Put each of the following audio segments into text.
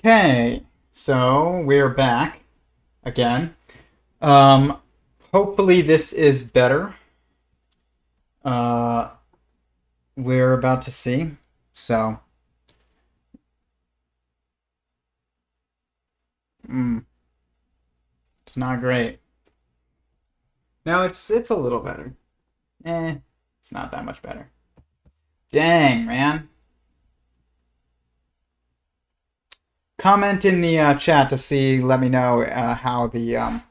Okay, so we're back again. Um, Hopefully this is better. Uh, we're about to see. So, mm, it's not great. No, it's a little better. It's not that much better. Dang, man. Comment in the chat to see. Let me know how the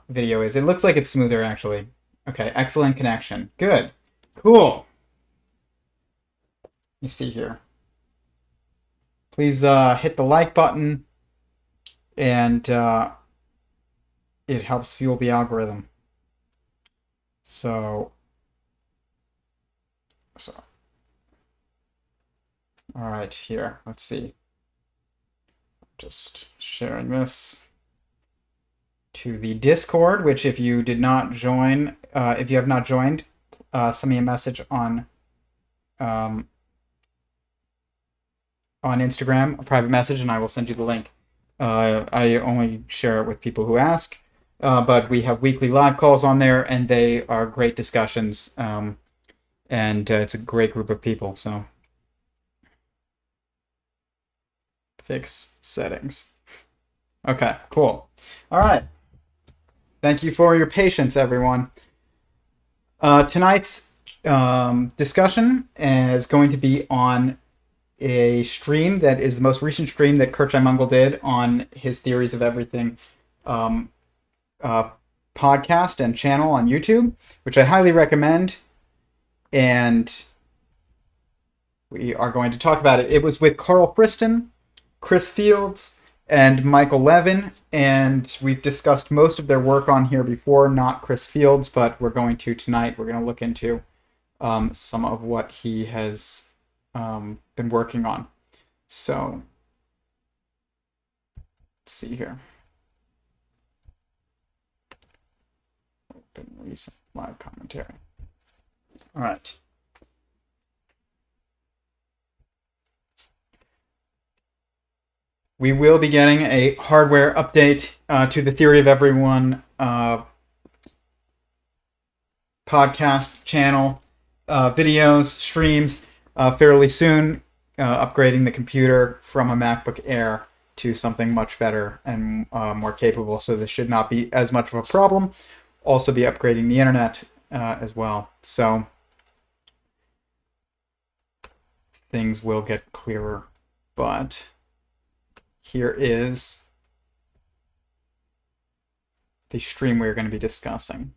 video is. It looks like it's smoother, actually. Okay, excellent connection. Good. Cool. You see here. Please hit the like button, and it helps fuel the algorithm. So, all right, here. Let's see. Just sharing this to the Discord, which if you did not join, if you have not joined, send me a message on Instagram, a private message, and I will send you the link. I only share it with people who ask, but we have weekly live calls on there, and they are great discussions, and it's a great group of people, so fix settings. Okay, cool. All right. Thank you for your patience, everyone. Tonight's discussion is going to be on a stream that is the most recent stream that Curt Jaimungal did on his Theories of Everything podcast and channel on YouTube, which I highly recommend. And we are going to talk about it. It was with Karl Friston, Chris Fields, and Michael Levin, and we've discussed most of their work on here before, not Chris Fields, but we're going to tonight. We're going to look into some of what he has been working on. So, let's see here. Open recent live commentary. All right. We will be getting a hardware update to the Theory of Every0ne podcast channel, videos, streams fairly soon, upgrading the computer from a MacBook Air to something much better and more capable, so this should not be as much of a problem. Also be upgrading the internet as well, so things will get clearer, but here is the stream we're going to be discussing.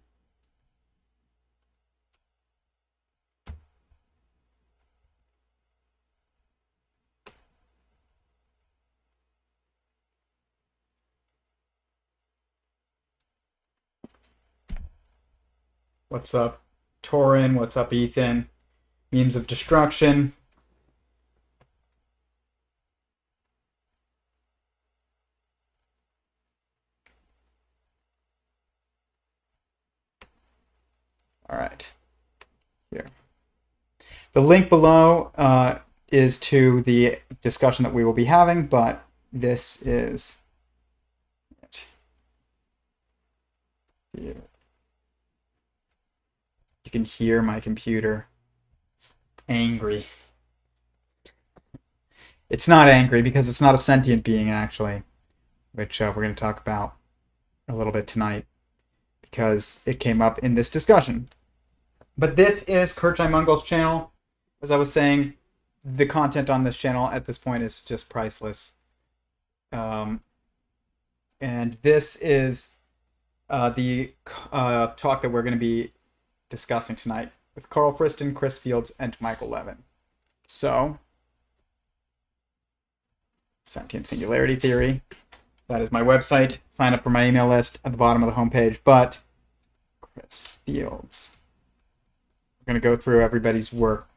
What's up, Torin? What's up, Ethan? Memes of Destruction. All right, here. The link below is to the discussion that we will be having, but this is it. You can hear my computer angry. It's not angry because it's not a sentient being, actually, which we're going to talk about a little bit tonight because it came up in this discussion. But this is Curt Jaimungal's channel. As I was saying, the content on this channel at this point is just priceless. And this is the talk that we're going to be discussing tonight with Karl Friston, Chris Fields, and Michael Levin. So, Sentient Singularity Theory. That is my website. Sign up for my email list at the bottom of the homepage. But Chris Fields. We're going to go through everybody's work.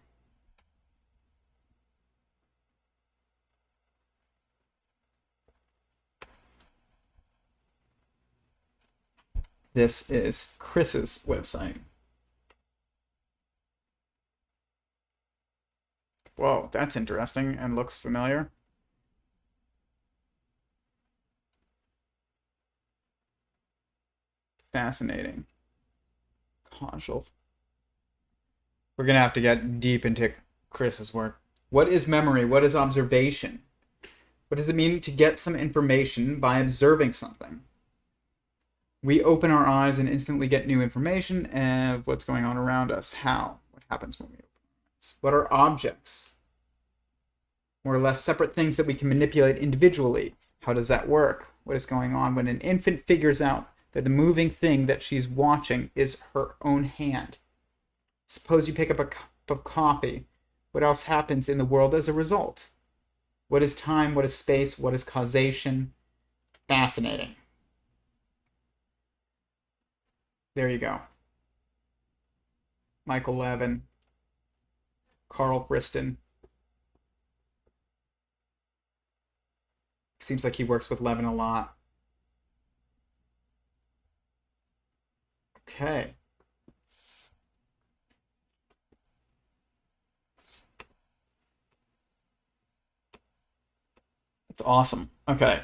This is Chris's website. Whoa, that's interesting and looks familiar. Fascinating. Causal. We're going to have to get deep into Chris's work. What is memory? What is observation? What does it mean to get some information by observing something? We open our eyes and instantly get new information of what's going on around us. How? What happens when we open our eyes? What are objects? More or less separate things that we can manipulate individually. How does that work? What is going on when an infant figures out that the moving thing that she's watching is her own hand? Suppose you pick up a cup of coffee. What else happens in the world as a result? What is time? What is space? What is causation? Fascinating. There you go. Michael Levin. Karl Friston. Seems like he works with Levin a lot. Okay. That's awesome. Okay,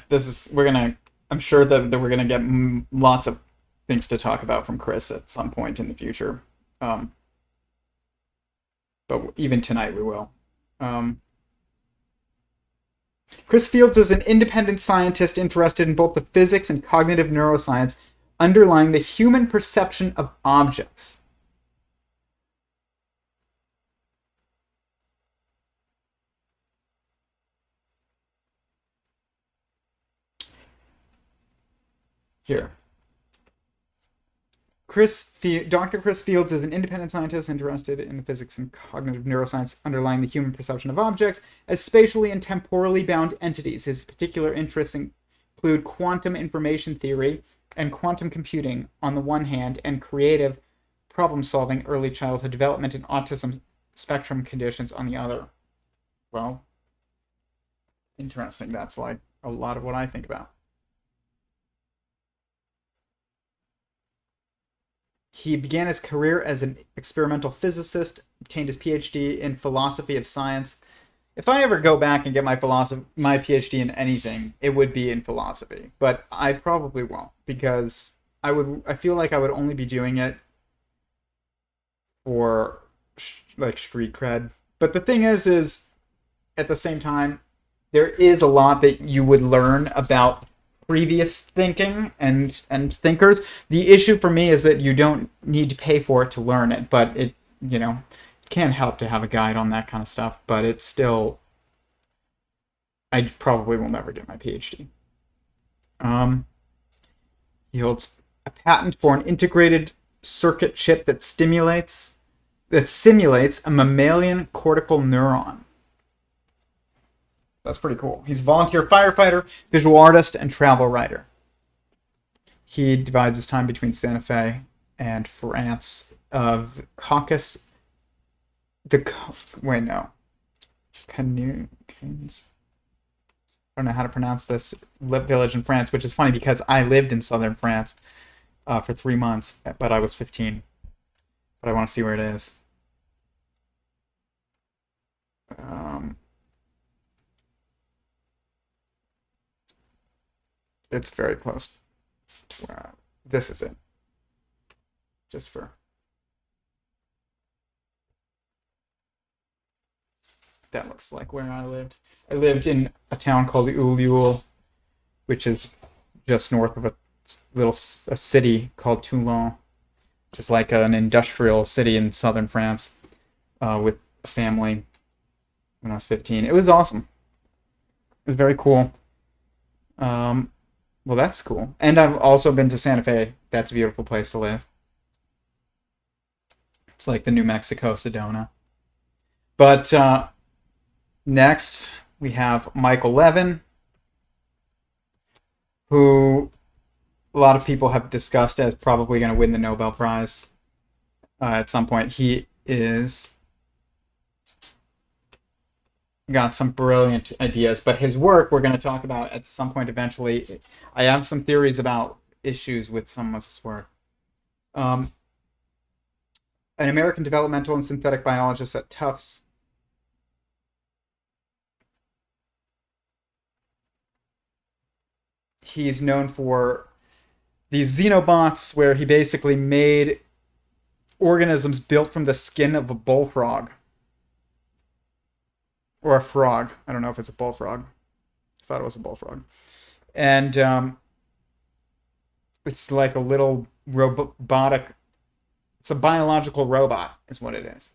I'm sure that we're gonna get lots of things to talk about from Chris at some point in the future. But even tonight we will. Chris Fields is an independent scientist interested in both the physics and cognitive neuroscience underlying the human perception of objects. Here. Dr. Chris Fields is an independent scientist interested in the physics and cognitive neuroscience underlying the human perception of objects as spatially and temporally bound entities. His particular interests include quantum information theory and quantum computing on the one hand, and creative problem-solving, early childhood development, and autism spectrum conditions on the other. Well, interesting. That's like a lot of what I think about. He began his career as an experimental physicist, obtained his PhD in philosophy of science. If I ever go back and get my PhD in anything, it would be in philosophy. But I probably won't, because I feel like I would only be doing it for like street cred. But the thing is at the same time, there is a lot that you would learn about previous thinking and thinkers. The issue for me is that you don't need to pay for it to learn it, but it can't help to have a guide on that kind of stuff. But it's still, I probably will never get my PhD. He holds a patent for an integrated circuit chip that simulates a mammalian cortical neuron. That's pretty cool. He's a volunteer firefighter, visual artist, and travel writer. He divides his time between Santa Fe and France of Caucasus. Canoes. I don't know how to pronounce this village in France, which is funny because I lived in southern France for 3 months, but I was 15. But I want to see where it is. It's very close to where this is it. Just for that looks like where I lived. I lived in a town called Ulliul, which is just north of a city called Toulon, which is like an industrial city in southern France, with a family when I was 15. It was awesome. It was very cool. Well, that's cool. And I've also been to Santa Fe. That's a beautiful place to live. It's like the New Mexico Sedona. But next, we have Michael Levin, who a lot of people have discussed as probably going to win the Nobel Prize at some point. He is got some brilliant ideas, but his work we're going to talk about at some point eventually. I have some theories about issues with some of his work. An American developmental and synthetic biologist at Tufts. He's known for these xenobots where he basically made organisms built from the skin of a bullfrog. Or a frog. I don't know if it's a bullfrog. I thought it was a bullfrog. And it's like a little robotic... It's a biological robot, is what it is.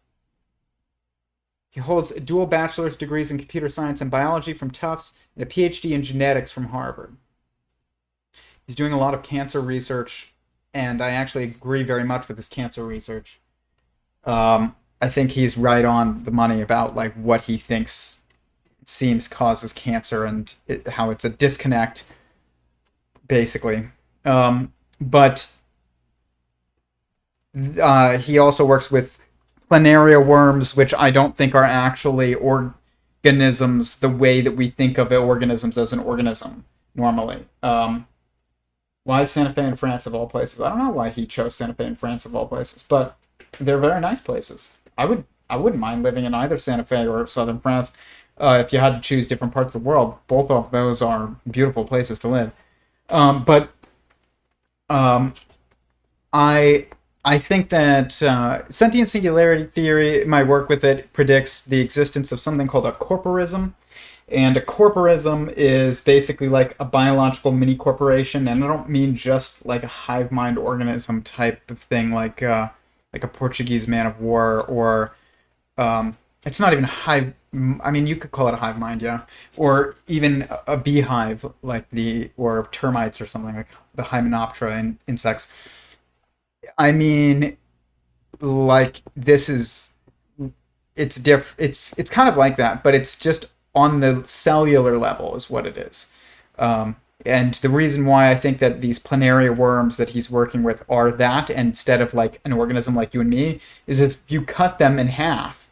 He holds dual bachelor's degrees in computer science and biology from Tufts and a PhD in genetics from Harvard. He's doing a lot of cancer research, and I actually agree very much with his cancer research. I think he's right on the money about like what he thinks it seems causes cancer and how it's a disconnect, basically. But he also works with planaria worms, which I don't think are actually organisms the way that we think of organisms as an organism normally. Why Santa Fe in France of all places? I don't know why he chose Santa Fe in France of all places, but they're very nice places. I wouldn't mind living in either Santa Fe or southern France. If you had to choose different parts of the world, both of those are beautiful places to live. I think that sentient singularity theory, my work with it, predicts the existence of something called a corporism. And a corporism is basically like a biological mini corporation, and I don't mean just like a hive mind organism type of thing, like a Portuguese man of war, or it's not even a hive. I mean, you could call it a hive mind, yeah, or even a beehive, or termites or something like the Hymenoptera insects. I mean, like it's kind of like that, but it's just on the cellular level is what it is. And the reason why I think that these planaria worms that he's working with are that instead of like an organism like you and me is if you cut them in half,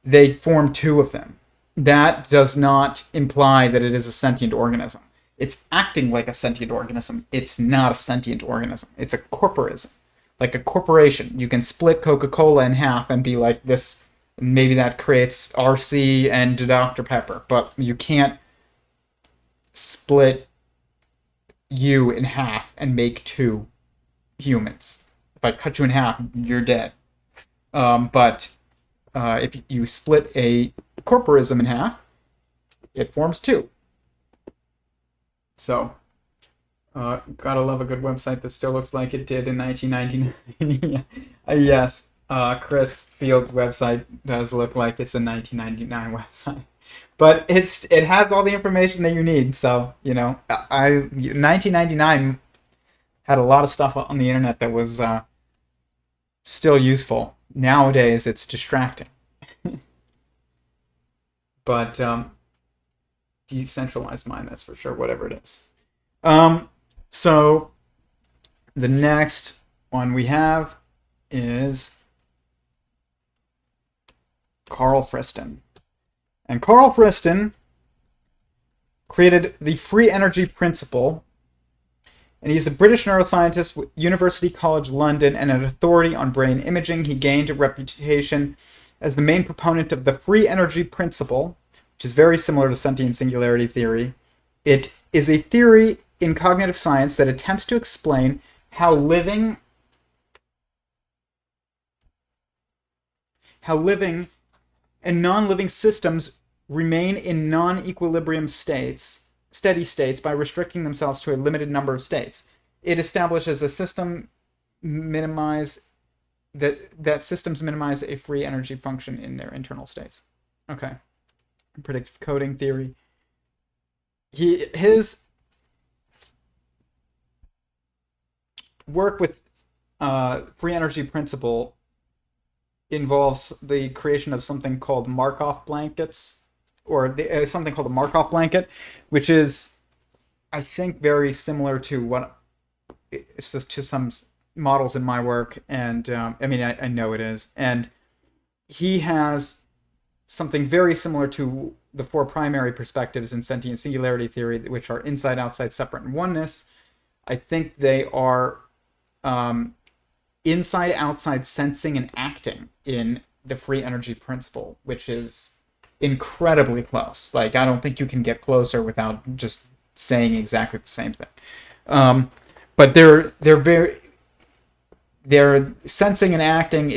they form two of them. That does not imply that it is a sentient organism. It's acting like a sentient organism. It's not a sentient organism. It's a corporism. Like a corporation. You can split Coca-Cola in half and be like this. Maybe that creates RC and Dr. Pepper, but you can't split you in half and make two humans. If I cut you in half, you're dead. But if you split a corporism in half, it forms two. So, gotta love a good website that still looks like it did in 1999. Yes. Chris Field's website does look like it's a 1999 website, but it has all the information that you need. So 1999 had a lot of stuff on the internet that was still useful. Nowadays, it's distracting. But decentralized mind, that's for sure. Whatever it is. So the next one we have is Karl Friston. And Karl Friston created the free energy principle, and he's a British neuroscientist with University College London and an authority on brain imaging. He gained a reputation as the main proponent of the free energy principle, which is very similar to sentient singularity theory. It is a theory in cognitive science that attempts to explain how living and non-living systems remain in non-equilibrium states, steady states, by restricting themselves to a limited number of states. It establishes that systems minimize a free energy function in their internal states. Okay. Predictive coding theory. His work with free energy principle involves the creation of something called Markov blankets, or something called a Markov blanket, which is, I think, very similar to to some models in my work, and I know it is, and he has something very similar to the four primary perspectives in sentient singularity theory, which are inside, outside, separate, and oneness. I think they are inside, outside, sensing, and acting in the free energy principle, which is incredibly close. Like, I don't think you can get closer without just saying exactly the same thing. but their sensing and acting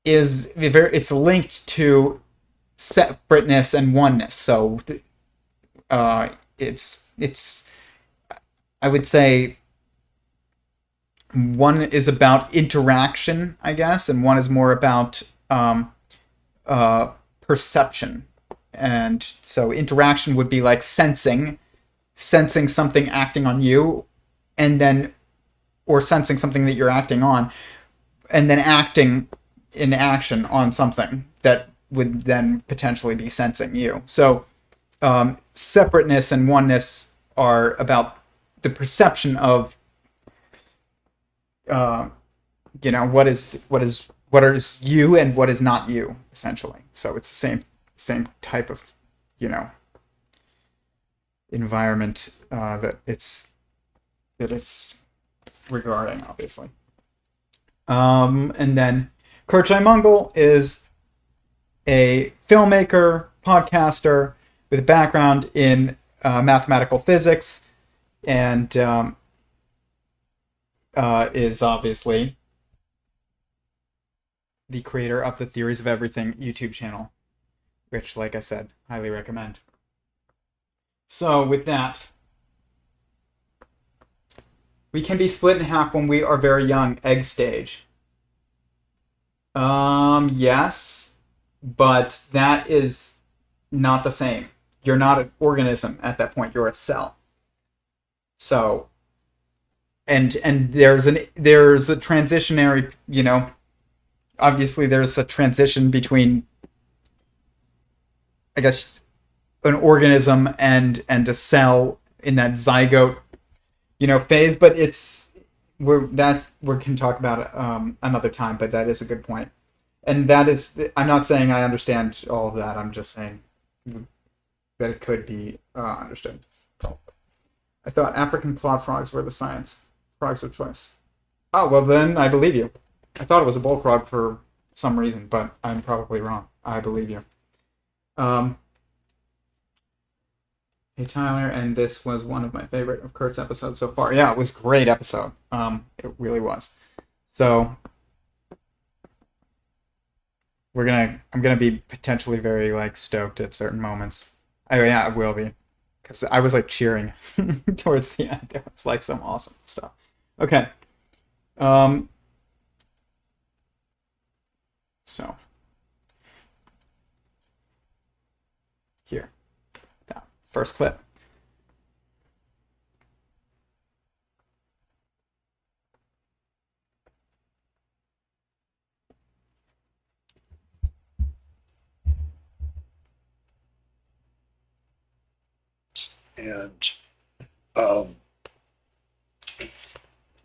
it's linked to separateness and oneness. So it's I would say one is about interaction, I guess, and one is more about perception. And so interaction would be like sensing something acting on you, and then, or sensing something that you're acting on, and then acting in action on something that would then potentially be sensing you. So separateness and oneness are about the perception of what is you and what is not you, essentially. So it's the same type of environment that it's regarding, obviously. And then Curt Jaimungal is a filmmaker, podcaster with a background in mathematical physics, and is obviously the creator of the Theories of Everything YouTube channel, which, like I said, highly recommend. So with that, we can be split in half when we are very young, egg stage. Yes, but that is not the same. You're not an organism at that point. You're a cell. So, and there's a transitionary, obviously there's a transition between, I guess, an organism and a cell in that zygote, phase. But we can talk about it another time. But that is a good point, and that is, I'm not saying I understand all of that. I'm just saying that it could be understood. I thought African clawed frogs were the science frogs of choice. Oh, well then I believe you. I thought it was a bullfrog for some reason, but I'm probably wrong. I believe you. Hey Tyler, and this was one of my favorite of Curt's episodes so far. Yeah, it was a great episode. It really was. So I'm gonna be potentially very stoked at certain moments. Oh yeah, I will be, because I was cheering towards the end. There was some awesome stuff. Okay. So here, that first clip. And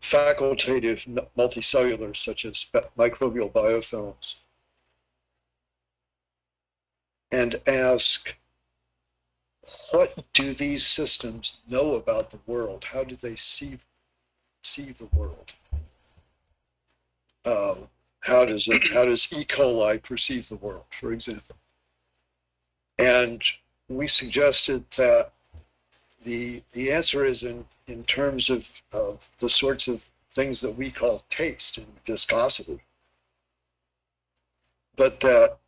facultative multicellulars such as microbial biofilms, and ask, what do these systems know about the world? How do they see the world? How does E. coli perceive the world, for example? And we suggested that the answer is in terms of the sorts of things that we call taste and viscosity, but that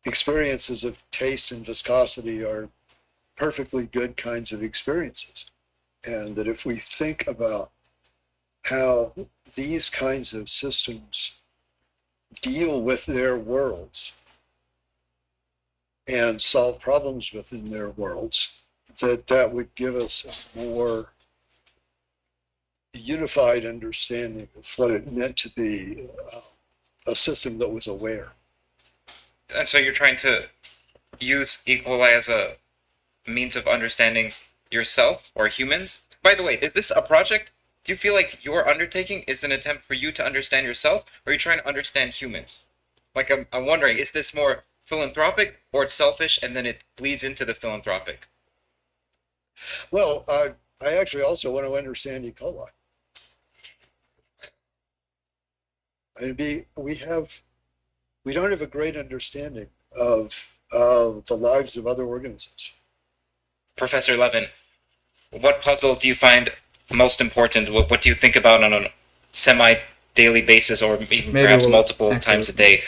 experiences of taste and viscosity are perfectly good kinds of experiences, and that if we think about how these kinds of systems deal with their worlds and solve problems within their worlds, that would give us a more unified understanding of what it meant to be a system that was aware. And so you're trying to use E. coli as a means of understanding yourself or humans? By the way, is this a project? Do you feel like your undertaking is an attempt for you to understand yourself, or are you trying to understand humans? I'm wondering, is this more philanthropic, or it's selfish and then it bleeds into the philanthropic? Well, I actually also want to understand E. coli. We don't have a great understanding of the lives of other organisms. Professor Levin. what puzzle do you find most important? What do you think about on a semi-daily basis, or even perhaps multiple times a day?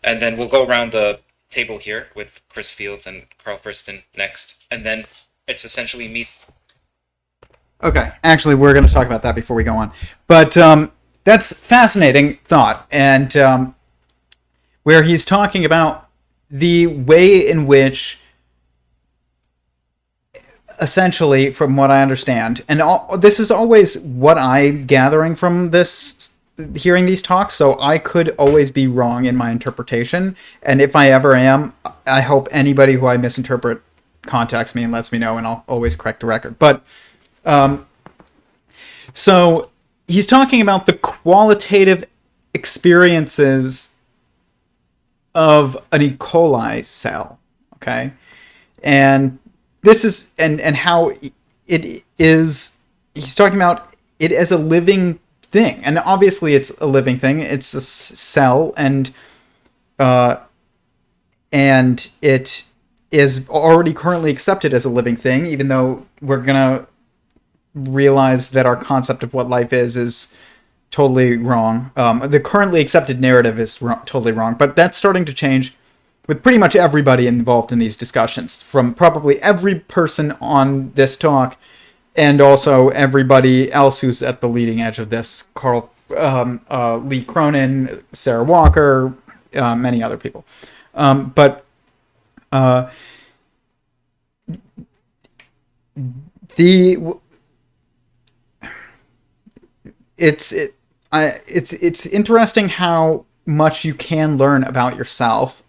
And then we'll go around the table here with Chris Fields and Karl Friston next, and then it's essentially me. Okay, actually, we're going to talk about that before we go on. But that's fascinating thought, and where he's talking about the way in which, essentially, from what I understand, and this is always what I'm gathering from this, hearing these talks, so I could always be wrong in my interpretation, and if I ever am, I hope anybody who I misinterpret contacts me and lets me know, and I'll always correct the record. But so he's talking about the qualitative experiences of an E. coli cell, okay? And this is, and how it is, he's talking about it as a living thing. And obviously it's a living thing. It's a cell, and it is already currently accepted as a living thing, even though we're going to realize that our concept of what life is totally wrong. The currently accepted narrative is totally wrong, but that's starting to change with pretty much everybody involved in these discussions, from probably every person on this talk, and also everybody else who's at the leading edge of this. Karl, Lee Cronin, Sarah Walker, many other people. It's interesting how much you can learn about yourself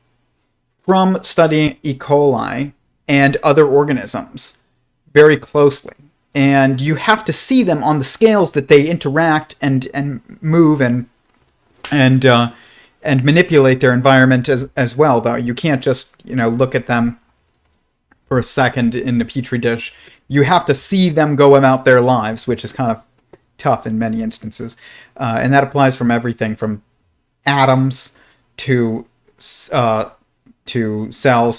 from studying E. coli and other organisms very closely. And you have to see them on the scales that they interact and move and manipulate their environment as well. Though you can't just look at them for a second in a petri dish. You have to see them go about their lives, which is kind of tough in many instances, and that applies from everything from atoms to cells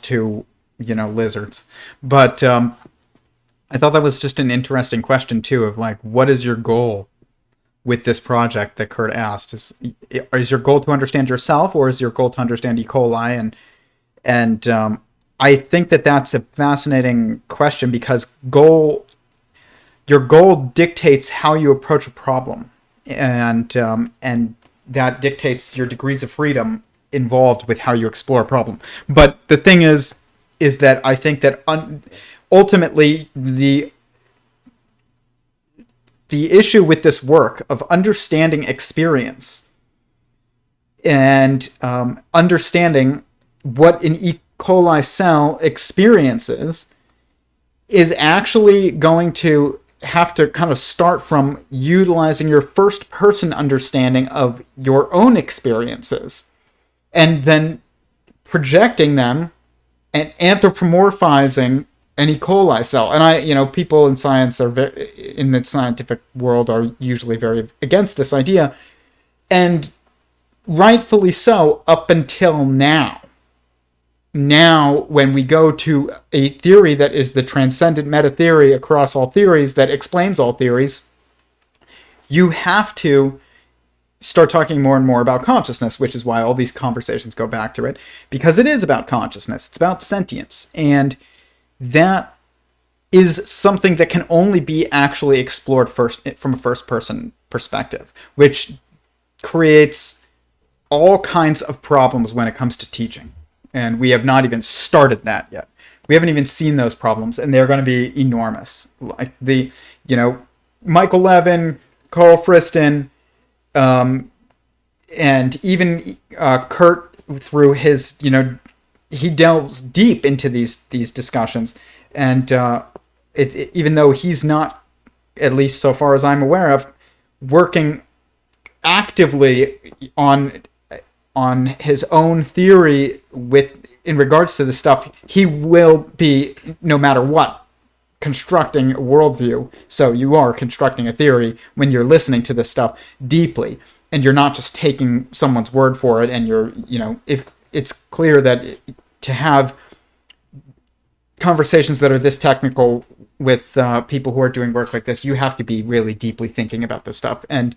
to lizards. But I thought that was just an interesting question too, of like, what is your goal with this project that Curt asked? Is your goal to understand yourself, or is your goal to understand E. coli? And I think that's a fascinating question, because your goal dictates how you approach a problem, and that dictates your degrees of freedom involved with how you explore a problem. But the thing is that I think that ultimately the issue with this work of understanding experience and understanding what an E. coli cell experiences is actually going to have to kind of start from utilizing your first person understanding of your own experiences, and then projecting them and anthropomorphizing an E. coli cell. And people in science in the scientific world are usually very against this idea, and rightfully so up until now. Now, when we go to a theory that is the transcendent meta theory across all theories that explains all theories, you have to start talking more and more about consciousness, which is why all these conversations go back to it, because it is about consciousness. It's about sentience. And that is something that can only be actually explored first from a first-person perspective, which creates all kinds of problems when it comes to teaching. And we have not even started that yet. We haven't even seen those problems, and they're going to be enormous. Like Michael Levin, Karl Friston, and even Curt, through his, he delves deep into these discussions. And even though he's not, at least so far as I'm aware of, working actively on his own theory in regards to this stuff, he will be, no matter what, constructing a worldview. So you are constructing a theory when you're listening to this stuff deeply, and you're not just taking someone's word for it. And if it's clear that to have conversations that are this technical with people who are doing work like this, you have to be really deeply thinking about this stuff, and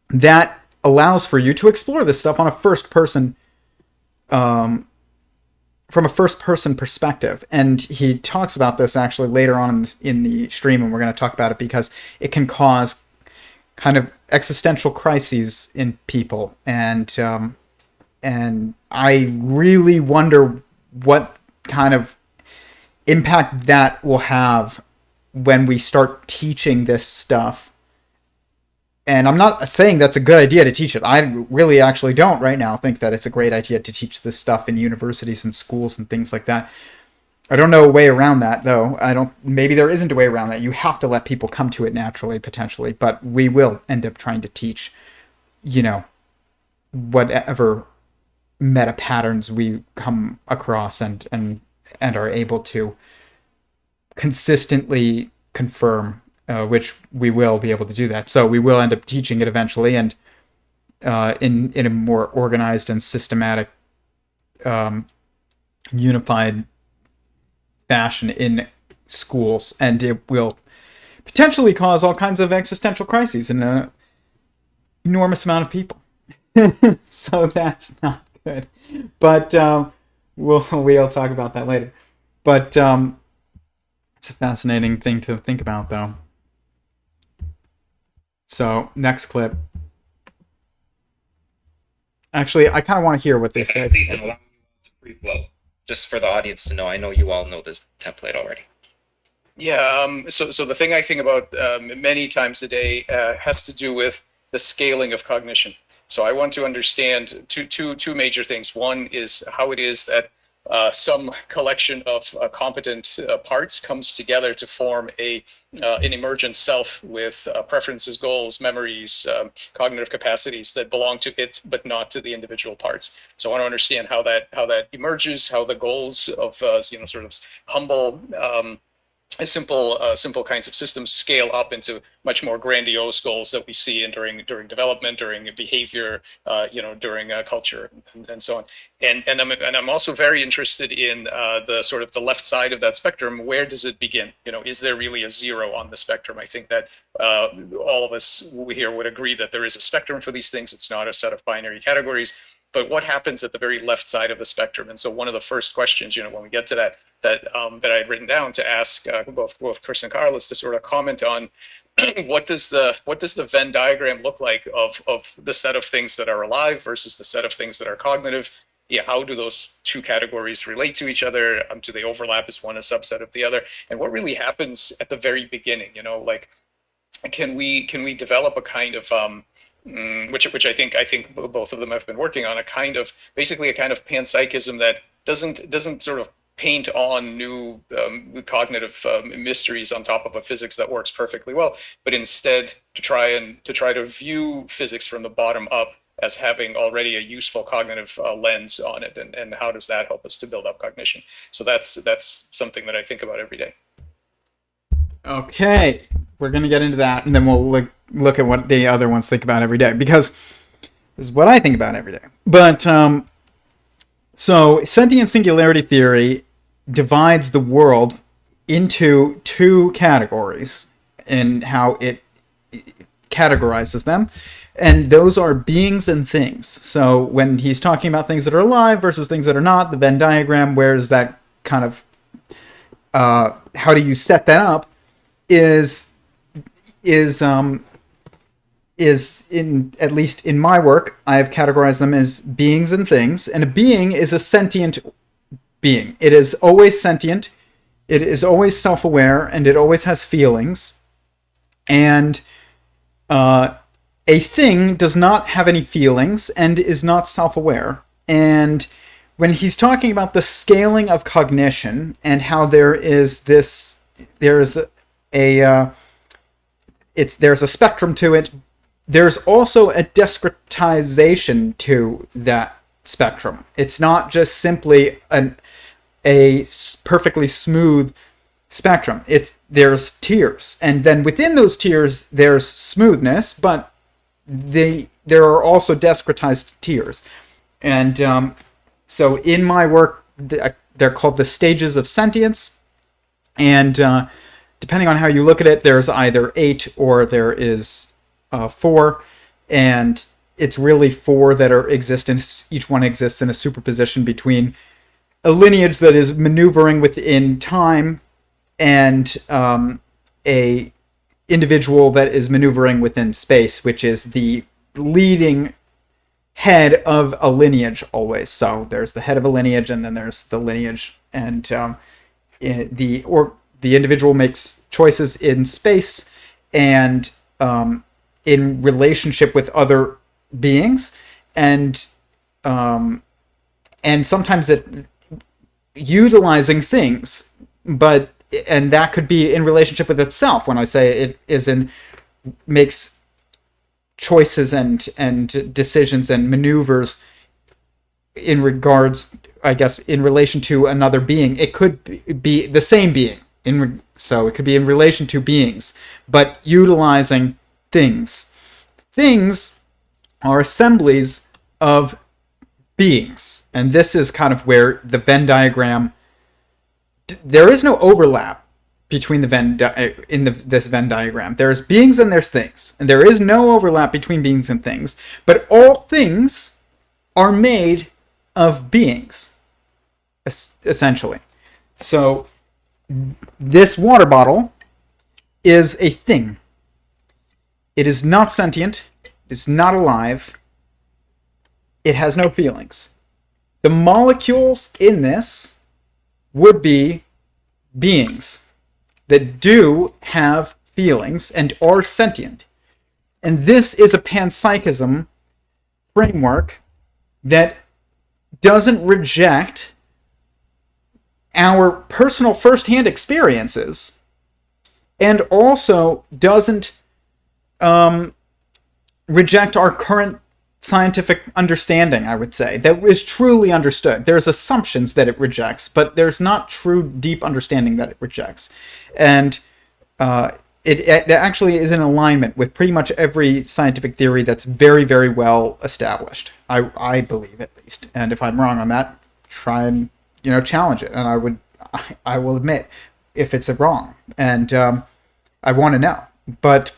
that allows for you to explore this stuff on a first-person, from a first-person perspective. And he talks about this actually later on in the stream, and we're going to talk about it because it can cause kind of existential crises in people, and I really wonder what kind of impact that will have when we start teaching this stuff. And I'm not saying that's a good idea to teach it. I really actually don't right now think that it's a great idea to teach this stuff in universities and schools and things like that. I don't know a way around that, though. Maybe there isn't a way around that. You have to let people come to it naturally, potentially, but we will end up trying to teach, whatever meta patterns we come across and are able to consistently confirm, which we will be able to do that. So we will end up teaching it eventually, and in a more organized and systematic, unified fashion in schools, and it will potentially cause all kinds of existential crises in an enormous amount of people. So that's not good. But we'll talk about that later. But it's a fascinating thing to think about, though. So, next clip. Actually, I kind of want to hear what they say. And allow to free flow. Just for the audience to know, I know you all know this template already. Yeah, so the thing I think about many times a day has to do with the scaling of cognition. So I want to understand two major things. One is how it is that some collection of competent parts comes together to form an emergent self with preferences, goals, memories, cognitive capacities that belong to it, but not to the individual parts. So I want to understand how that emerges, how the goals of sort of humble, simple kinds of systems scale up into much more grandiose goals that we see during development, during behavior, during culture, and so on. And I'm also very interested in the sort of the left side of that spectrum. Where does it begin? Is there really a zero on the spectrum? I think that all of us here would agree that there is a spectrum for these things. It's not a set of binary categories. But what happens at the very left side of the spectrum? And so one of the first questions, when we get to that I had written down to ask both Chris and Karl is to sort of comment on what does the Venn diagram look like of the set of things that are alive versus the set of things that are cognitive? Yeah, how do those two categories relate to each other? Do they overlap? Is one a subset of the other? And what really happens at the very beginning? Can we develop a kind of which I think both of them have been working on, a kind of panpsychism that doesn't sort of paint on new cognitive mysteries on top of a physics that works perfectly well, but instead to try to view physics from the bottom up as having already a useful cognitive lens on it, and how does that help us to build up cognition? So that's something that I think about every day. Okay, we're gonna get into that, and then we'll look at what the other ones think about every day, because this is what I think about every day. But so sentient singularity theory divides the world into two categories in how it categorizes them, and those are beings and things. So when he's talking about things that are alive versus things that are not, the Venn diagram, where is that kind of how do you set that up is in, at least in my work, I've categorized them as beings and things. And a being is a sentient being. It is always sentient. It is always self-aware, and it always has feelings. And a thing does not have any feelings and is not self-aware. And when he's talking about the scaling of cognition and how there's a spectrum to it, there's also a discretization to that spectrum. It's not just simply a perfectly smooth spectrum. There's tiers, and then within those tiers there's smoothness, but there are also discretized tiers. And so in my work, they're called the stages of sentience, And depending on how you look at it, there's either 8 or there is 4. And it's really 4 that are existent. Each one exists in a superposition between a lineage that is maneuvering within time and a individual that is maneuvering within space, which is the leading head of a lineage always. So there's the head of a lineage, and then there's the lineage, and the individual makes choices in space and in relationship with other beings, and sometimes it utilizing things, and that could be in relationship with itself. When I say it makes choices and decisions and maneuvers in regards, I guess, in relation to another being. It could be the same being, so it could be in relation to beings, but utilizing things. Things are assemblies of beings, and this is kind of where the Venn diagram. There is no overlap between this Venn diagram. There's beings and there's things, and there is no overlap between beings and things. But all things are made of beings, essentially. So this water bottle is a thing. It is not sentient. It is not alive. It has no feelings. The molecules in this would be beings that do have feelings and are sentient. And this is a panpsychism framework that doesn't reject our personal first-hand experiences, and also doesn't reject our current scientific understanding, I would say, that is truly understood. There's assumptions that it rejects, but there's not true deep understanding that it rejects. And it actually is in alignment with pretty much every scientific theory that's very, very well established. I believe, at least. And if I'm wrong on that, try and challenge it. And I will admit if it's wrong. And I want to know. But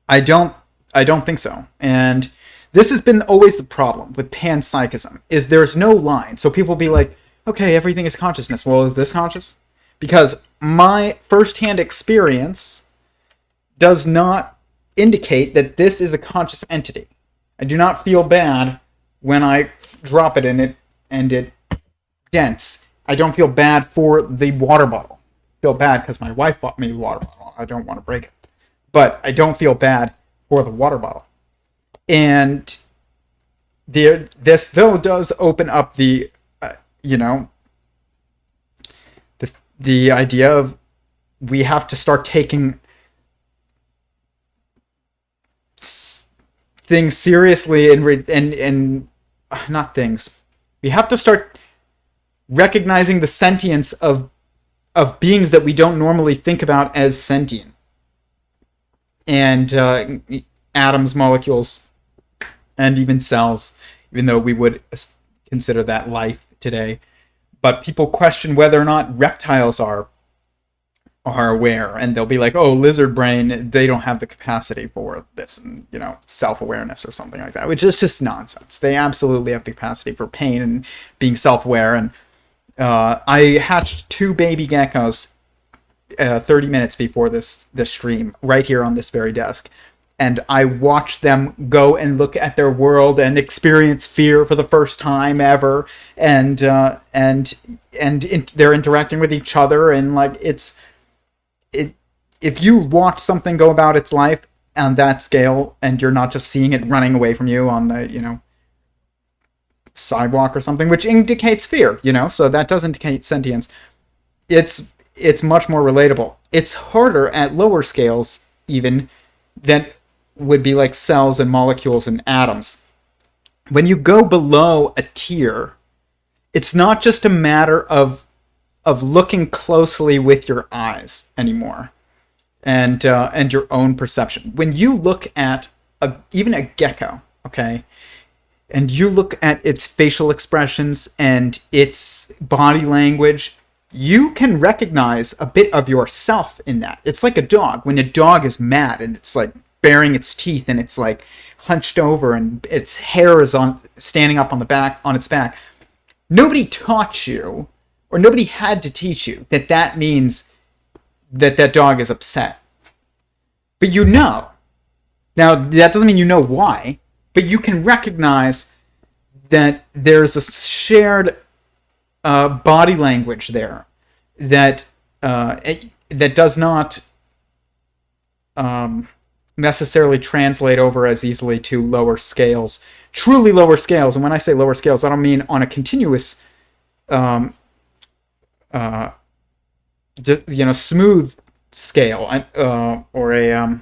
I don't think so. And this has been always the problem with panpsychism, is there's no line. So people be like, okay, everything is consciousness. Well, is this conscious? Because my first-hand experience does not indicate that this is a conscious entity. I do not feel bad when I drop it in it and it dents. I don't feel bad for the water bottle. I feel bad because my wife bought me the water bottle. I don't want to break it. But I don't feel bad for the water bottle. And this, though, does open up the idea of we have to start taking things seriously and not things. We have to start recognizing the sentience of beings that we don't normally think about as sentient. And atoms, molecules, and even cells, even though we would consider that life today. But people question whether or not reptiles are aware, and they'll be like, oh, lizard brain, they don't have the capacity for this, and self-awareness or something like that, which is just nonsense. They absolutely have the capacity for pain and being self-aware. And I hatched 2 baby geckos 30 minutes before this stream, right here on this very desk. And I watched them go and look at their world and experience fear for the first time ever, and they're interacting with each other, and if you watch something go about its life on that scale, and you're not just seeing it running away from you on the sidewalk or something, which indicates fear, so that does indicate sentience. It's much more relatable. It's harder at lower scales even than would be like cells and molecules and atoms. When you go below a tier, it's not just a matter of looking closely with your eyes anymore, and your own perception. When you look at even a gecko, okay, and you look at its facial expressions and its body language, you can recognize a bit of yourself in that. It's like a dog. When a dog is mad and it's like baring its teeth and it's like hunched over and its hair is on standing up on its back. Nobody taught you, or nobody had to teach you, that means that dog is upset. But you know. Now, that doesn't mean you know why, but you can recognize that there's a shared body language there that does not necessarily translate over as easily to lower scales, truly lower scales. And when I say lower scales, I don't mean on a continuous, smooth scale, or a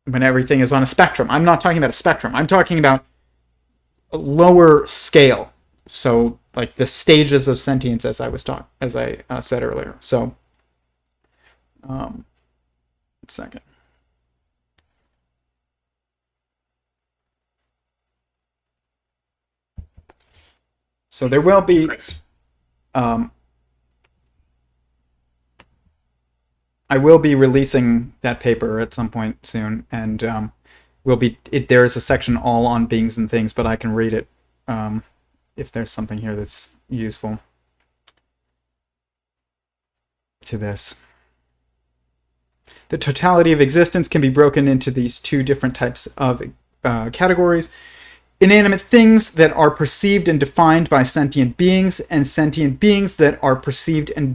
when everything is on a spectrum. I'm not talking about a spectrum. I'm talking about a lower scale. So like the stages of sentience, as I said earlier. So, second. So there will be, I will be releasing that paper at some point soon, and there is a section all on beings and things, but I can read it if there's something here that's useful to this. The totality of existence can be broken into these two different types of categories: inanimate things that are perceived and defined by sentient beings, and sentient beings that are perceiving and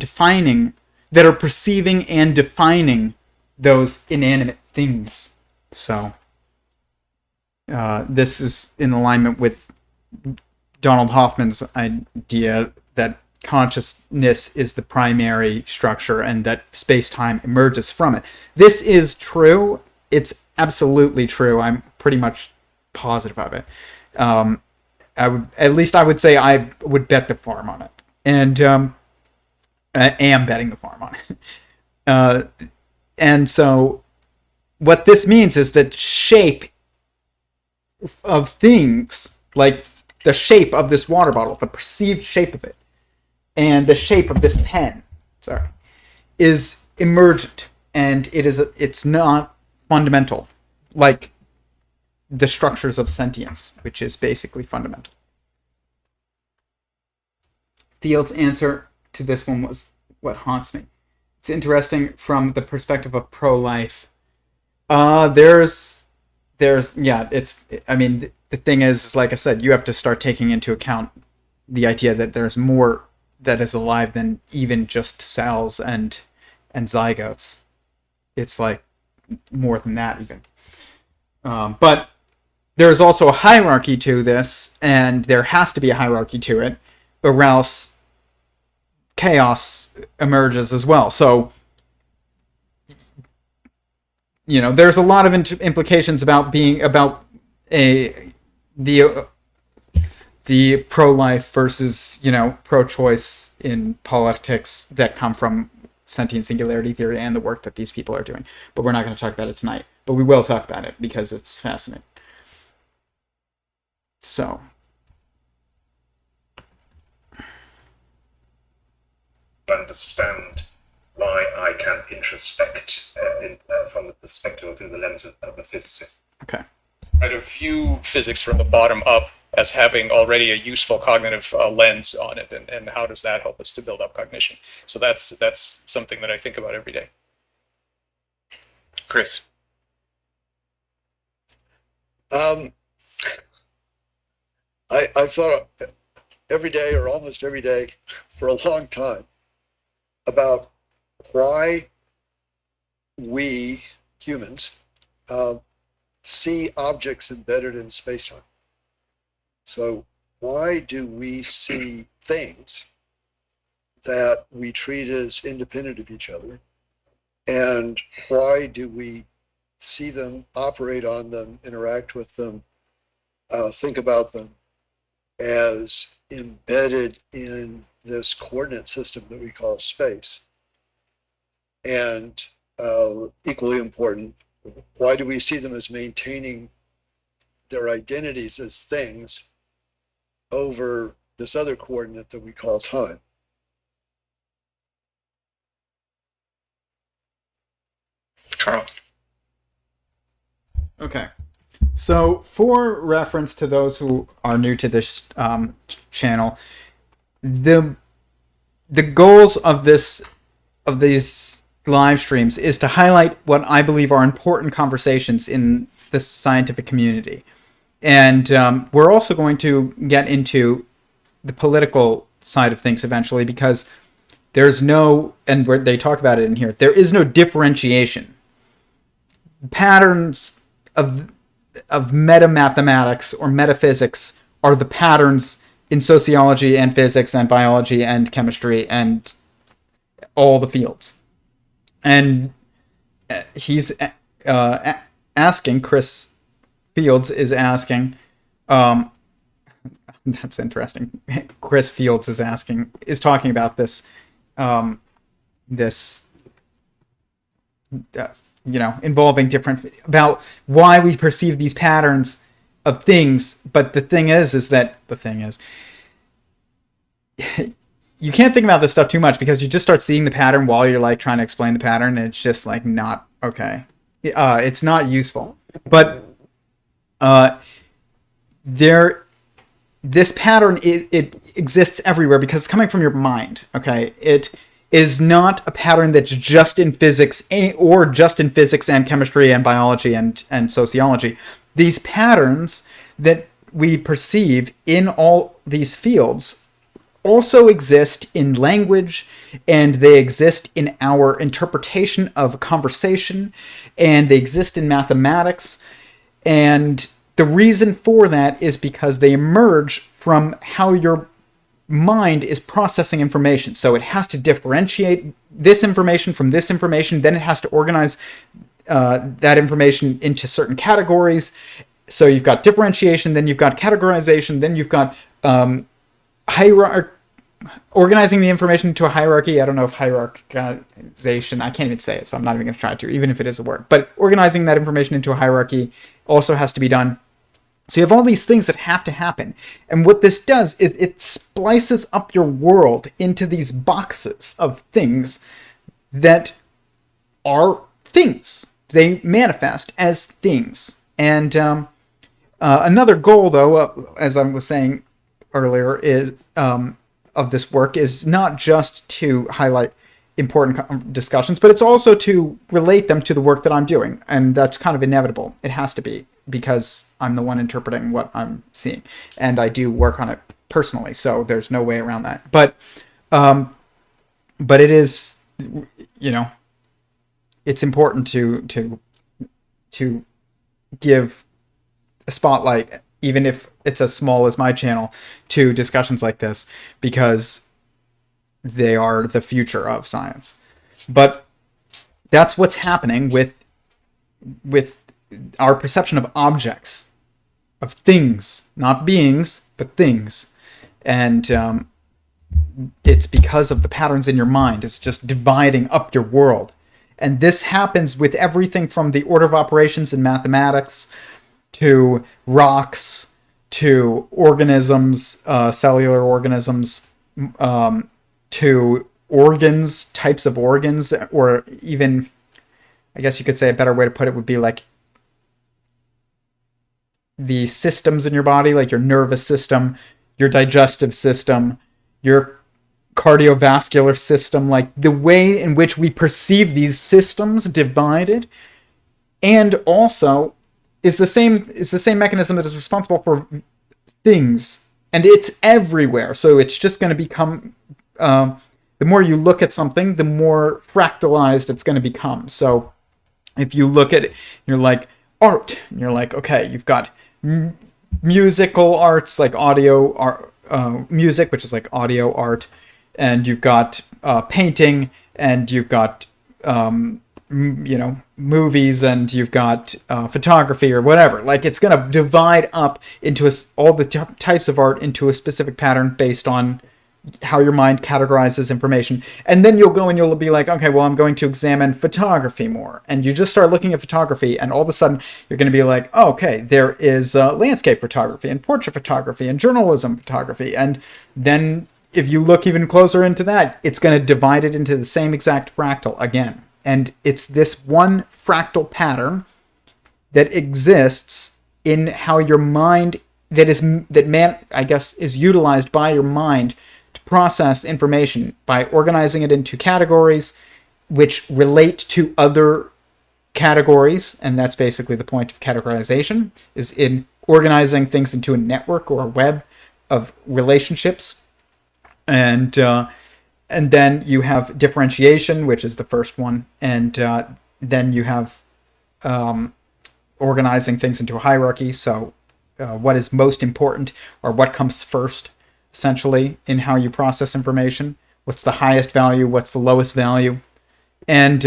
defining those inanimate things. So this is in alignment with Donald Hoffman's idea that consciousness is the primary structure and that space-time emerges from it. This is true. It's absolutely true. I'm pretty much positive of it. I would say I would bet the farm on it, and I am betting the farm on it. And so what this means is that shape of things, like the shape of this water bottle, the perceived shape of it, and the shape of this pen, is emergent, and it's not fundamental, like the structures of sentience, which is basically fundamental. Field's answer to this one was what haunts me. It's interesting from the perspective of pro-life. The thing is, like I said, you have to start taking into account the idea that there's more that is alive than even just cells and zygotes. It's like more than that even. But there's also a hierarchy to this, and there has to be a hierarchy to it, or else chaos emerges as well. So, there's a lot of implications about the pro-life versus, pro-choice in politics that come from sentient singularity theory and the work that these people are doing. But we're not going to talk about it tonight. But we will talk about it because it's fascinating. So, understand why I can introspect from the perspective or through the lens of a physicist. Okay. I don't view physics from the bottom up as having already a useful cognitive lens on it, and how does that help us to build up cognition? So that's something that I think about every day. Chris. I've thought every day, or almost every day, for a long time about why we humans see objects embedded in space-time. So why do we see things that we treat as independent of each other? And why do we see them, operate on them, interact with them, think about them as embedded in this coordinate system that we call space? And equally important, why do we see them as maintaining their identities as things over this other coordinate that we call time. Karl. Okay. So, for reference to those who are new to this channel, the goals of these live streams is to highlight what I believe are important conversations in the scientific community, and we're also going to get into the political side of things eventually, because there's no, and they talk about it in here, there is no differentiation. Patterns of meta-mathematics or metaphysics are the patterns in sociology and physics and biology and chemistry and all the fields. And he's asking, Chris Fields is asking, that's interesting. Chris Fields is talking about this, involving about why we perceive these patterns of things. But the thing is you can't think about this stuff too much, because you just start seeing the pattern while you're like trying to explain the pattern, and it's just like not okay. It's not useful. But this pattern it exists everywhere because it's coming from your mind. Okay, it is not a pattern that's just in physics or just in physics and chemistry and biology and sociology. These patterns that we perceive in all these fields also exist in language, and they exist in our interpretation of conversation, and they exist in mathematics. And the reason for that is because they emerge from how your mind is processing information. So it has to differentiate this information from this information, then it has to organize that information into certain categories. So you've got differentiation, then you've got categorization, then you've got organizing the information into a hierarchy. I don't know if hierarchization, I can't even say it, so I'm not even going to try to, even if it is a word. But organizing that information into a hierarchy also has to be done. So you have all these things that have to happen. And what this does is it splices up your world into these boxes of things that are things. They manifest as things. And another goal, though, as I was saying earlier, is of this work is not just to highlight important discussions, but it's also to relate them to the work that I'm doing. And that's kind of inevitable. It has to be, because I'm the one interpreting what I'm seeing, and I do work on it personally, so there's no way around that. But it is, it's important to give a spotlight, even if it's as small as my channel, to discussions like this, because they are the future of science. But that's what's happening with our perception of objects, of things, not beings, but things. And it's because of the patterns in your mind. It's just dividing up your world. And this happens with everything from the order of operations in mathematics to rocks to organisms, cellular organisms, to organs, types of organs, or even, I guess you could say a better way to put it would be like the systems in your body, like your nervous system, your digestive system, your cardiovascular system, like the way in which we perceive these systems divided, and also is the same mechanism that is responsible for things, and it's everywhere. So it's just going to become, the more you look at something, the more fractalized it's going to become. So if you look at it, you're like art, and you're like, okay, you've got musical arts like audio art, music, which is like audio art, and you've got painting, and you've got movies, and you've got photography or whatever. Like, it's going to divide up into all the types of art into a specific pattern based on how your mind categorizes information. And then you'll go and you'll be like, okay, well, I'm going to examine photography more. And you just start looking at photography, and all of a sudden you're going to be like, oh, okay, there is landscape photography and portrait photography and journalism photography. And then if you look even closer into that, it's going to divide it into the same exact fractal again. And it's this one fractal pattern that exists in how your mind is utilized by your mind to process information by organizing it into categories which relate to other categories. And that's basically the point of categorization, is in organizing things into a network or a web of relationships. And then you have differentiation, which is the first one. And then you have organizing things into a hierarchy. So what is most important, or what comes first, essentially, in how you process information. What's the highest value? What's the lowest value? And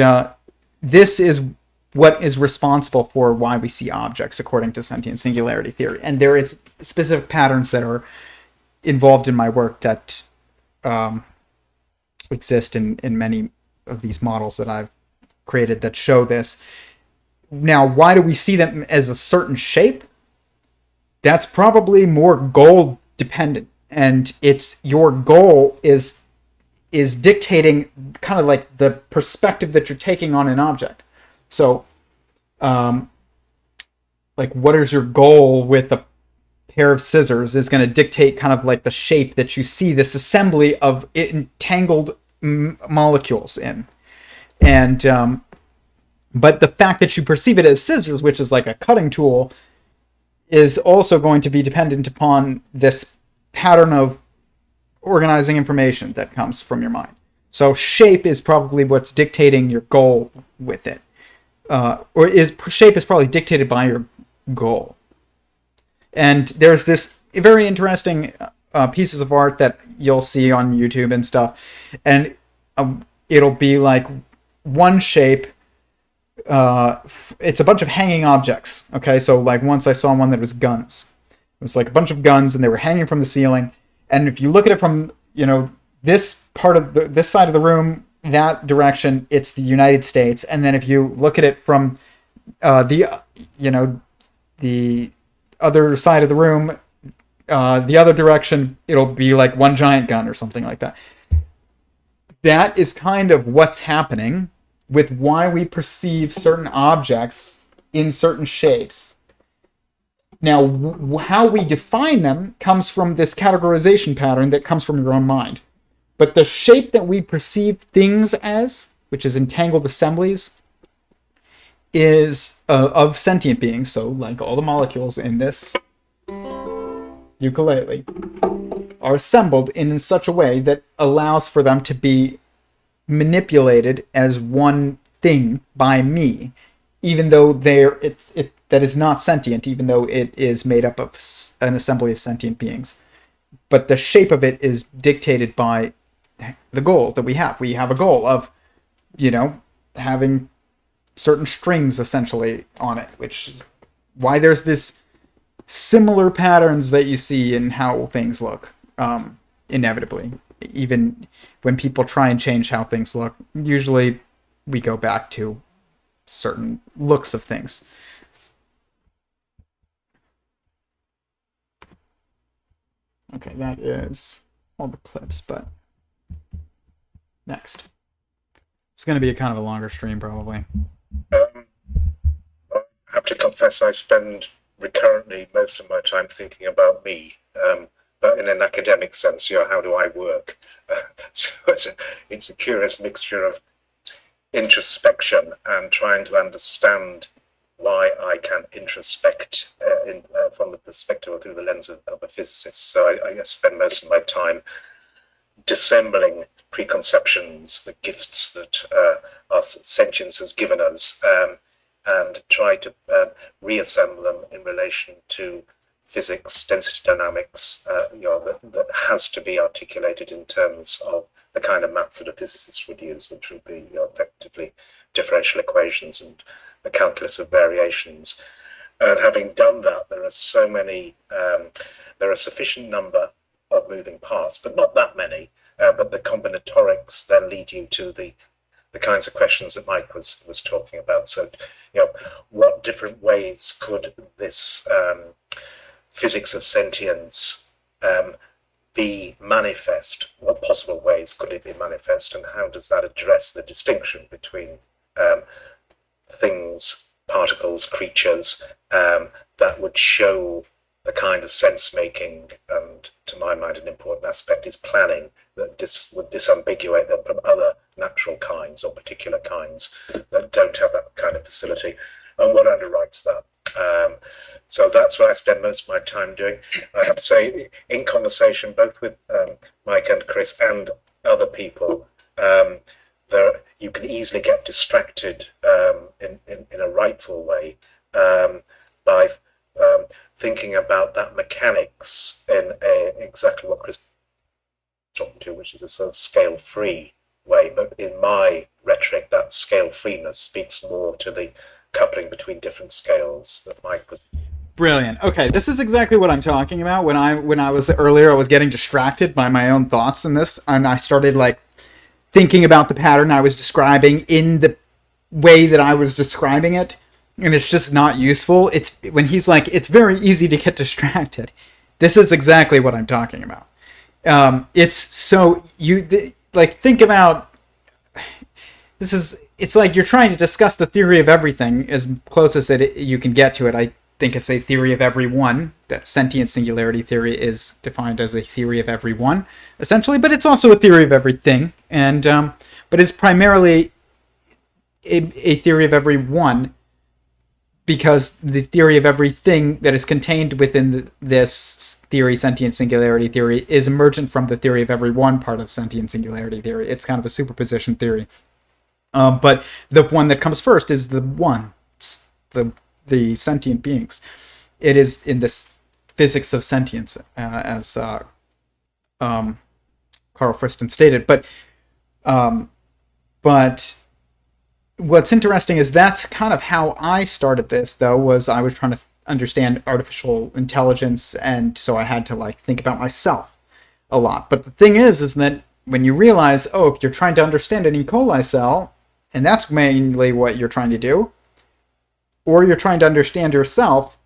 this is what is responsible for why we see objects, according to sentient singularity theory. And there is specific patterns that are involved in my work that exist in many of these models that I've created that show this. Now, why do we see them as a certain shape? That's probably more goal dependent, and it's your goal is dictating kind of like the perspective that you're taking on an object. So, like, what is your goal with a pair of scissors is going to dictate kind of like the shape that you see this assembly of entangled molecules in. And but the fact that you perceive it as scissors, which is like a cutting tool, is also going to be dependent upon this pattern of organizing information that comes from your mind. So shape is probably what's dictating your goal with it. Shape is probably dictated by your goal. And there's this very interesting pieces of art that you'll see on YouTube and stuff. And it'll be like one shape. It's a bunch of hanging objects. Okay, so like once I saw one that was guns. It was like a bunch of guns, and they were hanging from the ceiling. And if you look at it from, this part of this side of the room, that direction, it's the United States. And then if you look at it from the other side of the room, the other direction, it'll be like one giant gun or something like that. That is kind of what's happening with why we perceive certain objects in certain shapes. Now, how we define them comes from this categorization pattern that comes from your own mind. But the shape that we perceive things as, which is entangled assemblies, is of sentient beings. So, like all the molecules in this ukulele are assembled in such a way that allows for them to be manipulated as one thing by me, even though that is not sentient, even though it is made up of an assembly of sentient beings. But the shape of it is dictated by the goal that we have. We have a goal of, having certain strings essentially on it, which is why there's this similar patterns that you see in how things look, inevitably. Even when people try and change how things look, usually we go back to certain looks of things. Okay, that is all the clips, but next. It's going to be a kind of a longer stream, probably. I have to confess I spend recurrently most of my time thinking about me, but in an academic sense, how do I work? So it's a curious mixture of introspection and trying to understand why I can introspect from the perspective or through the lens of a physicist. So I spend most of my time dissembling preconceptions, the gifts that our sentience has given us, and try to reassemble them in relation to physics, density dynamics, that has to be articulated in terms of the kind of maths that a physicist would use, which would be effectively differential equations and the calculus of variations. And having done that, there are a sufficient number of moving parts, but not that many. But the combinatorics then lead you to the kinds of questions that Mike was talking about. So, what different ways could this physics of sentience be manifest? What possible ways could it be manifest, and how does that address the distinction between things, particles, creatures that would show the kind of sense making, and to my mind an important aspect is planning, that would disambiguate them from other natural kinds or particular kinds that don't have that kind of facility, and what underwrites that. So that's what I spend most of my time doing. I have to say, in conversation both with Mike and Chris and other people, you can easily get distracted in a rightful way by thinking about that mechanics in exactly what Chris was talking to, which is a sort of scale-free way. But in my rhetoric, that scale-freeness speaks more to the coupling between different scales that Mike was. Brilliant. Okay, this is exactly what I'm talking about. When I was earlier, I was getting distracted by my own thoughts in this, and I started thinking about the pattern I was describing in the way that I was describing it, and it's just not useful. It's when he's like, it's very easy to get distracted. This is exactly what I'm talking about. It's so think about this. It's like you're trying to discuss the theory of everything as close as you can get to it. I think it's a theory of Every0ne. That sentient singularity theory is defined as a theory of Every0ne, essentially, but it's also a theory of everything, and but it's primarily a theory of Every0ne because the theory of everything that is contained within this theory, sentient singularity theory, is emergent from the theory of Every0ne part of sentient singularity theory. It's kind of a superposition theory. But the one that comes first is the one, the sentient beings. It is in this physics of sentience, as Karl Friston stated. But what's interesting is that's kind of how I started this, though, was I was trying to understand artificial intelligence, and so I had to think about myself a lot. But the thing is that when you realize, if you're trying to understand an E. coli cell, and that's mainly what you're trying to do, or you're trying to understand yourself,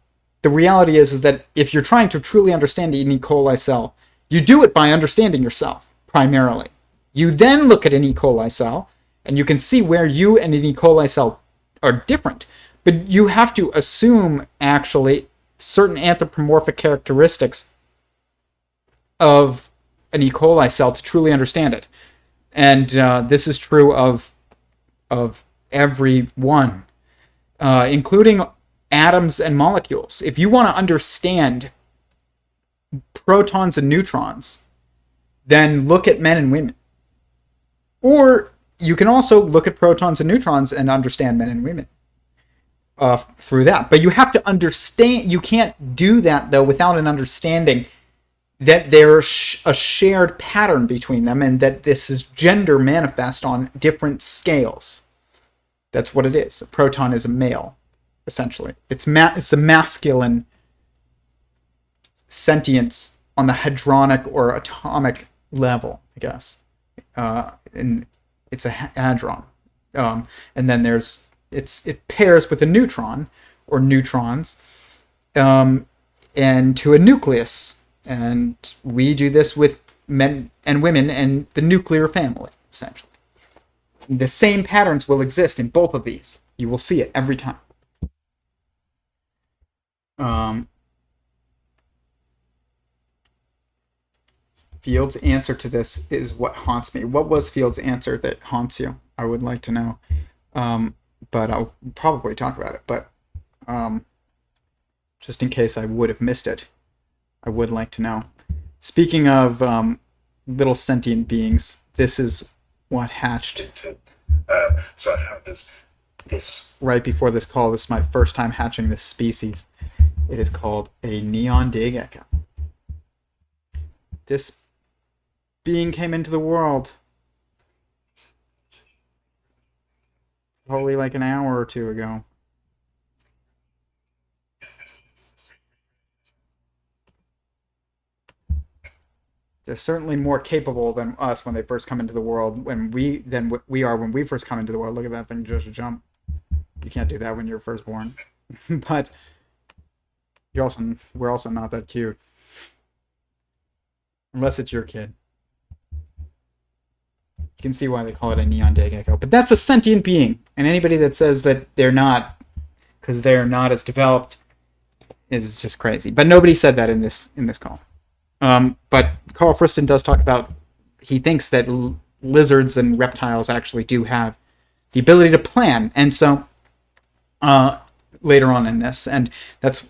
the reality is that if you're trying to truly understand an E. coli cell, you do it by understanding yourself, primarily. You then look at an E. coli cell, and you can see where you and an E. coli cell are different. But you have to assume, actually, certain anthropomorphic characteristics of an E. coli cell to truly understand it. And this is true of Every0ne, including atoms and molecules. If you want to understand protons and neutrons, then look at men and women. Or you can also look at protons and neutrons and understand men and women through that. But you have to understand, you can't do that, though, without an understanding that there's a shared pattern between them and that this is gender manifest on different scales. That's what it is. A proton is a male, essentially. It's a masculine sentience on the hadronic or atomic level, I guess. And it's a hadron. And then it pairs with a neutron or neutrons and to a nucleus. And we do this with men and women and the nuclear family, essentially. The same patterns will exist in both of these. You will see it every time. Field's answer to this is what haunts me. What was Field's answer that haunts you? I would like to know. But I'll probably talk about it. But just in case I would have missed it, I would like to know. Speaking of little sentient beings, this is what hatched. So how does this... Right before this call, this is my first time hatching this species. It is called a neon day gecko. This being came into the world probably like an hour or two ago. They're certainly more capable than us when they first come into the world. Than we are when we first come into the world. Look at that thing just jump. You can't do that when you're first born. But we're also not that cute. Unless it's your kid. You can see why they call it a neon day gecko. But that's a sentient being. And anybody that says that they're not, because they're not as developed, is just crazy. But nobody said that in this call. But Karl Friston does talk about, he thinks that lizards and reptiles actually do have the ability to plan. And so, later on in this, and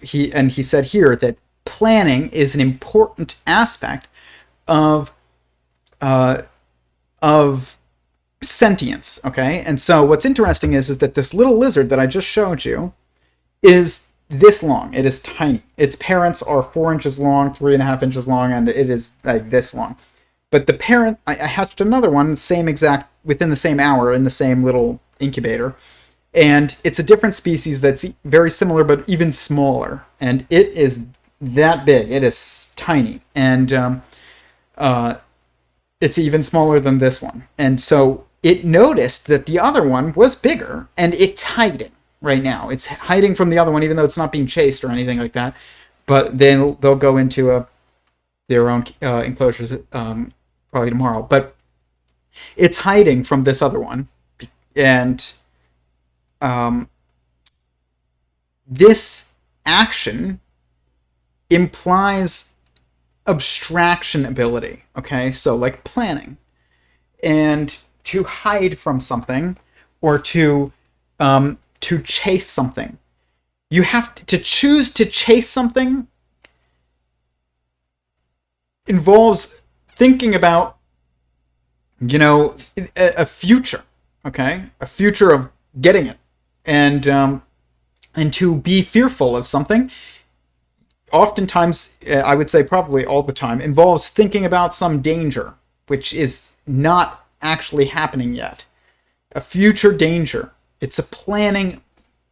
he said here that planning is an important aspect of sentience, okay? And so what's interesting is that this little lizard that I just showed you is this long. It is tiny. Its parents are 4 inches long, 3.5 inches long, and it is like this long. But the parent, I hatched another one, within the same hour in the same little incubator. And it's a different species that's very similar, but even smaller. And it is that big. It is tiny. And it's even smaller than this one. And so it noticed that the other one was bigger, and it's hiding right now. It's hiding from the other one, even though it's not being chased or anything like that. But then they'll go into their own enclosures probably tomorrow. But it's hiding from this other one. And this action implies abstraction ability, okay? So like planning. And to hide from something or to chase something, you have to choose to chase something involves thinking about, a future, okay? A future of getting it. And to be fearful of something, oftentimes, I would say probably all the time, involves thinking about some danger, which is not actually happening yet. A future danger. It's a planning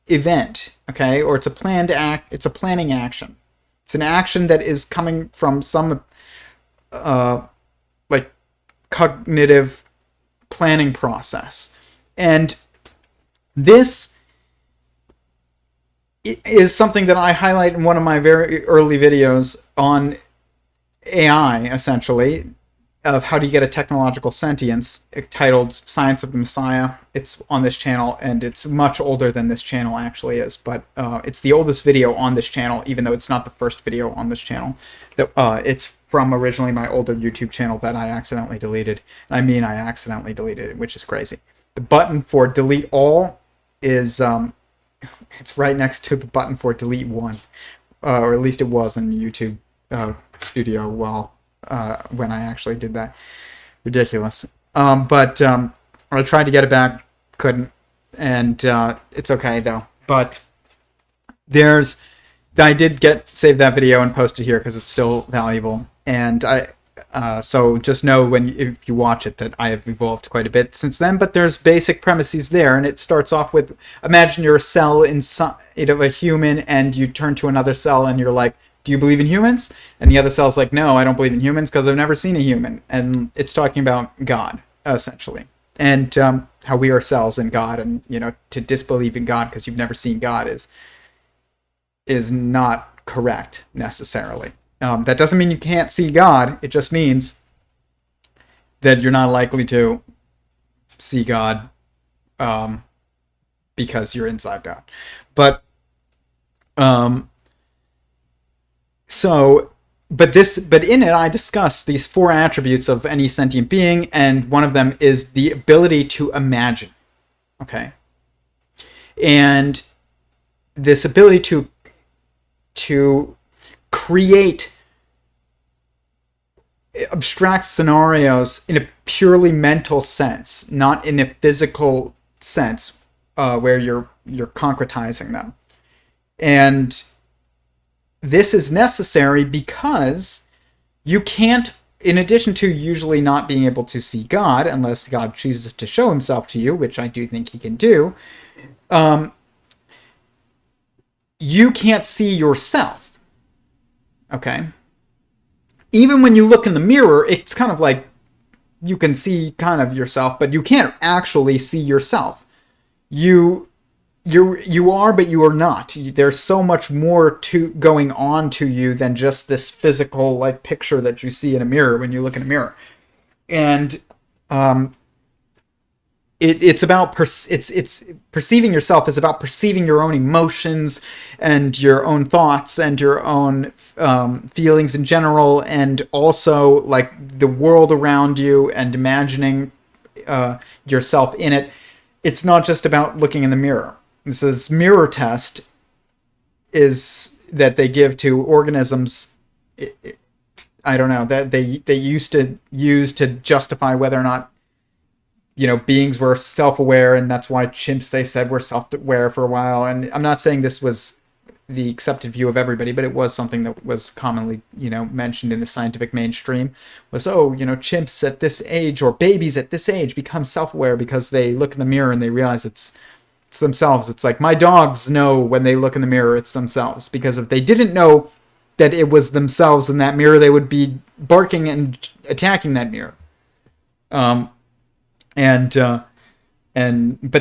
event, okay? Or it's a planned act. It's a planning action. It's an action that is coming from some, cognitive planning process. And this is something that I highlight in one of my very early videos on AI, essentially, of how do you get a technological sentience, titled Science of the Messiah. It's on this channel, and it's much older than this channel actually is, but it's the oldest video on this channel, even though it's not the first video on this channel. It's from originally my older YouTube channel that I accidentally deleted. I accidentally deleted it, which is crazy. The button for delete all is it's right next to the button for delete one, or at least it was in the YouTube studio when I actually did that. Ridiculous. But I tried to get it back, couldn't, and it's okay though. But I did save that video and post it here because it's still valuable. And so just know if you watch it that I have evolved quite a bit since then. But there's basic premises there, and it starts off with, imagine you're a cell inside of a human, and you turn to another cell, and you're like, do you believe in humans? And the other cell's like, no, I don't believe in humans because I've never seen a human. And it's talking about God, essentially. And how we are cells in God, and to disbelieve in God because you've never seen God is not correct necessarily. That doesn't mean you can't see God. It just means that you're not likely to see God because you're inside God. But but in it I discuss these 4 attributes of any sentient being, and one of them is the ability to imagine. Okay? And this ability to create abstract scenarios in a purely mental sense, not in a physical sense, where you're concretizing them. And this is necessary because you can't, in addition to usually not being able to see God, unless God chooses to show himself to you, which I do think he can do, you can't see yourself. Okay? even when you look in the mirror, it's kind of like you can see kind of yourself, but you can't actually see yourself. You are, but you are not. There's so much more to going on to you than just this physical like picture that you see in a mirror when you look in a mirror. And it's about it's perceiving yourself is about perceiving your own emotions and your own thoughts and your own feelings in general, and also like the world around you and imagining yourself in it. It's not just about looking in the mirror. This mirror test is that they give to organisms. I don't know, that they used to use to justify whether or not, you know, beings were self-aware, and that's why chimps, they said, were self-aware for a while. And I'm not saying this was the accepted view of everybody, but it was something that was commonly, you know, mentioned in the scientific mainstream, was, oh, you know, chimps at this age or babies at this age become self-aware because they look in the mirror and they realize it's themselves. It's like my dogs know when they look in the mirror it's themselves, because if they didn't know that it was themselves in that mirror, they would be barking and attacking that mirror. But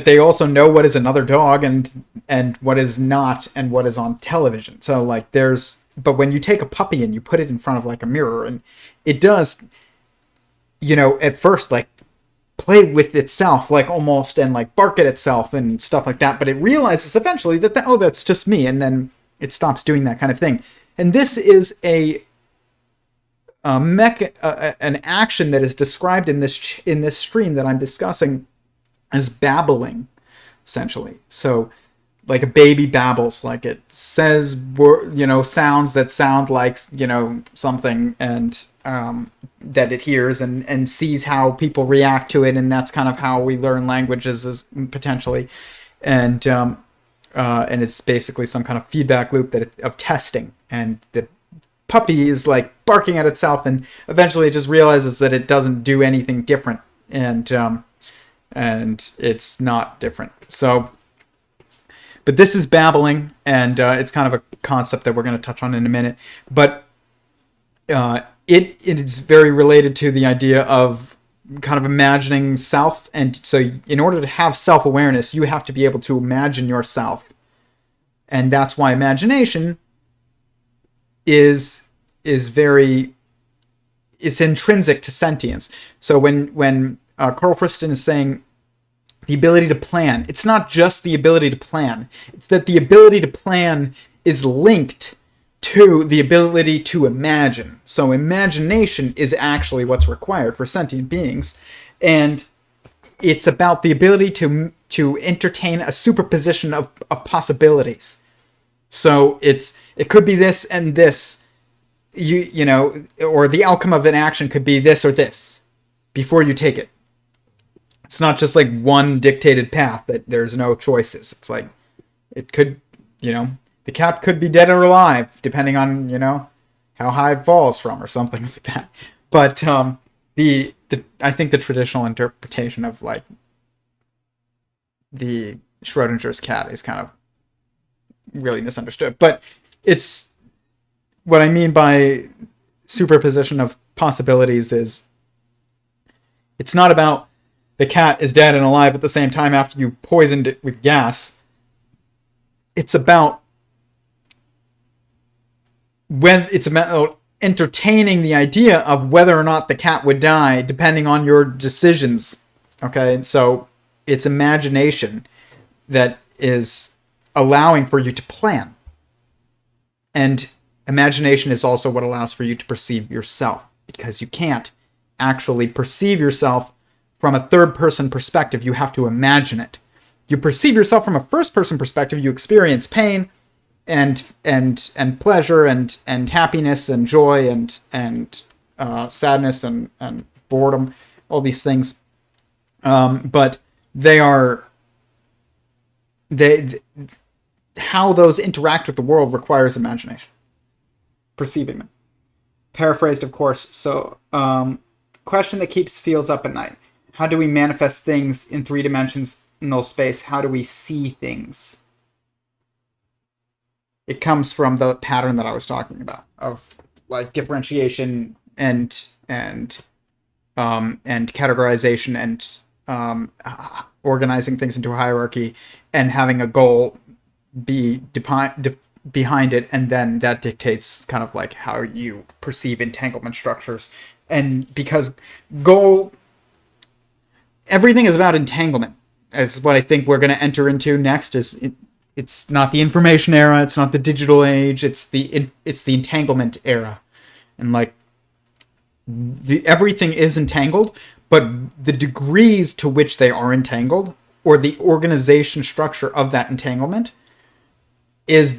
they also know what is another dog and what is not, and what is on television. So like but when you take a puppy and you put it in front of like a mirror, and it does, you know, at first like play with itself, like almost, and like bark at itself and stuff like that, but it realizes eventually that oh, that's just me, and then it stops doing that kind of thing. And this is an action that is described in this stream that I'm discussing as babbling, essentially. So, like a baby babbles, like it says, you know, sounds that sound like, you know, something, and that it hears and sees how people react to it, and that's kind of how we learn languages, is potentially, and it's basically some kind of feedback loop of testing, and the puppy is like barking at itself, and eventually it just realizes that it doesn't do anything different, and it's not different. So, but this is babbling, and it's kind of a concept that we're going to touch on in a minute. But it is very related to the idea of kind of imagining self, and so in order to have self-awareness, you have to be able to imagine yourself, and that's why imagination is intrinsic to sentience. So when Karl Friston is saying the ability to plan, it's not just the ability to plan. It's that the ability to plan is linked to the ability to imagine. So imagination is actually what's required for sentient beings, and it's about the ability to entertain a superposition of possibilities. So it could be this and this, you know, or the outcome of an action could be this or this before you take it. It's not just like one dictated path that there's no choices. It's like it could, you know, the cat could be dead or alive depending on, you know, how high it falls from or something like that. But I think the traditional interpretation of like the Schrodinger's cat is kind of really misunderstood. But it's what I mean by superposition of possibilities is it's not about the cat is dead and alive at the same time after you poisoned it with gas. It's about entertaining the idea of whether or not the cat would die depending on your decisions. Okay, so it's imagination that is allowing for you to plan. And imagination is also what allows for you to perceive yourself, because you can't actually perceive yourself from a third-person perspective. You have to imagine it. You perceive yourself from a first-person perspective. You experience pain and pleasure and happiness and joy and sadness and boredom, all these things. But how those interact with the world requires imagination, perceiving them. Paraphrased, of course. So, question that keeps fields up at night. How do we manifest things in three-dimensional space? How do we see things? It comes from the pattern that I was talking about of like differentiation and categorization and organizing things into a hierarchy and having a goal be behind it, and then that dictates kind of like how you perceive entanglement structures. And because everything is about entanglement, as what I think we're going to enter into next. It's not the information era, it's not the digital age, it's the entanglement era, and like everything is entangled, but the degrees to which they are entangled, or the organization structure of that entanglement, is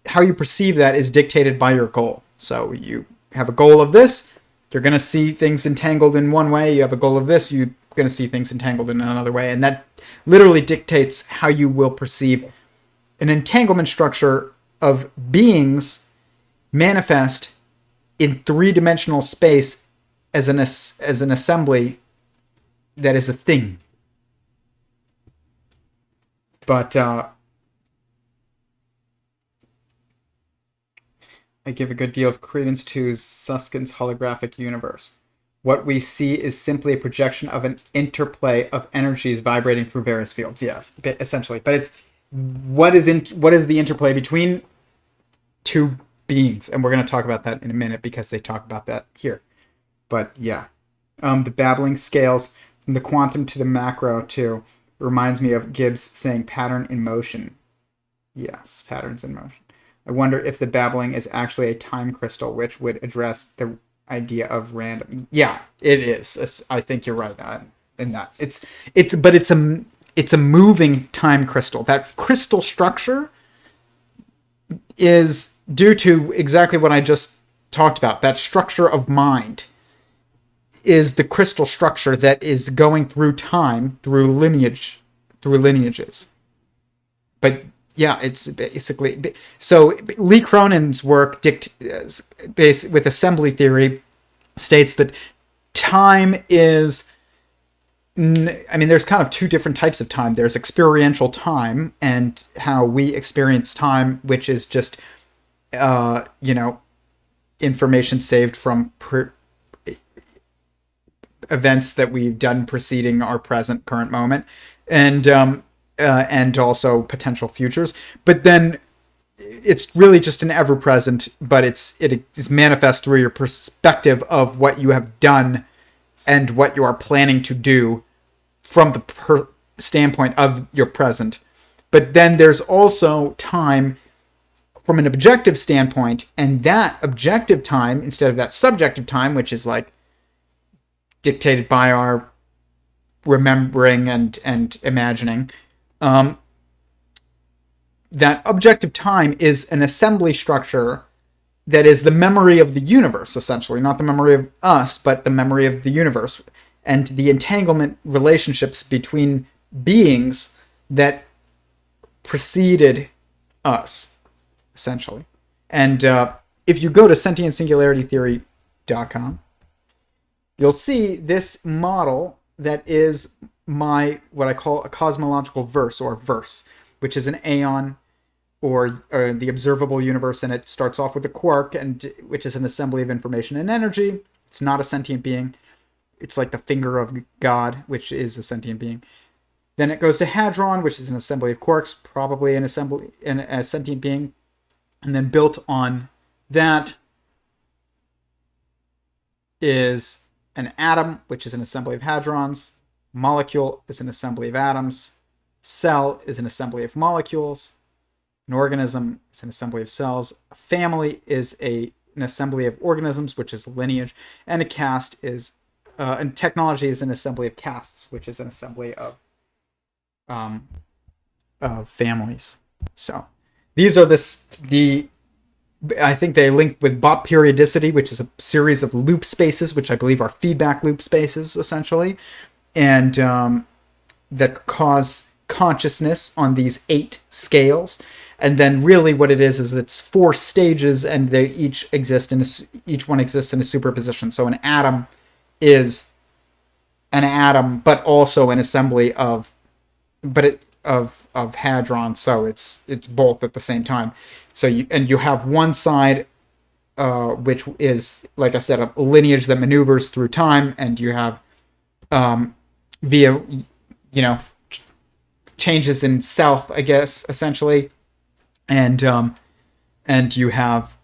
how you perceive that is dictated by your goal. So you have a goal of this, you're going to see things entangled in one way. You have a goal of this, you're going to see things entangled in another way, and that literally dictates how you will perceive an entanglement structure of beings manifest in three-dimensional space as an assembly that is a thing. But I give a good deal of credence to Susskind's holographic universe. What we see is simply a projection of an interplay of energies vibrating through various fields. Yes, essentially. But it's what is the interplay between two beings, and we're going to talk about that in a minute because they talk about that here. But yeah, the babbling scales from the quantum to the macro too reminds me of Gibbs saying pattern in motion. Yes, patterns in motion. I wonder if the babbling is actually a time crystal, which would address the idea of random. Yeah, it is. I think you're right in that. But it's a moving time crystal. That crystal structure is due to exactly what I just talked about. That structure of mind is the crystal structure that is going through time, through lineages. But yeah, it's basically... So Lee Cronin's work with assembly theory states that time is... I mean, there's kind of two different types of time. There's experiential time and how we experience time, which is just, information saved from events that we've done preceding our present current moment, and also potential futures. But then it's really just an ever-present, but it is manifest through your perspective of what you have done and what you are planning to do from the standpoint of your present. But then there's also time from an objective standpoint, and that objective time, instead of that subjective time, which is like dictated by our remembering and imagining, that objective time is an assembly structure that is the memory of the universe, essentially. Not the memory of us, but the memory of the universe. And the entanglement relationships between beings that preceded us, essentially. And if you go to sentientsingularitytheory.com, you'll see this model that is what I call a cosmological verse, which is an aeon, or the observable universe, and it starts off with a quark, which is an assembly of information and energy. It's not a sentient being. It's like the finger of God, which is a sentient being. Then it goes to hadron, which is an assembly of quarks, probably a sentient being. And then built on that is an atom, which is an assembly of hadrons. Molecule is an assembly of atoms. Cell is an assembly of molecules. An organism is an assembly of cells. A family is an assembly of organisms, which is lineage. And a caste is, and technology is an assembly of castes, which is an assembly of families. So these are I think they link with Bott periodicity, which is a series of loop spaces, which I believe are feedback loop spaces, essentially, and that cause consciousness on these 8 scales. And then really what it is it's 4 stages, and they each one exists in a superposition. So an atom is an atom, but also an assembly of hadrons. So it's both at the same time. So you have one side which is, like I said, a lineage that maneuvers through time, and you have via, changes in self, I guess, essentially, and you have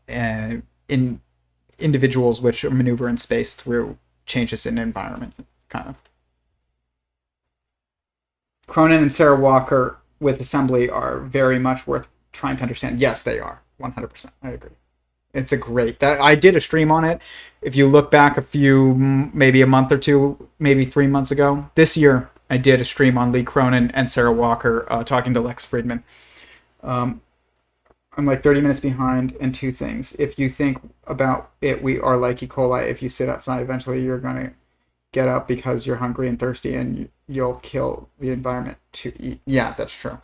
in individuals which maneuver in space through changes in environment, kind of. Cronin and Sarah Walker with Assembly are very much worth trying to understand. Yes, they are. 100%. I agree. It's a great... I did a stream on it. If you look back maybe a month or two, maybe 3 months ago, this year, I did a stream on Lee Cronin and Sarah Walker talking to Lex Fridman. I'm like 30 minutes behind, and two things. If you think about it, we are like E. coli. If you sit outside, eventually you're going to get up because you're hungry and thirsty, and you'll kill the environment to eat. Yeah, that's true.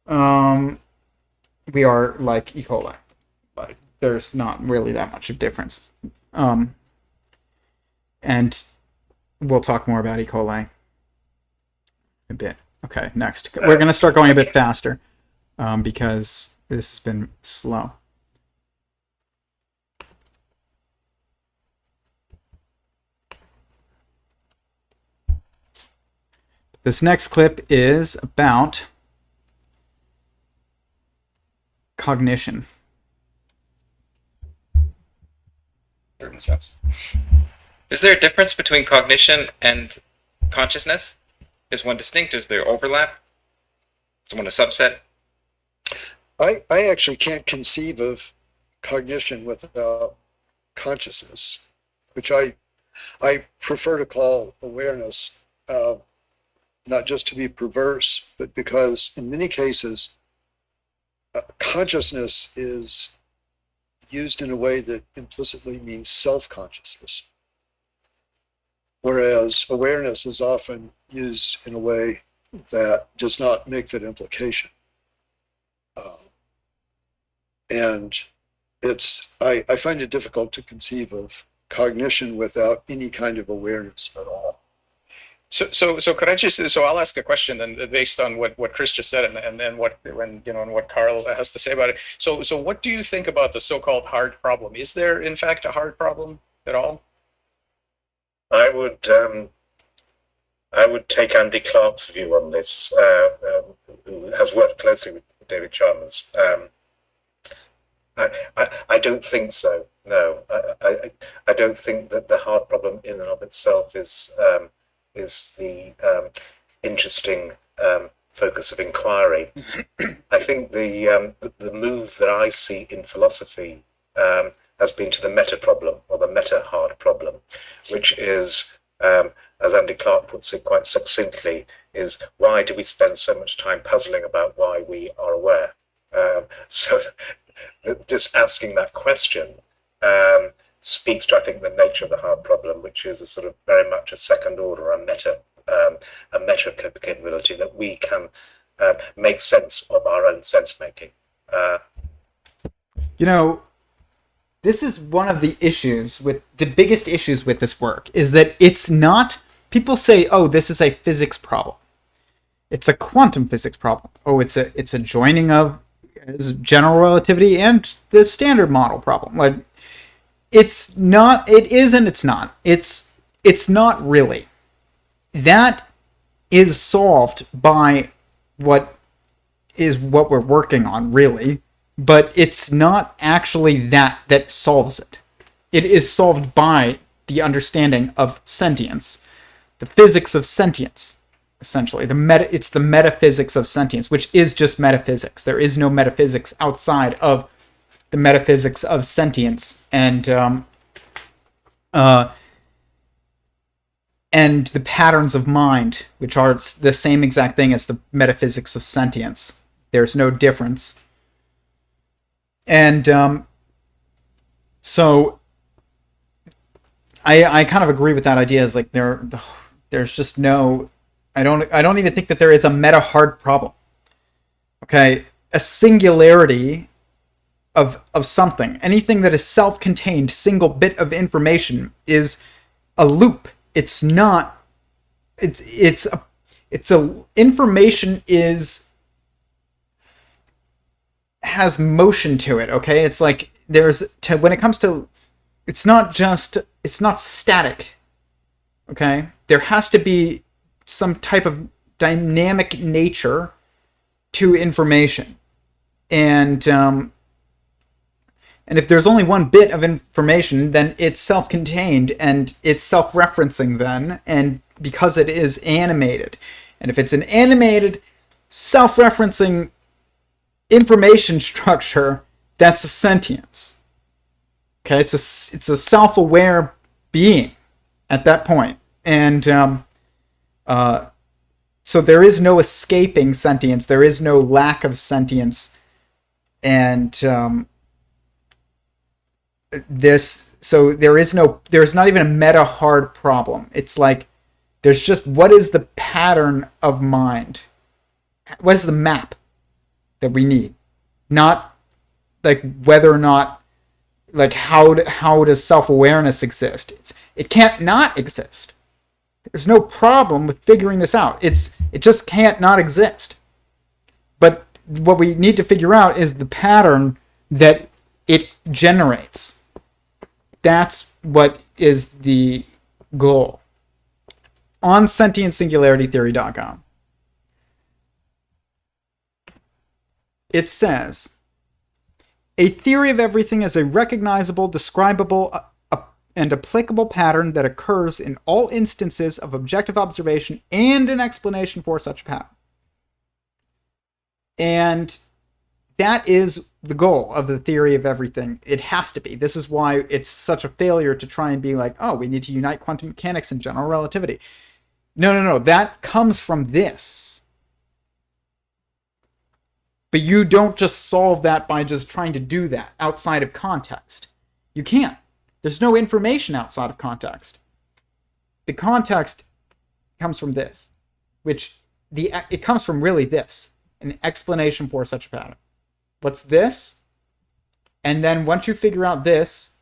We are like E. coli. But there's not really that much of difference. And we'll talk more about E. coli a bit. Okay, next. We're going to start going a bit faster because this has been slow. This next clip is about cognition. Certain sense. Is there a difference between cognition and consciousness? Is one distinct? Is there overlap? Is one a subset? I actually can't conceive of cognition without consciousness, which I prefer to call awareness, not just to be perverse, but because in many cases, consciousness is used in a way that implicitly means self-consciousness, whereas awareness is often used in a way that does not make that implication. And I find it difficult to conceive of cognition without any kind of awareness at all. So could I just, I'll ask a question then based on what Chris just said and what Karl has to say about it. So what do you think about the so-called hard problem? Is there in fact a hard problem at all? I would take Andy Clark's view on this, who has worked closely with David Chalmers. I don't think so. No, I don't think that the hard problem in and of itself is the interesting focus of inquiry. I think the move that I see in philosophy has been to the meta problem, or the meta hard problem, which is, as Andy Clark puts it quite succinctly, is why do we spend so much time puzzling about why we are aware? So just asking that question speaks to, I think, the nature of the hard problem, which is a sort of very much a second order, a meta capability that we can make sense of our own sense making. This is one of the biggest issues with this work, is that it's not, people say, oh, this is a physics problem. It's a quantum physics problem. Oh, it's a joining of general relativity and the standard model problem. Like, it's not, it is and it's not. It's not really. That is solved by what we're working on, really. But it's not actually that solves it. It is solved by the understanding of sentience, the physics of sentience, essentially. It's the metaphysics of sentience, which is just metaphysics. There is no metaphysics outside of the metaphysics of sentience and the patterns of mind, which are the same exact thing as the metaphysics of sentience. There's no difference. And so I kind of agree with that idea. Is like there's just no, I don't even think that there is a meta hard problem. Okay, a singularity of something, anything that is self-contained single bit of information is a loop. It's not. Information is has motion to it, okay? It's like when it comes to, it's not static, okay? There has to be some type of dynamic nature to information. And if there's only one bit of information, then it's self-contained and it's self-referencing then, and because it is animated. And if it's an animated, self-referencing information structure, that's a sentience. Okay, it's a self-aware being at that point. And so there is no escaping sentience. There is no lack of sentience. And there's not even a meta hard problem. It's like there's just, what is the pattern of mind? What is the map that we need? Not like whether or not, like how does self-awareness exist? It can't not exist. There's no problem with figuring this out. It just can't not exist. But what we need to figure out is the pattern that it generates. That's what is the goal. On sentientsingularitytheory.com, it says, a theory of everything is a recognizable, describable, and applicable pattern that occurs in all instances of objective observation and an explanation for such a pattern. And that is the goal of the theory of everything. It has to be. This is why it's such a failure to try and be like, oh, we need to unite quantum mechanics and general relativity. No. That comes from this. But you don't just solve that by just trying to do that outside of context. You can't. There's no information outside of context. The context comes from this, it comes from really this, an explanation for such a pattern. What's this? And then once you figure out this,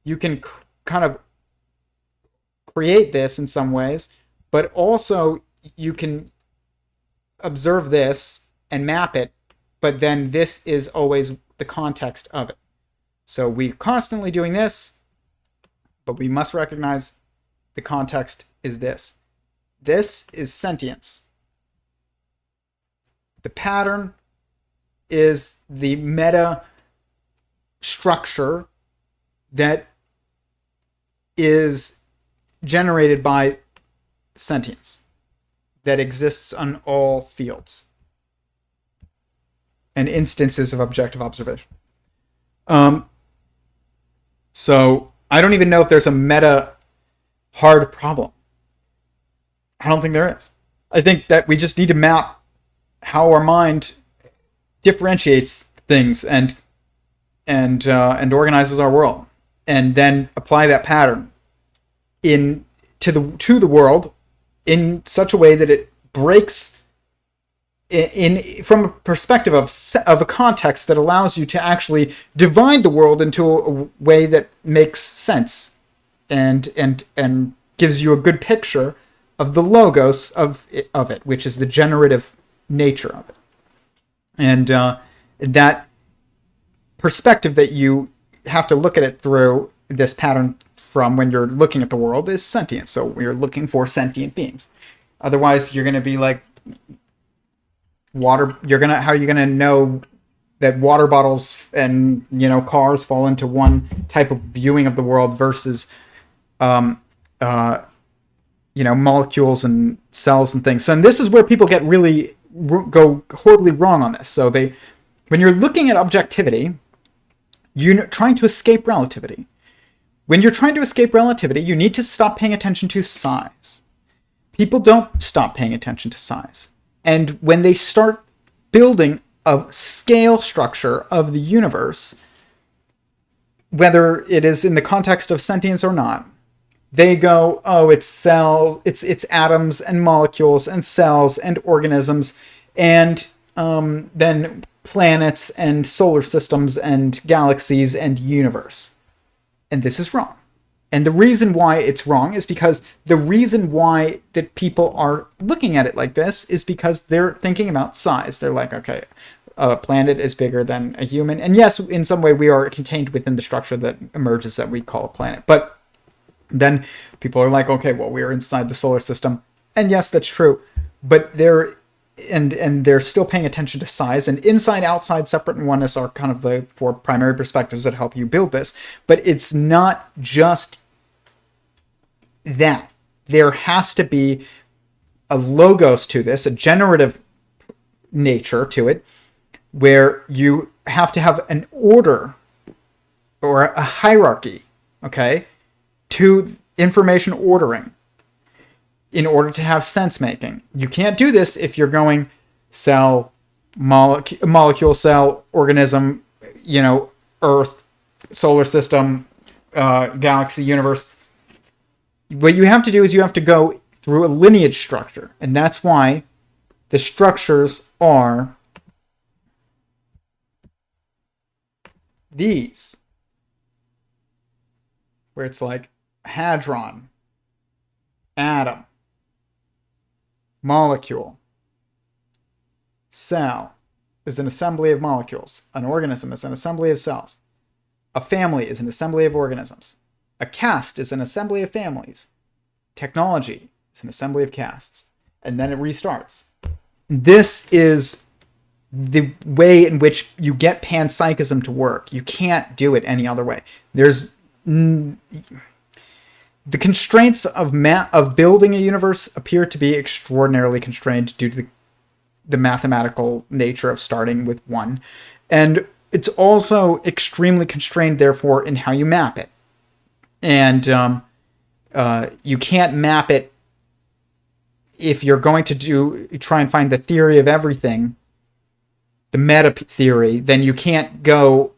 you can kind of create this in some ways, but also you can observe this and map it, but then this is always the context of it. So we're constantly doing this, but we must recognize the context is this. This is sentience. The pattern is the meta structure that is generated by sentience that exists on all fields and instances of objective observation. So I don't even know if there's a meta hard problem. I don't think there is. I think that we just need to map how our mind differentiates things and organizes our world, and then apply that pattern to the world in such a way that it breaks from a perspective of a context that allows you to actually divide the world into a way that makes sense and gives you a good picture of the logos of it, which is the generative nature of it. And that perspective that you have to look at it through this pattern from when you're looking at the world is sentience. So we're looking for sentient beings. Otherwise, you're going to be like water. How are you going to know that water bottles and cars fall into one type of viewing of the world versus molecules and cells and things? And this is where people go horribly wrong on this. So when you're looking at objectivity, you're trying to escape relativity. When you're trying to escape relativity, you need to stop paying attention to size. People don't stop paying attention to size. And when they start building a scale structure of the universe, whether it is in the context of sentience or not, they go, oh, it's cells, it's atoms and molecules and cells and organisms, and then planets and solar systems and galaxies and universe. And this is wrong. And the reason why it's wrong is because the reason why that people are looking at it like this is because they're thinking about size. They're like, okay, a planet is bigger than a human. And yes, in some way we are contained within the structure that emerges that we call a planet. But then people are like, okay, well, we're inside the solar system. And yes, that's true. But they're still paying attention to size. And inside, outside, separate, and oneness are kind of the four primary perspectives that help you build this. But it's not just that. There has to be a logos to this, a generative nature to it, where you have to have an order or a hierarchy, okay, to information ordering in order to have sense making. You can't do this if you're going cell, molecule, cell, organism, Earth, solar system, galaxy, universe. What you have to do is you have to go through a lineage structure, and that's why the structures are these, where it's like hadron, atom, molecule, cell is an assembly of molecules. An organism is an assembly of cells. A family is an assembly of organisms. A caste is an assembly of families. Technology is an assembly of castes. And then it restarts. This is the way in which you get panpsychism to work. You can't do it any other way. There's the constraints of building a universe appear to be extraordinarily constrained due to the mathematical nature of starting with one. And it's also extremely constrained, therefore, in how you map it. And you can't map it if you're going to try and find the theory of everything, the meta theory, then you can't go,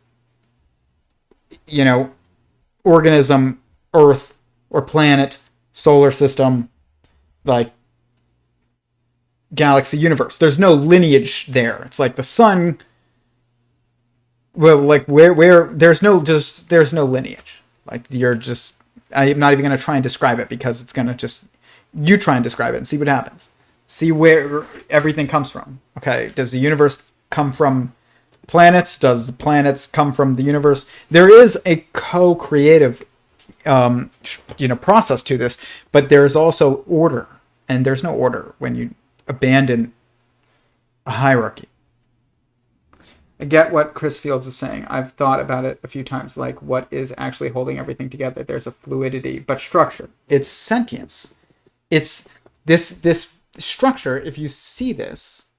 organism, Earth, or planet, solar system, like galaxy, universe. There's no lineage there. It's like the sun. Well, like where there's no lineage. Like I'm not even going to try and describe it because it's going to you try and describe it and see what happens. See where everything comes from. Okay, does the universe come from planets? Does the planets come from the universe? There is a co-creative, process to this, but there's also order, and there's no order when you abandon a hierarchy. I get what Chris Fields is saying. I've thought about it a few times, like what is actually holding everything together. There's a fluidity, but structure. It's sentience. It's this structure. If you see this,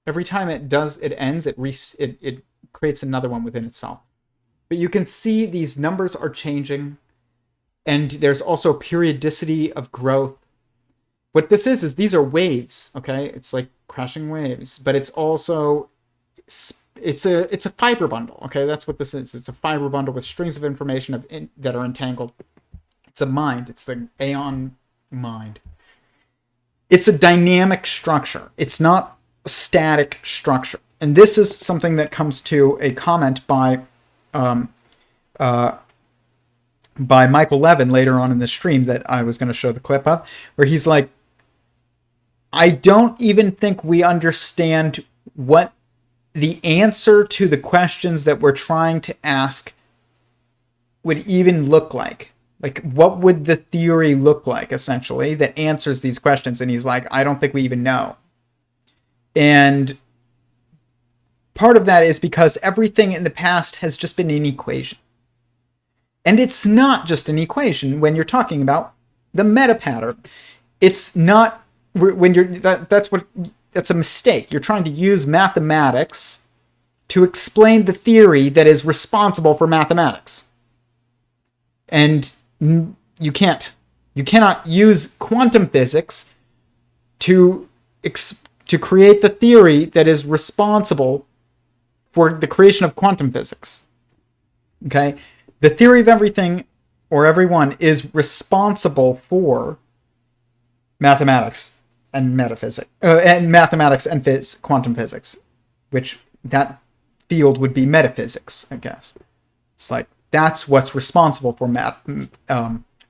every time it ends, it creates another one within itself. But you can see these numbers are changing, and there's also periodicity of growth. What this is these are waves, okay? It's like crashing waves, but it's also it's a fiber bundle, okay? That's what this is. It's a fiber bundle with strings of information that are entangled. It's a mind. It's the aeon mind. It's a dynamic structure. It's not a static structure. And this is something that comes to a comment by Michael Levin later on in the stream that I was going to show the clip of, where he's like, I don't even think we understand what the answer to the questions that we're trying to ask would even look like. Like, what would the theory look like, essentially, that answers these questions? And he's like, I don't think we even know. And part of that is because everything in the past has just been an equation. And it's not just an equation when you're talking about the meta pattern. It's not when you're that's a mistake. You're trying to use mathematics to explain the theory that is responsible for mathematics. And you can't. You cannot use quantum physics to create the theory that is responsible for the creation of quantum physics. Okay? The theory of everything or everyone is responsible for mathematics and metaphysics, and mathematics and quantum physics, which that field would be metaphysics, I guess. It's like that's what's responsible for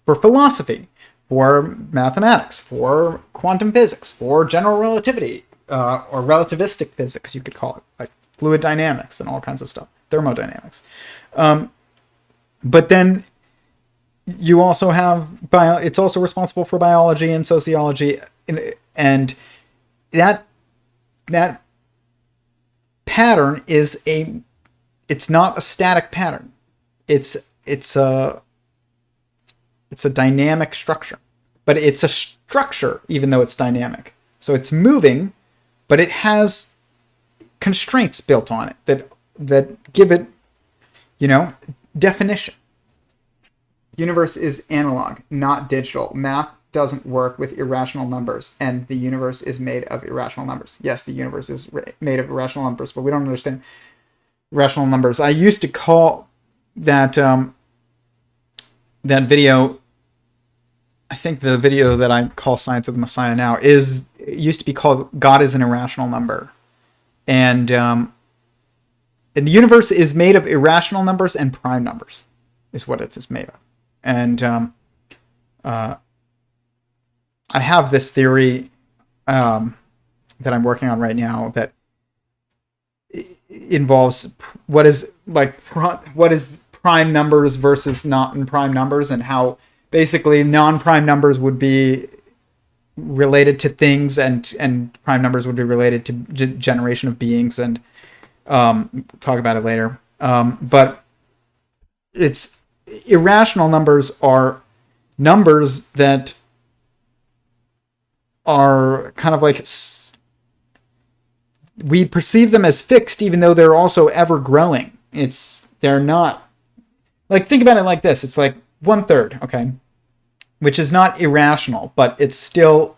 for philosophy, for mathematics, for quantum physics, for general relativity, or relativistic physics, you could call it, like fluid dynamics and all kinds of stuff, thermodynamics. But then you also have it's also responsible for biology and sociology, and that pattern it's not a static pattern. It's a dynamic structure, but it's a structure even though it's dynamic. So it's moving, but it has constraints built on it that give it, definition. The universe is analog, not digital. Math doesn't work with irrational numbers, and the universe is made of irrational numbers. Yes, the universe is made of irrational numbers, but we don't understand irrational numbers. I used to call that video, I think the video that I call Science of the Messiah now used to be called God is an Irrational Number. And the universe is made of irrational numbers and prime numbers is what it is made of. And I have this theory that I'm working on right now that involves what is prime numbers versus non-prime numbers, and how basically non-prime numbers would be related to things and prime numbers would be related to generation of beings, and talk about it later. But it's irrational numbers are numbers that are kind of like, we perceive them as fixed even though they're also ever growing. They're not, like, think about it like this. It's like 1/3, okay, which is not irrational, but it still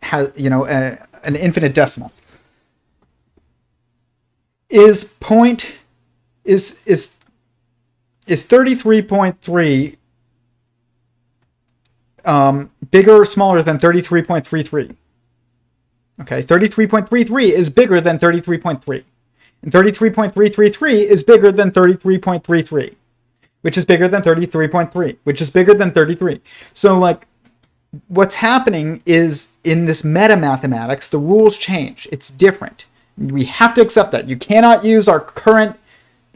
has, an infinite decimal. Is 33.3 bigger or smaller than 33.33? Okay, 33.33 is bigger than 33.3. And 33.333 is bigger than 33.33, which is bigger than 33.3, which is bigger than 33. So, like, what's happening is, in this meta-mathematics, the rules change. It's different. We have to accept that. You cannot use our current,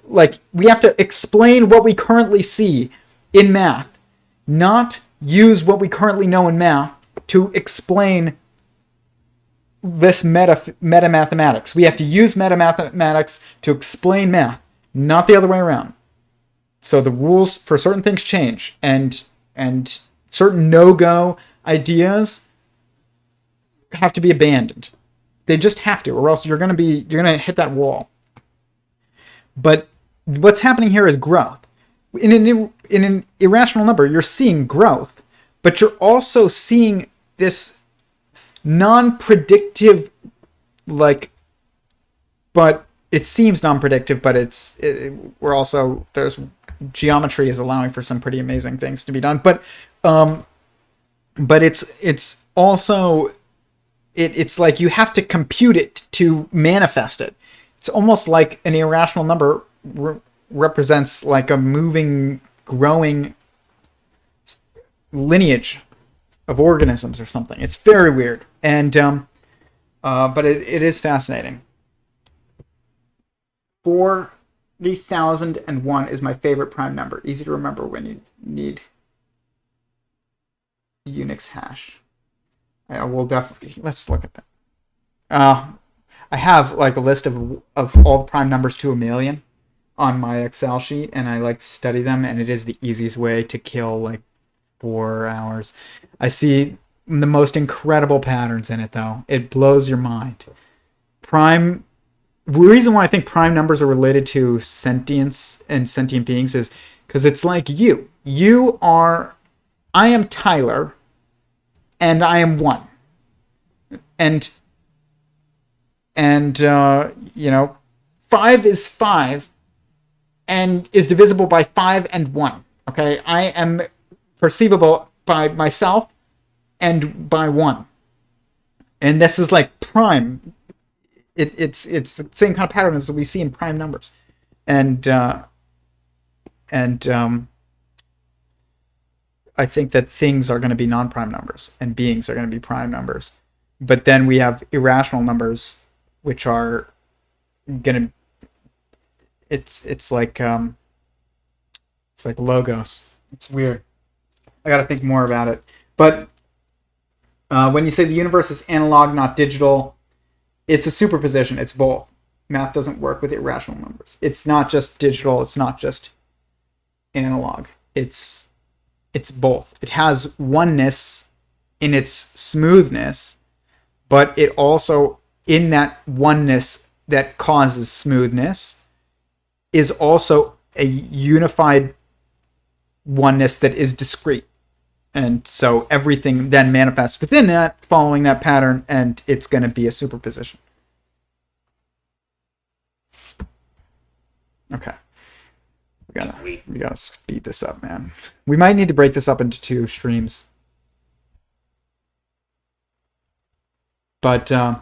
we have to explain what we currently see in math, not use what we currently know in math to explain this meta-mathematics. We have to use meta-mathematics to explain math, not the other way around. So the rules for certain things change, and certain no-go ideas have to be abandoned. They just have to, or else you're gonna hit that wall. But what's happening here is growth. In an irrational number, you're seeing growth, but you're also seeing this non-predictive, but it seems non-predictive, but there's geometry is allowing for some pretty amazing things to be done. But it's also, it's like you have to compute it to manifest it. It's almost like an irrational number represents like a moving, growing lineage of organisms or something. It's very weird, and but it is fascinating. 40,001 is my favorite prime number. Easy to remember when you need Unix hash. I will definitely, let's look at that. I have like a list of all the prime numbers to a million on my Excel sheet, and I like to study them, and it is the easiest way to kill like 4 hours. I see the most incredible patterns in it, though. It blows your mind. The reason why I think prime numbers are related to sentience and sentient beings is because it's like you. I am Tyler, and I am 1. And 5 is 5 and is divisible by 5 and 1. Okay, I am perceivable by myself and by 1. And this is like prime. It's the same kind of pattern as we see in prime numbers. And I think that things are going to be non-prime numbers and beings are going to be prime numbers. But then we have irrational numbers, which are gonna. It's like logos. It's weird. I gotta think more about it. But when you say the universe is analog, not digital, it's a superposition. It's both. Math doesn't work with irrational numbers. It's not just digital. It's not just analog. It's both. It has oneness in its smoothness, but it also, in that oneness that causes smoothness, is also a unified oneness that is discrete. And so everything then manifests within that, following that pattern, and it's going to be a superposition. Okay. We gotta speed this up, man. We might need to break this up into 2 streams. But oh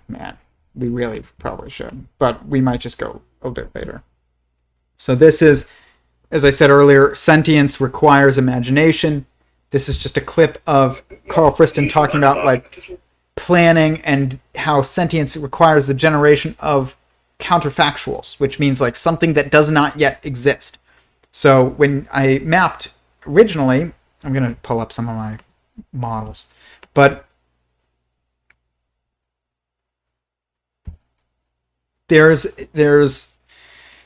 man, we really probably should. But we might just go a bit later. So this is, as I said earlier, sentience requires imagination. This is just a clip of Karl Friston talking about like planning and how sentience requires the generation of counterfactuals, which means like something that does not yet exist. So when I mapped originally, I'm going to pull up some of my models, but there's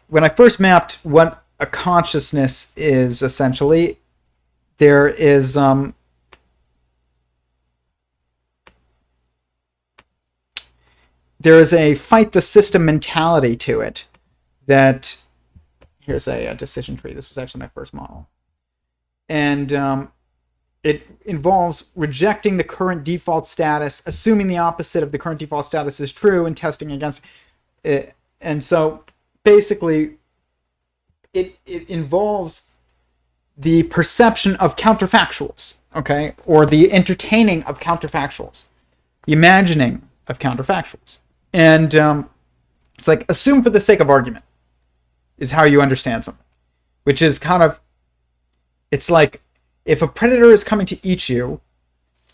when I first mapped what a consciousness is, essentially, there is a fight the system mentality to it. That here's a decision tree. This was actually my first model, and it involves rejecting the current default status, assuming the opposite of the current default status is true, and testing against it. And so basically it involves the perception of counterfactuals, okay, or the entertaining of counterfactuals, the imagining of counterfactuals. And it's like, assume for the sake of argument is how you understand something, which is kind of, it's like if a predator is coming to eat you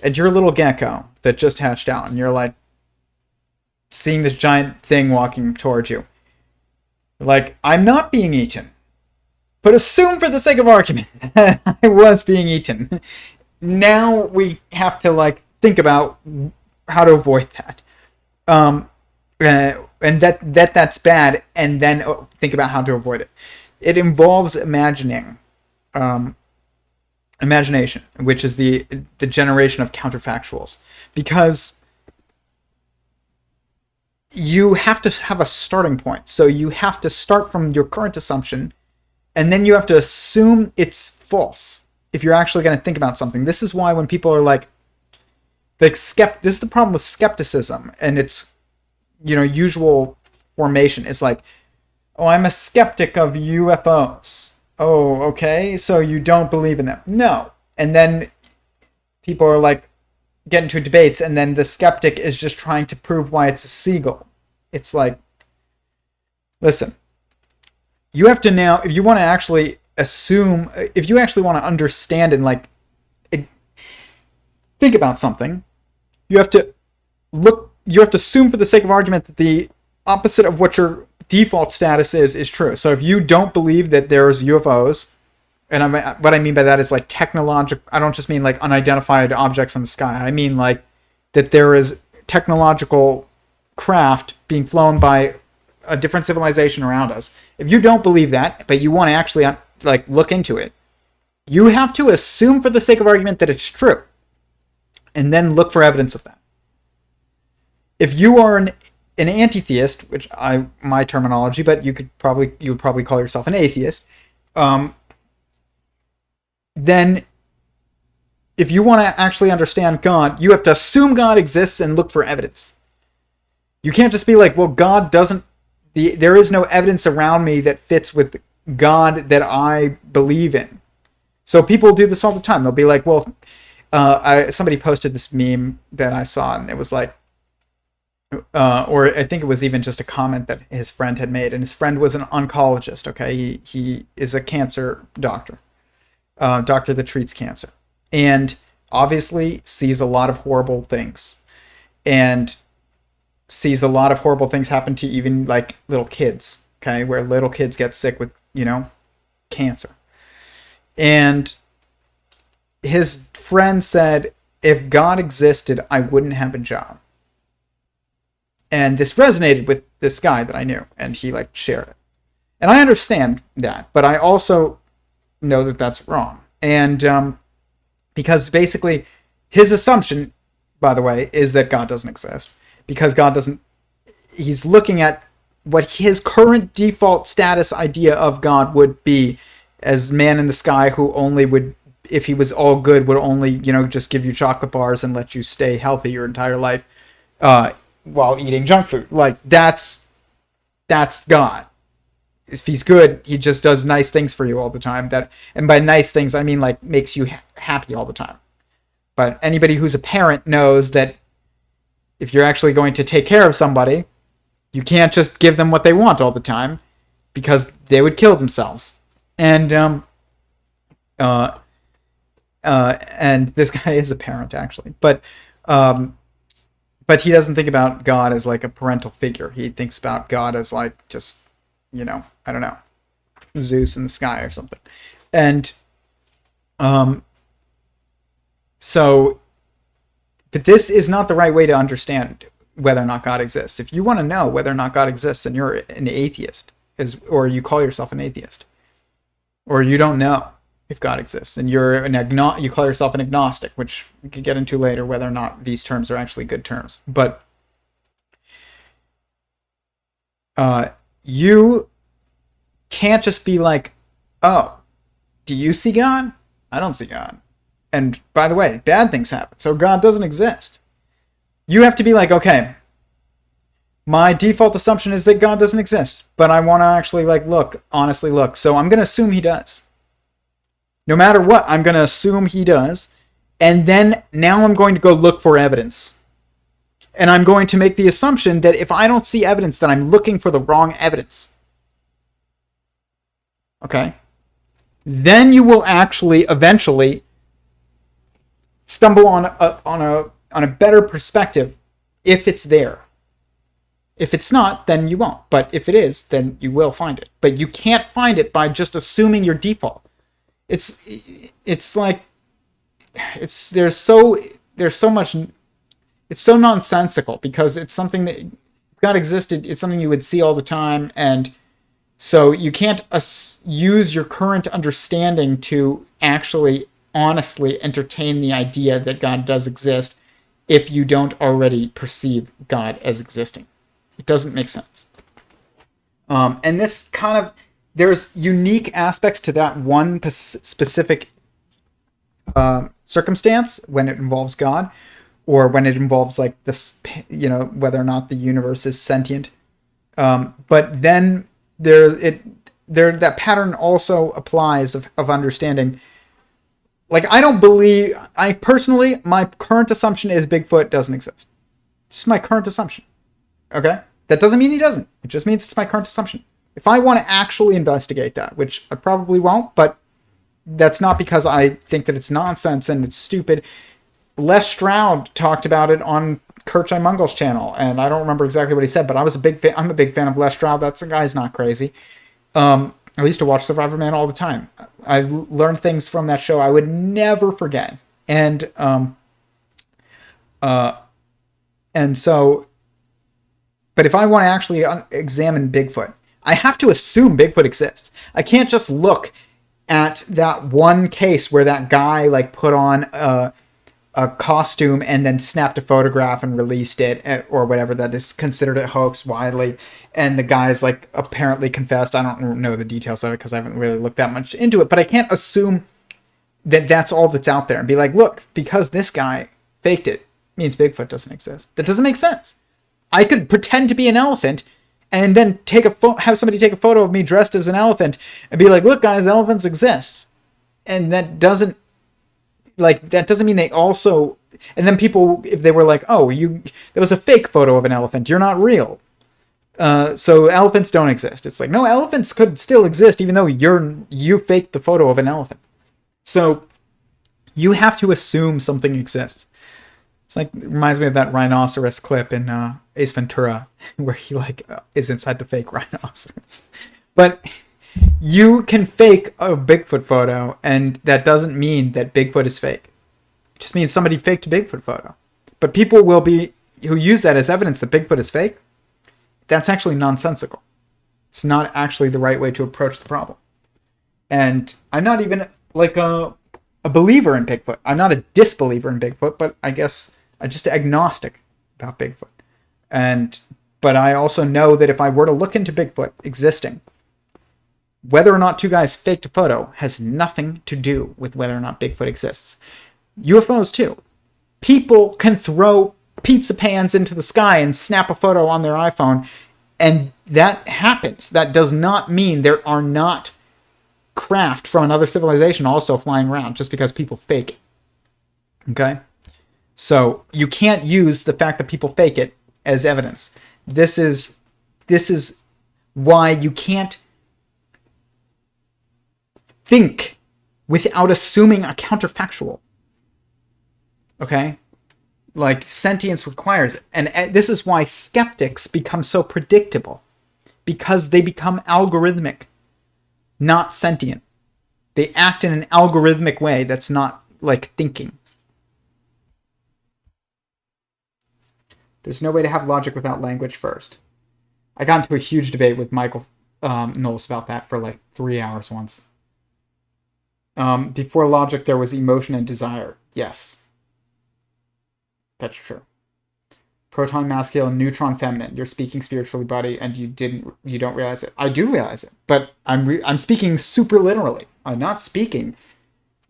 and you're a little gecko that just hatched out and you're like seeing this giant thing walking towards you, like, I'm not being eaten, but assume for the sake of argument I was being eaten. Now we have to like think about how to avoid that. And that's bad, and then think about how to avoid it. It involves imagination, which is the generation of counterfactuals, because you have to have a starting point. So you have to start from your current assumption, and then you have to assume it's false if you're actually going to think about something. This is why when people are like this is the problem with skepticism and its usual formation. Is like, oh, I'm a skeptic of UFOs. Oh, okay, so you don't believe in them. No. And then people are like, get into debates, and then the skeptic is just trying to prove why it's a seagull. It's like, listen, you have to now, if you want to actually assume, if you actually want to understand and like think about something, you have to assume for the sake of argument that the opposite of what your default status is true. So if you don't believe that there's UFOs, and what I mean by that is like technological, I don't just mean like unidentified objects in the sky. I mean like that there is technological craft being flown by a different civilization around us. If you don't believe that, but you want to actually like look into it, you have to assume for the sake of argument that it's true, and then look for evidence of that. If you are an anti-theist, which my terminology, but you would probably call yourself an atheist, then if you want to actually understand God, you have to assume God exists and look for evidence. You can't just be like, well, God doesn't, there is no evidence around me that fits with God that I believe in. So people do this all the time. They'll be like, well, somebody posted this meme that I saw, and it was like, or I think it was even just a comment that his friend had made, and his friend was an oncologist. Okay, he is a cancer doctor, doctor that treats cancer, and obviously sees a lot of horrible things, and sees a lot of horrible things happen to even like little kids, okay, where little kids get sick with, cancer. And his friend said, if God existed, I wouldn't have a job. And this resonated with this guy that I knew, and he like shared it. And I understand that, but I also know that that's wrong. And because basically his assumption, by the way, is that God doesn't exist. Because God doesn't, he's looking at what his current default status idea of God would be as man in the sky who only would, if he was all good, would only, just give you chocolate bars and let you stay healthy your entire life while eating junk food. Like, that's God. If he's good, he just does nice things for you all the time. And by nice things, I mean like makes you happy all the time. But anybody who's a parent knows that if you're actually going to take care of somebody, you can't just give them what they want all the time, because they would kill themselves. And this guy is a parent actually, but he doesn't think about God as like a parental figure. He thinks about God as like just, I don't know, Zeus in the sky or something. And so, but this is not the right way to understand whether or not God exists. If you want to know whether or not God exists, and you're an atheist, or you call yourself an atheist, or you don't know if God exists, and you're you call yourself an agnostic, which we could get into later, whether or not these terms are actually good terms. But you can't just be like, oh, do you see God? I don't see God. And by the way, bad things happen, so God doesn't exist. You have to be like, okay, my default assumption is that God doesn't exist, but I want to actually honestly look. So I'm going to assume he does. No matter what, I'm going to assume he does. And then now I'm going to go look for evidence. And I'm going to make the assumption that if I don't see evidence, then I'm looking for the wrong evidence. Okay? Then you will actually eventually stumble on a better perspective if it's there. If it's not, then you won't. But if it is, then you will find it. But you can't find it by just assuming your default. It's like there's so much. It's so nonsensical, because it's something that, if God existed, it's something you would see all the time, and so you can't use your current understanding to actually honestly entertain the idea that God does exist if you don't already perceive God as existing. It doesn't make sense. And this kind of, there's unique aspects to that one specific circumstance when it involves God, or when it involves like this, whether or not the universe is sentient. But then that pattern also applies of understanding. Like, I personally, my current assumption is Bigfoot doesn't exist. It's just my current assumption. Okay? That doesn't mean he doesn't. It just means it's my current assumption. If I want to actually investigate that, which I probably won't, but that's not because I think that it's nonsense and it's stupid. Les Stroud talked about it on Curt Jaimungal's channel, and I don't remember exactly what he said, but I'm a big fan of Les Stroud. That guy's not crazy. I used to watch Survivor Man all the time. I've learned things from that show I would never forget. And so, but if I want to actually examine Bigfoot, I have to assume Bigfoot exists. I can't just look at that one case where that guy like put on a costume and then snapped a photograph and released it, or whatever, that is considered a hoax widely, and the guy's like apparently confessed. I don't know the details of it because I haven't really looked that much into it, but I can't assume that that's all that's out there and be like, look, because this guy faked it means Bigfoot doesn't exist. That doesn't make sense. I could pretend to be an elephant and then have somebody take a photo of me dressed as an elephant and be like, look guys, elephants exist. And that doesn't mean they also, and then people, if they were like, oh, there was a fake photo of an elephant, you're not real. So elephants don't exist. It's like, no, elephants could still exist even though you faked the photo of an elephant. So You have to assume something exists. It's like, it reminds me of that rhinoceros clip in Ace Ventura, where he is inside the fake rhinoceros. But you can fake a Bigfoot photo, and that doesn't mean that Bigfoot is fake. It just means somebody faked a Bigfoot photo. But people who use that as evidence that Bigfoot is fake, that's actually nonsensical. It's not actually the right way to approach the problem. And I'm not even a believer in Bigfoot. I'm not a disbeliever in Bigfoot, but I guess I'm just agnostic about Bigfoot. But I also know that if I were to look into Bigfoot existing, whether or not two guys faked a photo has nothing to do with whether or not Bigfoot exists. UFOs too. People can throw pizza pans into the sky and snap a photo on their iPhone, and that happens. That does not mean there are not craft from another civilization also flying around just because people fake it. Okay? So you can't use the fact that people fake it as evidence. This is why you can't think without assuming a counterfactual. Okay? Like, sentience requires it. And this is why skeptics become so predictable. Because they become algorithmic, not sentient. They act in an algorithmic way that's not like thinking. There's no way to have logic without language first. I got into a huge debate with Michael Knowles about that for 3 hours once. Before logic, there was emotion and desire. Yes. That's true. Proton masculine, neutron feminine. You're speaking spiritually, buddy, and you don't realize it. I do realize it, but I'm speaking super literally. I'm not speaking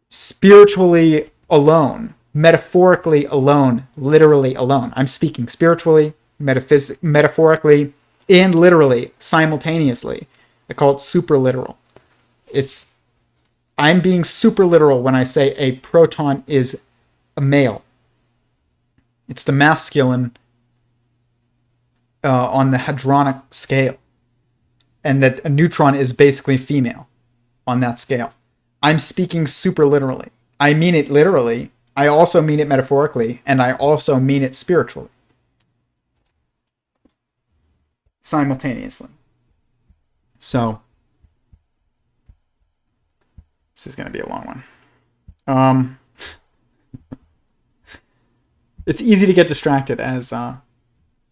spiritually alone, metaphorically alone, literally alone. I'm speaking spiritually, metaphorically, and literally simultaneously. I call it super literal. I'm being super literal when I say a proton is a male. It's the masculine on the hadronic scale. And that a neutron is basically female on that scale. I'm speaking super literally. I mean it literally. I also mean it metaphorically. And I also mean it spiritually. Simultaneously. So, this is going to be a long one. It's easy to get distracted, as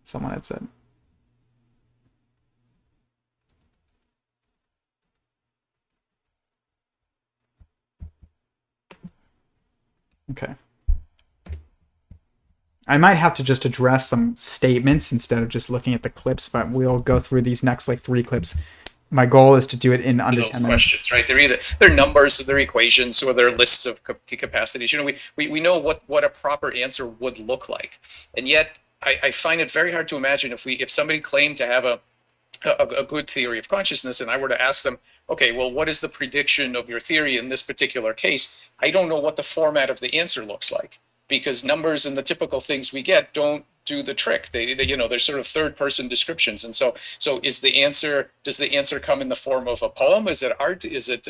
someone had said. Okay. I might have to just address some statements instead of just looking at the clips, but we'll go through these next 3 clips. My goal is to do it in under 10 minutes. Questions, right? They're numbers, or they're equations, or they're lists of capacities. We know what a proper answer would look like, and yet I find it very hard to imagine if somebody claimed to have a good theory of consciousness, and I were to ask them, okay, well, what is the prediction of your theory in this particular case? I don't know what the format of the answer looks like, because numbers and the typical things we get don't do the trick. They they're sort of third-person descriptions, and so does the answer come in the form of a poem? Is it art? Is it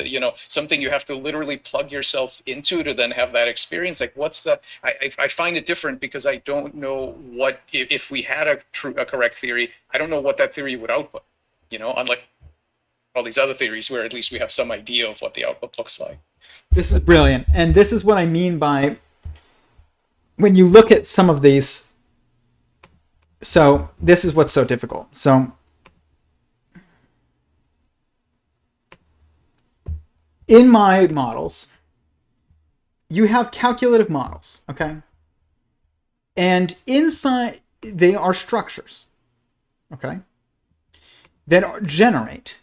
something you have to literally plug yourself into to then have that experience? Like, what's the? I find it different because I don't know what if we had a correct theory. I don't know what that theory would output. Unlike all these other theories where at least we have some idea of what the output looks like. This is brilliant, and this is what I mean by when you look at some of these. So this is what's so difficult. So in my models, you have calculative models, okay? And inside, they are structures, okay? That generate.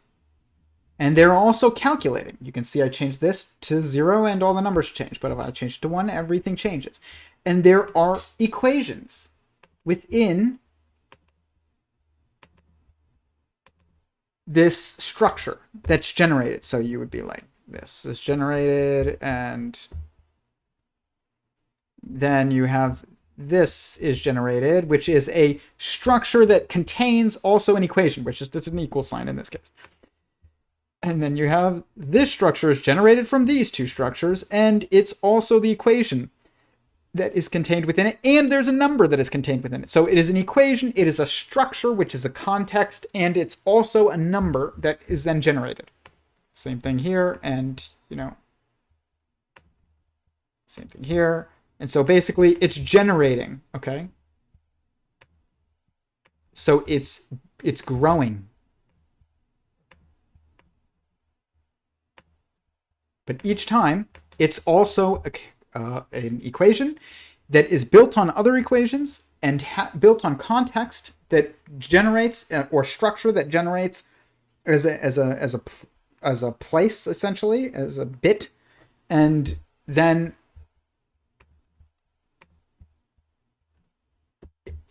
And they're also calculating. You can see I changed this to 0 and all the numbers change. But if I change it to 1, everything changes. And there are equations within this structure that's generated. So you would be like, this is generated, and then you have this is generated, which is a structure that contains also an equation, which is just an equal sign in this case. And then you have this structure is generated from these two structures, and it's also the equation that is contained within it, and there's a number that is contained within it. So it is an equation, it is a structure, which is a context, and it's also a number that is then generated. Same thing here, and, same thing here. And so basically, it's generating, okay? So it's growing. But each time, it's also an equation that is built on other equations and built on context that generates, or structure that generates as a place, essentially, as a bit, and then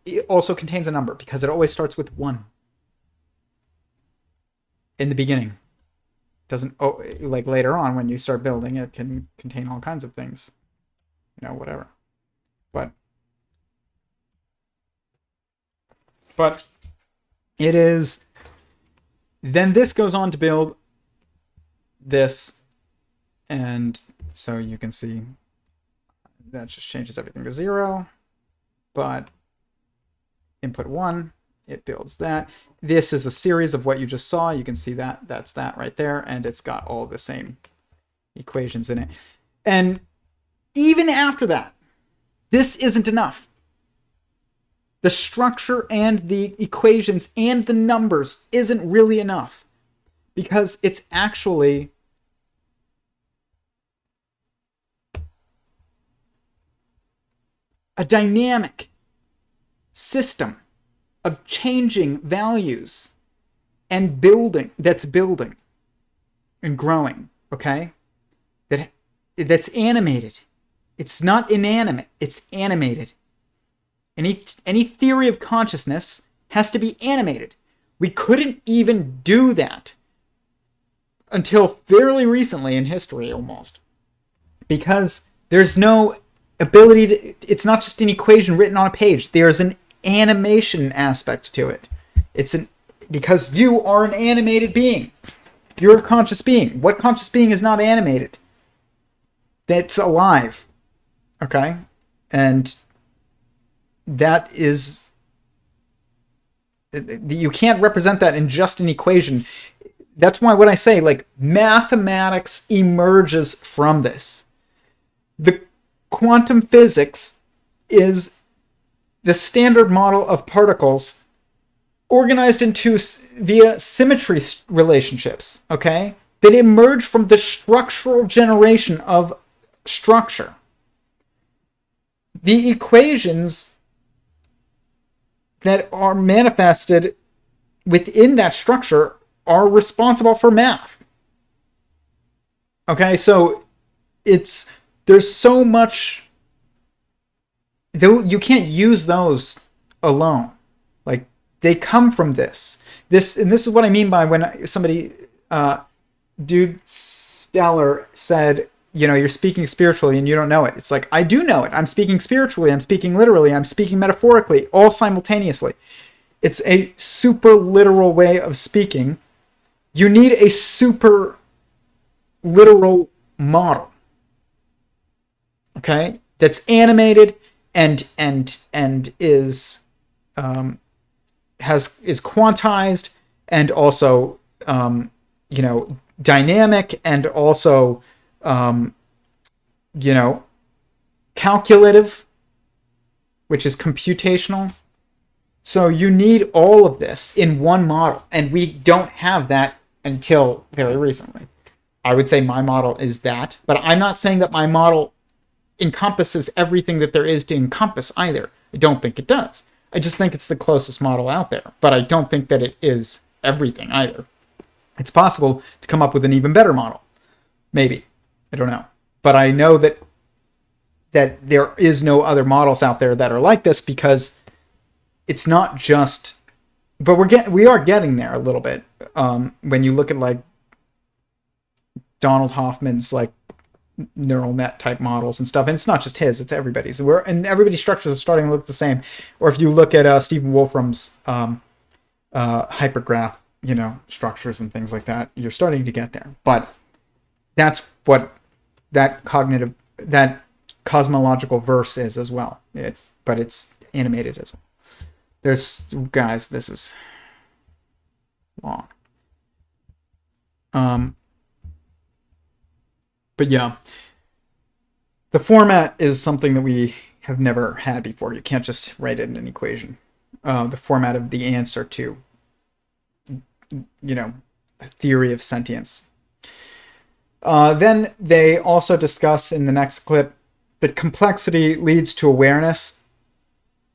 it also contains a number because it always starts with 1 in the beginning. Doesn't, like later on when you start building, it can contain all kinds of things, whatever. But it is, then this goes on to build this, and so you can see that just changes everything to 0, but input 1, it builds that. This is a series of what you just saw. You can see that that's that right there, and it's got all the same equations in it. And even after that, this isn't enough. The structure and the equations and the numbers isn't really enough, because it's actually a dynamic system of changing values and that's building and growing, okay? That's animated. It's not inanimate, it's animated. Any theory of consciousness has to be animated. We couldn't even do that until fairly recently in history, almost. Because there's no ability to, it's not just an equation written on a page. There's an animation aspect to it. Because you are an animated being. You're a conscious being. What conscious being is not animated? That's alive. Okay? And that is, you can't represent that in just an equation. That's why when I say, mathematics emerges from this. The quantum physics is the standard model of particles organized into via symmetry relationships, okay? That emerge from the structural generation of structure. The equations that are manifested within that structure are responsible for math. Okay, so there's so much, you can't use those alone. They come from this. And this is what I mean by when somebody, Dude Stellar said, you're speaking spiritually and you don't know it. It's like, I do know it. I'm speaking spiritually, I'm speaking literally, I'm speaking metaphorically, all simultaneously. It's a super literal way of speaking. You need a super literal model. Okay? That's animated and is quantized and also dynamic and also calculative, which is computational. So you need all of this in one model, and we don't have that until very recently. I would say my model is that, but I'm not saying that my model encompasses everything that there is to encompass either. I don't think it does. I just think it's the closest model out there, but I don't think that it is everything either. It's possible to come up with an even better model. Maybe. I don't know. But I know that there is no other models out there that are like this, because it's not just, but we are getting there a little bit. When you look at Donald Hoffman's neural net type models and stuff, and it's not just his, it's everybody's. And everybody's structures are starting to look the same. Or if you look at Stephen Wolfram's hypergraph structures and things like that. You're starting to get there. But that's what that cosmological verse is as well. But it's animated as well. Guys, this is long. But yeah, the format is something that we have never had before. You can't just write it in an equation. The format of the answer to, a theory of sentience. Then they also discuss in the next clip that complexity leads to awareness.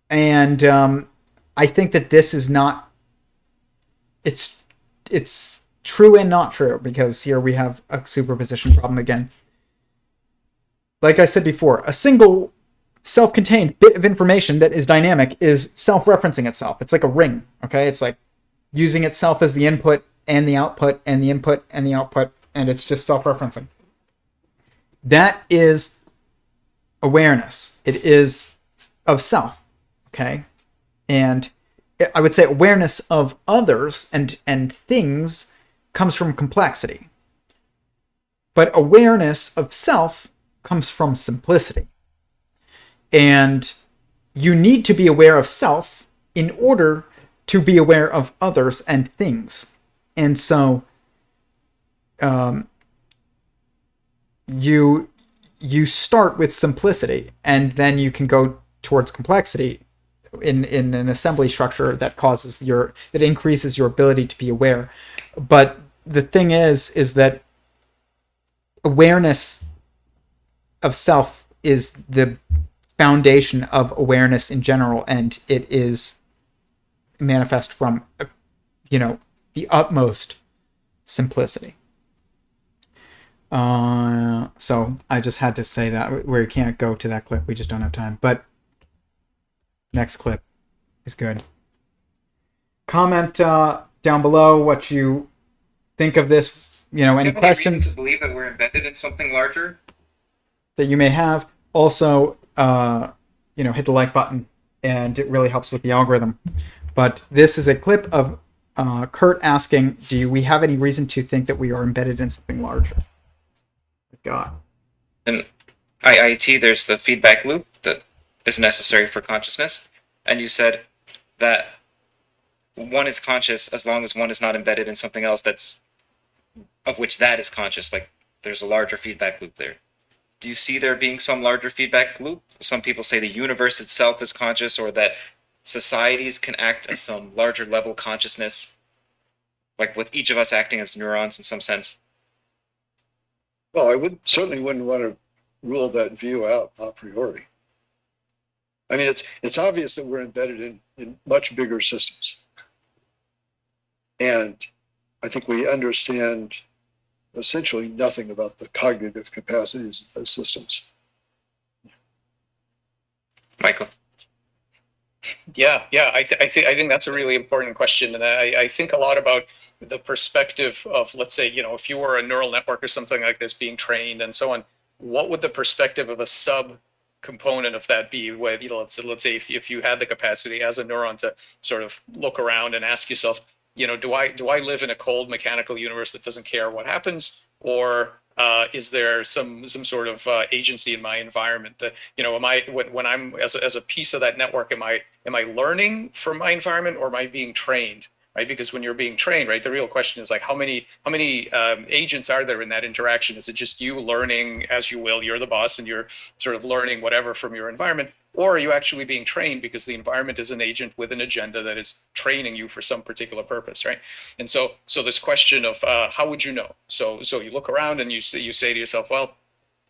And I think that this is not, it's true and not true, because here we have a superposition problem again. Like I said before, a single self-contained bit of information that is dynamic is self-referencing itself. It's like a ring, okay? It's like using itself as the input and the output and the input and the output, and it's just self-referencing. That is awareness. It is of self, okay? And I would say awareness of others and things comes from complexity. But awareness of self comes from simplicity. And you need to be aware of self in order to be aware of others and things. And so you start with simplicity, and then you can go towards complexity in an assembly structure that increases your ability to be aware. But the thing is that awareness of self is the foundation of awareness in general, and it is manifest from the utmost simplicity. So I just had to say that. We can't go to that clip, we just don't have time. But next clip is good. Comment down below what you think of this. Any questions to believe that we're embedded in something larger that you may have. Also, hit the like button, and it really helps with the algorithm. But this is a clip of Curt asking, do we have any reason to think that we are embedded in something larger? God. In IIT, there's the feedback loop that is necessary for consciousness. And you said that one is conscious as long as one is not embedded in something else of which that is conscious. Like, there's a larger feedback loop there. Do you see there being some larger feedback loop? Some people say the universe itself is conscious, or that societies can act as some larger level consciousness, like with each of us acting as neurons in some sense. Well, I certainly wouldn't want to rule that view out a priori. I mean, it's obvious that we're embedded in much bigger systems. And I think we understand essentially nothing about the cognitive capacities of those systems. Michael? Yeah. I think that's a really important question, and I think a lot about the perspective of, let's say, if you were a neural network or something like this being trained and so on, what would the perspective of a sub component of that be? Where, let's say if you had the capacity as a neuron to sort of look around and ask yourself, do I live in a cold mechanical universe that doesn't care what happens, or is there some sort of agency in my environment that am I when I'm as a piece of that network, am I learning from my environment, or am I being trained? Right, because when you're being trained, right, the real question is like how many agents are there in that interaction? Is it just you learning as you will? You're the boss and you're sort of learning whatever from your environment, or are you actually being trained because the environment is an agent with an agenda that is training you for some particular purpose, right? And so this question of how would you know? So you look around and you say to yourself, well,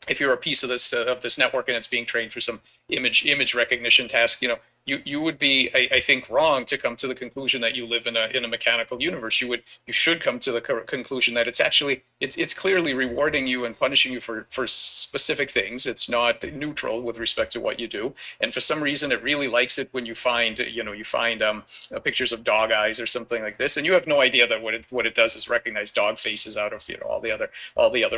if you're a piece of this network and it's being trained for some image recognition task, you would be, I think, wrong to come to the conclusion that you live in a mechanical universe. You should come to the conclusion that it's clearly rewarding you and punishing you for specific things. It's not neutral with respect to what you do, and for some reason it really likes it when you find pictures of dog eyes or something like this, and you have no idea that what it does is recognize dog faces out of all the other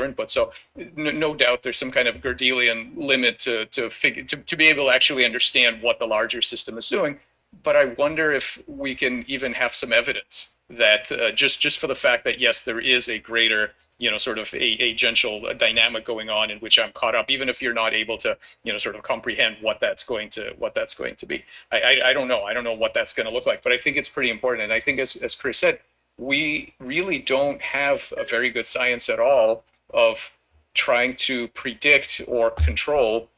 inputs. So no doubt there's some kind of Gödelian limit to be able to actually understand what the larger system is doing. But I wonder if we can even have some evidence that just for the fact that, yes, there is a greater, sort of a agential dynamic going on in which I'm caught up, even if you're not able to, sort of comprehend what that's going to be. I don't know. I don't know what that's going to look like, but I think it's pretty important. And I think, as Chris said, we really don't have a very good science at all of trying to predict or control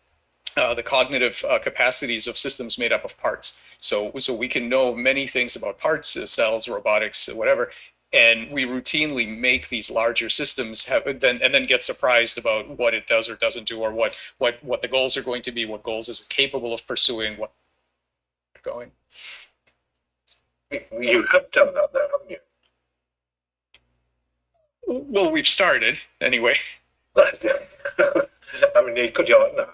the cognitive capacities of systems made up of parts. So we can know many things about parts, cells, robotics, whatever, and we routinely make these larger systems and then get surprised about what it does or doesn't do, or what the goals are going to be, what goals is it capable of pursuing, what going. You have done that, though, haven't you? Well, we've started anyway. I mean, you could. No,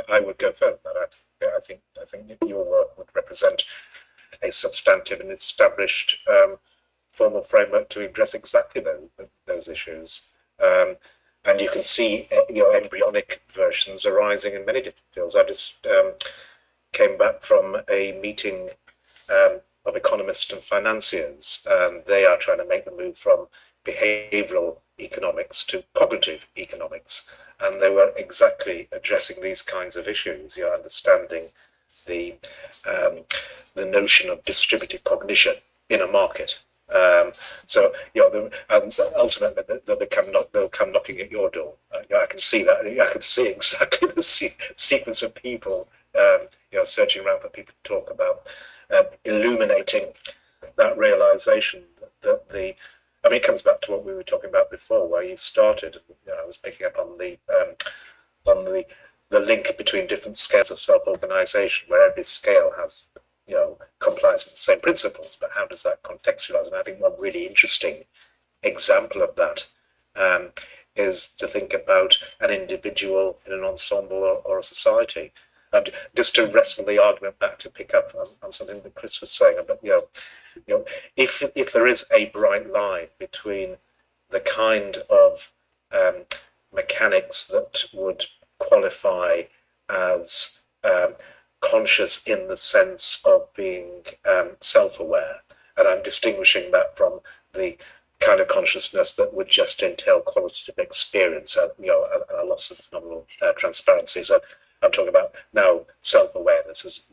I would go further than that. I think your work would represent a substantive and established formal framework to address exactly those issues. And you can see embryonic versions arising in many different fields. I just came back from a meeting of economists and financiers, and they are trying to make the move from behavioral economics to cognitive economics. And they were exactly addressing these kinds of issues, understanding the notion of distributed cognition in a market. So and ultimately they'll come knocking at your door. I can see that. I can see exactly the sequence of people searching around for people to talk about, illuminating that realization that it comes back to what we were talking about before, where you started. I was picking up on the link between different scales of self-organization, where every scale has complies with the same principles, but how does that contextualize? And I think one really interesting example of that is to think about an individual in an ensemble or a society. And just to wrestle the argument back, to pick up on something that Chris was saying about, if there is a bright line between the kind of mechanics that would qualify as conscious in the sense of being self-aware, and I'm distinguishing that from the kind of consciousness that would just entail qualitative experience and a loss of phenomenal transparency. So I'm talking about now self-awareness as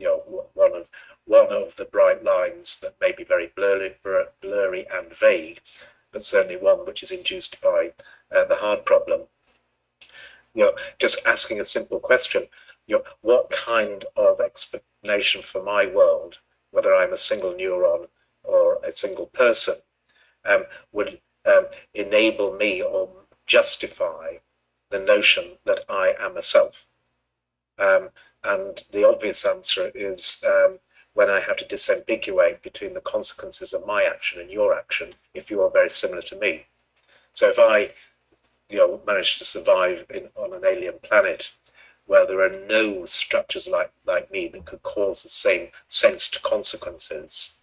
one of the bright lines that may be very blurry and vague, but certainly one which is induced by the hard problem. Just asking a simple question: what kind of explanation for my world, whether I'm a single neuron or a single person, would enable me or justify the notion that I am a self? And the obvious answer is when I have to disambiguate between the consequences of my action and your action, if you are very similar to me. So if I manage to survive on an alien planet where there are no structures like me that could cause the same sensed consequences,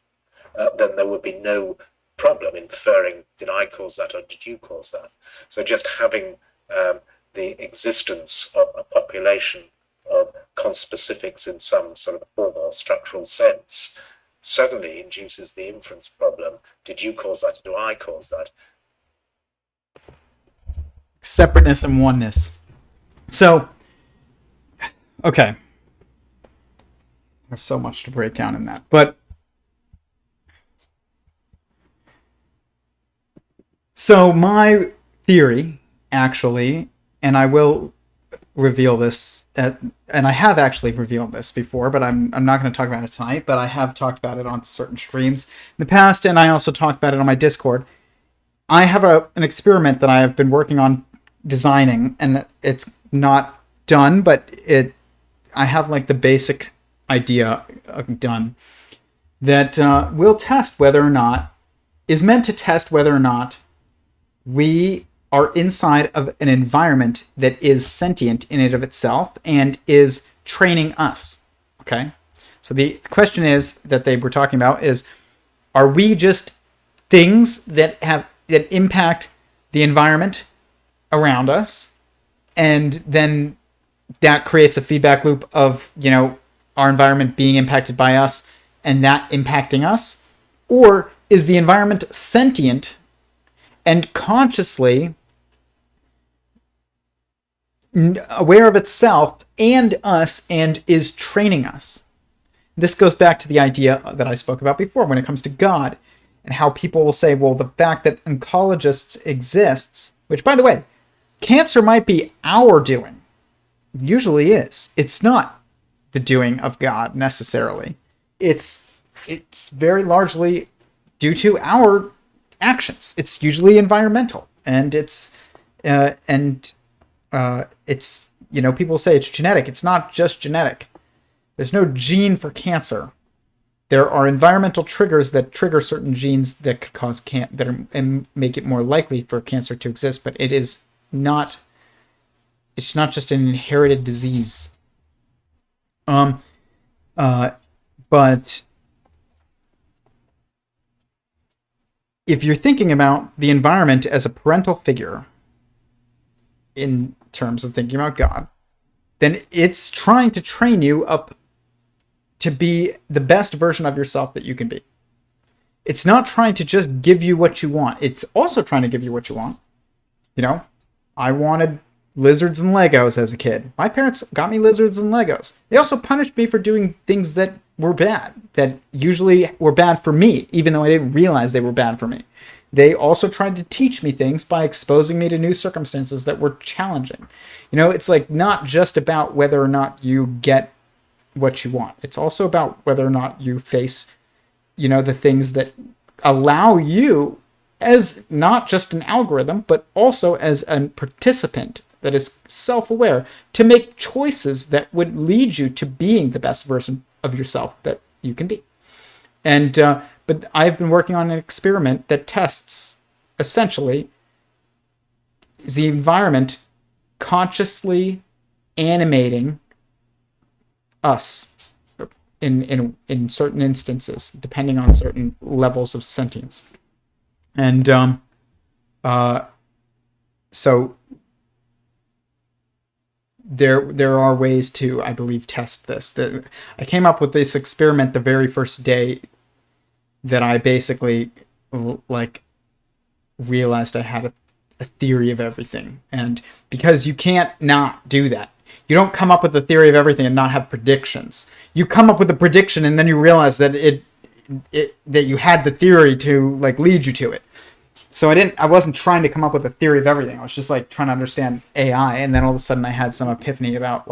then there would be no problem inferring, did I cause that or did you cause that? So just having the existence of a population of conspecifics in some sort of formal or structural sense suddenly induces the inference problem. Did you cause that or do I cause that? Separateness and oneness. So, okay. There's so much to break down in that. But, so my theory, actually, and I will reveal this, and I have actually revealed this before, but I'm not going to talk about it tonight, but I have talked about it on certain streams in the past, and I also talked about it on my Discord. I have an experiment that I have been working on designing, and it's not done, but I have like the basic idea done, that will test whether or not, is meant to test whether or not we are inside of an environment that is sentient in and of itself and is training us. Okay? So the question is that they were talking about is, are we just things that impact the environment around us, and then that creates a feedback loop of our environment being impacted by us and that impacting us? Or is the environment sentient and consciously aware of itself and us and is training us? This goes back to the idea that I spoke about before when it comes to God, and how people will say, well, the fact that oncologists exists, which, by the way, cancer might be our doing. Usually is. It's not the doing of God necessarily. It's very largely due to our actions. It's usually environmental, and it's people say it's genetic. It's not just genetic. There's no gene for cancer. There are environmental triggers that trigger certain genes that could cause and make it more likely for cancer to exist, but it's not just an inherited disease. But if you're thinking about the environment as a parental figure in terms of thinking about God, then it's trying to train you up to be the best version of yourself that you can be. It's not trying to just give you what you want. It's also trying to give you what you want. I wanted lizards and Legos as a kid. My parents got me lizards and Legos. They also punished me for doing things that were bad, that usually were bad for me, even though I didn't realize they were bad for me. They also tried to teach me things by exposing me to new circumstances that were challenging. It's like not just about whether or not you get what you want. It's also about whether or not you face, the things that allow you as not just an algorithm, but also as a participant that is self-aware to make choices that would lead you to being the best version of yourself that you can be. And, but I've been working on an experiment that tests, essentially, is the environment consciously animating us in certain instances, depending on certain levels of sentience. And so there are ways to, I believe, test this. I came up with this experiment the very first day that I basically realized I had a theory of everything. And because you can't not do that. You don't come up with a theory of everything and not have predictions. You come up with a prediction and then you realize that that you had the theory to lead you to it. So I wasn't trying to come up with a theory of everything. I was just trying to understand AI, and then all of a sudden I had some epiphany about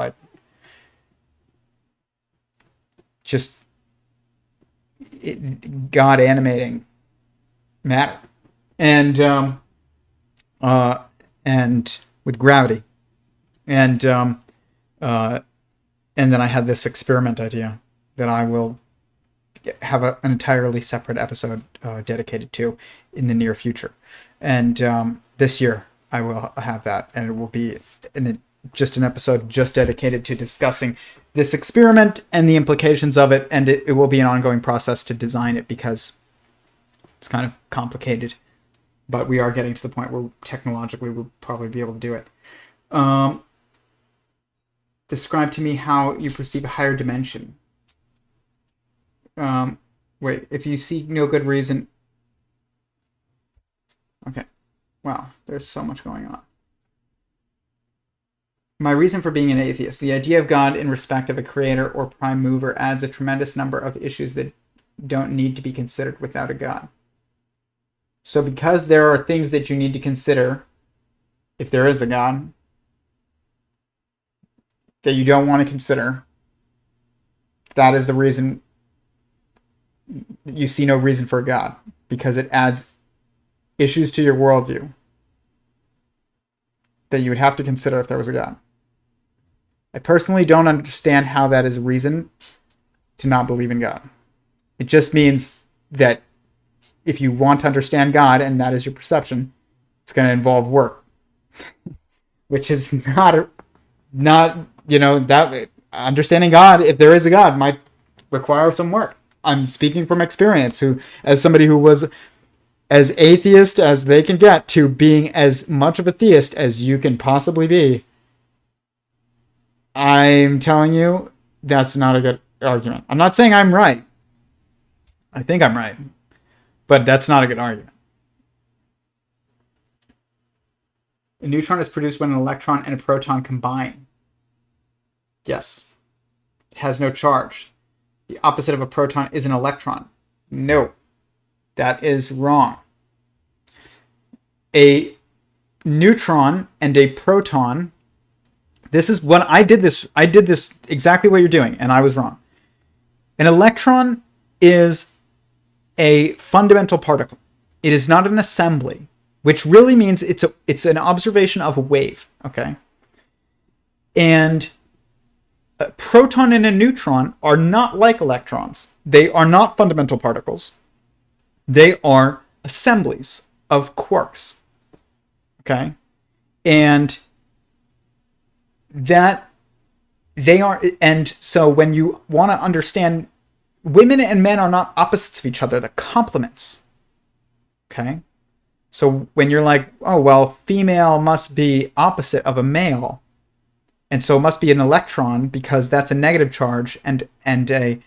God animating matter, and with gravity, and then I had this experiment idea that I will have an entirely separate episode dedicated to in the near future. And this year I will have that, and it will be just an episode just dedicated to discussing this experiment and the implications of it, and it will be an ongoing process to design it because it's kind of complicated, but we are getting to the point where technologically we'll probably be able to do it. Describe to me how you perceive a higher dimension. Wait, if you see no good reason... Okay. Wow, there's so much going on. My reason for being an atheist. The idea of God in respect of a creator or prime mover adds a tremendous number of issues that don't need to be considered without a God. So because there are things that you need to consider, if there is a God, that you don't want to consider, that is the reason you see no reason for a God, because it adds issues to your worldview that you would have to consider if there was a God. I personally don't understand how that is a reason to not believe in God. It just means that if you want to understand God and that is your perception, it's going to involve work, which is not that understanding God, if there is a God, might require some work. I'm speaking from experience, as somebody who was as atheist as they can get to being as much of a theist as you can possibly be. I'm telling you, that's not a good argument. I'm not saying I'm right. I think I'm right. But that's not a good argument. A neutron is produced when an electron and a proton combine. Yes. It has no charge. The opposite of a proton is an electron. No. That is wrong. A neutron and a proton. This is when I did this exactly what you're doing, and I was wrong. An electron is a fundamental particle. It is not an assembly, which really means it's an observation of a wave, okay? And a proton and a neutron are not like electrons. They are not fundamental particles. They are assemblies of quarks, okay? And that they are, and so when you want to understand, women and men are not opposites of each other, they're complements, okay? So when you're like, oh, well, female must be opposite of a male, and so it must be an electron because that's a negative charge, and a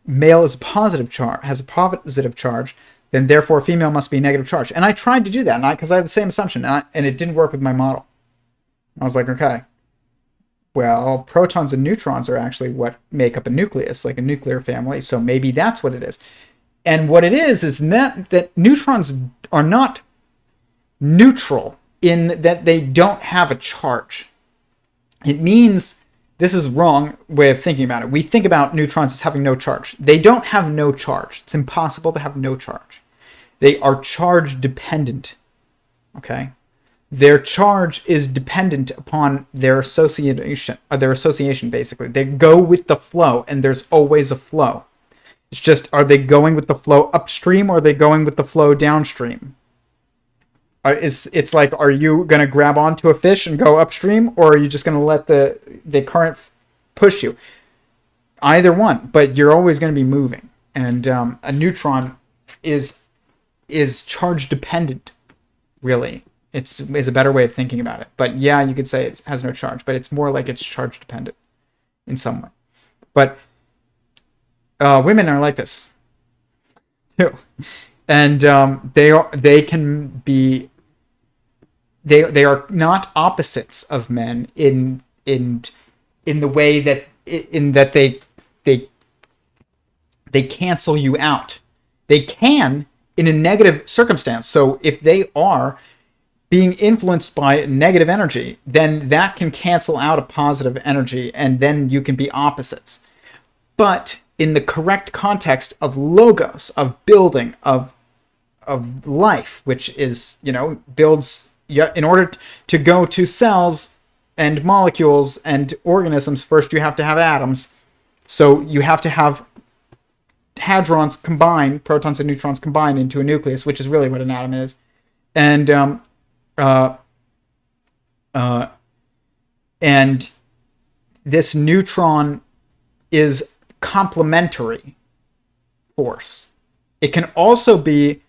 male is positive charge, has a positive charge, then therefore female must be a negative charge. And I tried to do that, because I had the same assumption, and it didn't work with my model. I was like, okay, well, protons and neutrons are actually what make up a nucleus, like a nuclear family, so maybe that's what it is. And what it is that neutrons are not neutral in that they don't have a charge. It means, this is wrong way of thinking about it. We think about neutrons as having no charge. They don't have no charge. It's impossible to have no charge. They are charge dependent, okay? Their charge is dependent upon their association, basically. They go with the flow, and there's always a flow. It's just, are they going with the flow upstream, or are they going with the flow downstream? It's like, are you going to grab onto a fish and go upstream, or are you just going to let the current push you? Either one, but you're always going to be moving. And a neutron is charge dependent, really. Is a better way of thinking about it. But yeah, you could say it has no charge, but it's more like it's charge dependent in some way. But women are like this too, and they are not opposites of men in the way that they cancel you out. They can in a negative circumstance. So if they are being influenced by negative energy, then that can cancel out a positive energy, and then you can be opposites. But in the correct context of logos, of building, of life, which is, builds, in order to go to cells and molecules and organisms, first you have to have atoms. So you have to have hadrons combine, protons and neutrons combine into a nucleus, which is really what an atom is. And and this neutron is complementary force. It can also be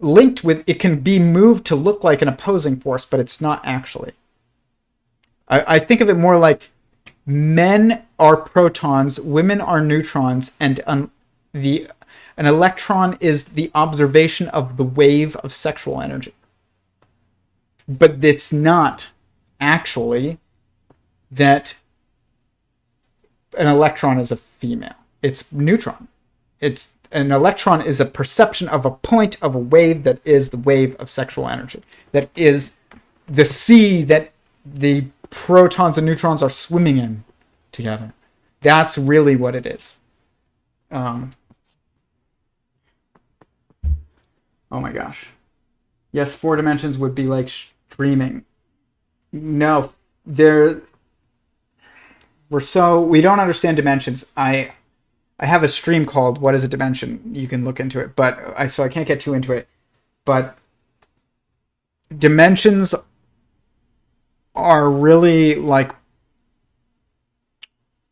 linked with, it can be moved to look like an opposing force, but it's not actually. I think of it more like men are protons, women are neutrons, and an electron is the observation of the wave of sexual energy. But it's not actually that an electron is a female. It's neutron. An electron is a perception of a point of a wave that is the wave of sexual energy. That is the sea that the protons and neutrons are swimming in together. That's really what it is. Oh my gosh. Yes, 4 dimensions would be like streaming. No, we don't understand dimensions. I have a stream called What is a Dimension? You can look into it, but I can't get too into it. But dimensions are really like,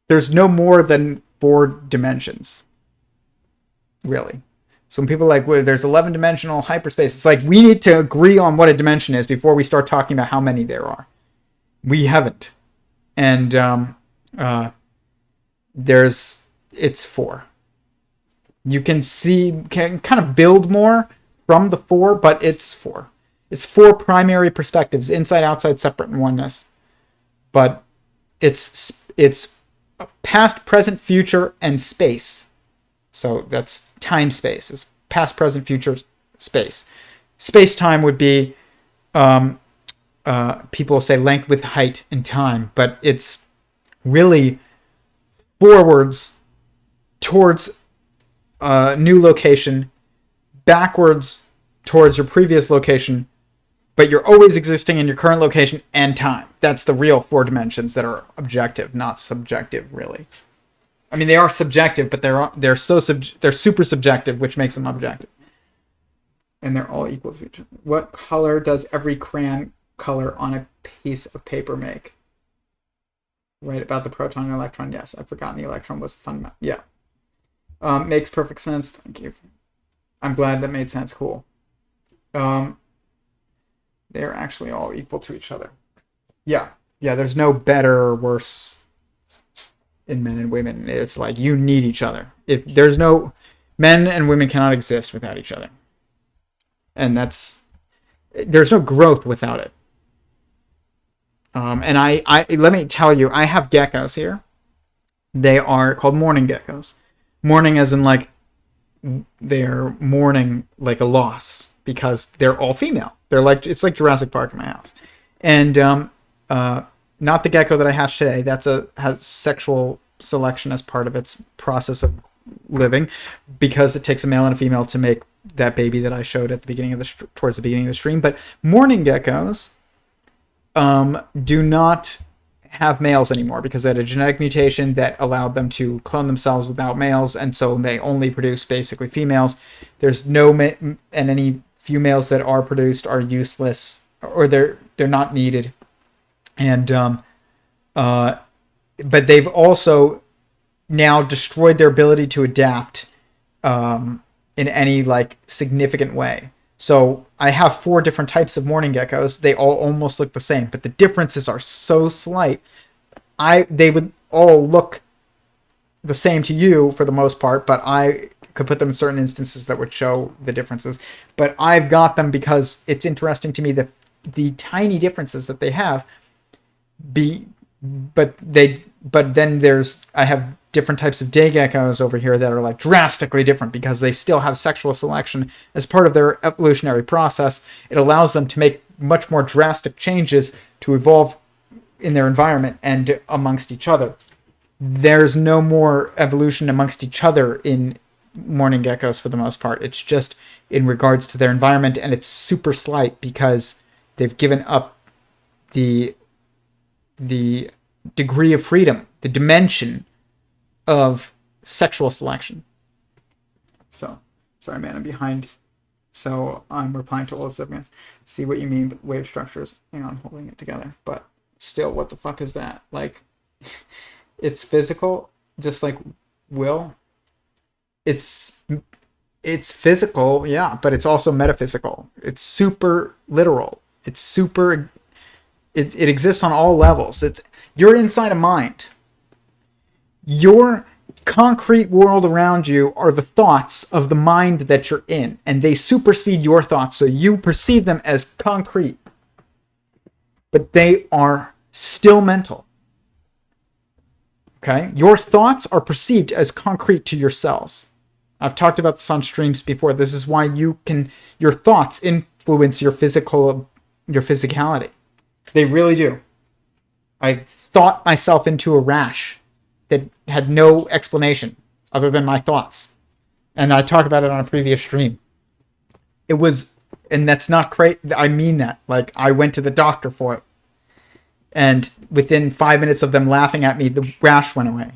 there's no more than 4 dimensions, really. So when people are like, well, there's 11-dimensional hyperspace, it's like, we need to agree on what a dimension is before we start talking about how many there are. We haven't. And it's 4. You can kind of build more from the 4, but it's 4. It's 4 primary perspectives: inside, outside, separate, and oneness. But it's past, present, future, and space. So that's time space. It's past, present, future, space. Space-time would be, people say length, width, height, and time, but it's really forwards towards a new location, backwards towards your previous location, but you're always existing in your current location and time. That's the real 4 dimensions that are objective, not subjective, really. I mean, they are subjective, but they're super subjective, which makes them objective. And they're all equal to each other. What color does every crayon color on a piece of paper make? Right, about the proton and electron. Yes, I've forgotten the electron was fun. Yeah. Makes perfect sense. Thank you. I'm glad that made sense. Cool. They're actually all equal to each other. Yeah. Yeah, there's no better or worse in men and women. It's like you need each other. If there's no... Men and women cannot exist without each other. And there's no growth without it. And I let me tell you, I have geckos here. They are called mourning geckos. Mourning as in like they're mourning like a loss because they're all female. They're like, it's like Jurassic Park in my house. And not the gecko that I hatched today. Has sexual selection as part of its process of living, because it takes a male and a female to make that baby that I showed at the beginning of towards the beginning of the stream. But mourning geckos do not have males anymore because they had a genetic mutation that allowed them to clone themselves without males, and so they only produce basically females. There's no and any females that are produced are useless, or they're not needed. And but they've also now destroyed their ability to adapt in any like significant way. So I have 4 different types of mourning geckos. They all almost look the same, but the differences are so slight. They would all look the same to you for the most part, but I could put them in certain instances that would show the differences. But I've got them because it's interesting to me that the tiny differences that they have but then I have different types of day geckos over here that are like drastically different because they still have sexual selection as part of their evolutionary process. It allows them to make much more drastic changes to evolve in their environment and amongst each other. There's no more evolution amongst each other in mourning geckos for the most part. It's just in regards to their environment, and it's super slight because they've given up the degree of freedom, the dimension of sexual selection. So, sorry, man, I'm behind. So I'm replying to all the segments. See what you mean, wave structures. Hang on, holding it together. But still, what the fuck is that? Like, it's physical, just like will. It's physical, yeah, but it's also metaphysical. It's super literal. It's super. It exists on all levels. You're inside a mind. Your concrete world around you are the thoughts of the mind that you're in, and they supersede your thoughts, so you perceive them as concrete. But they are still mental. Okay? Your thoughts are perceived as concrete to your cells. I've talked about this on streams before. This is why your thoughts influence your physicality. They really do. I thought myself into a rash that had no explanation other than my thoughts. And I talked about it on a previous stream. It was, and that's not great. I mean that. Like, I went to the doctor for it. And within 5 minutes of them laughing at me, the rash went away.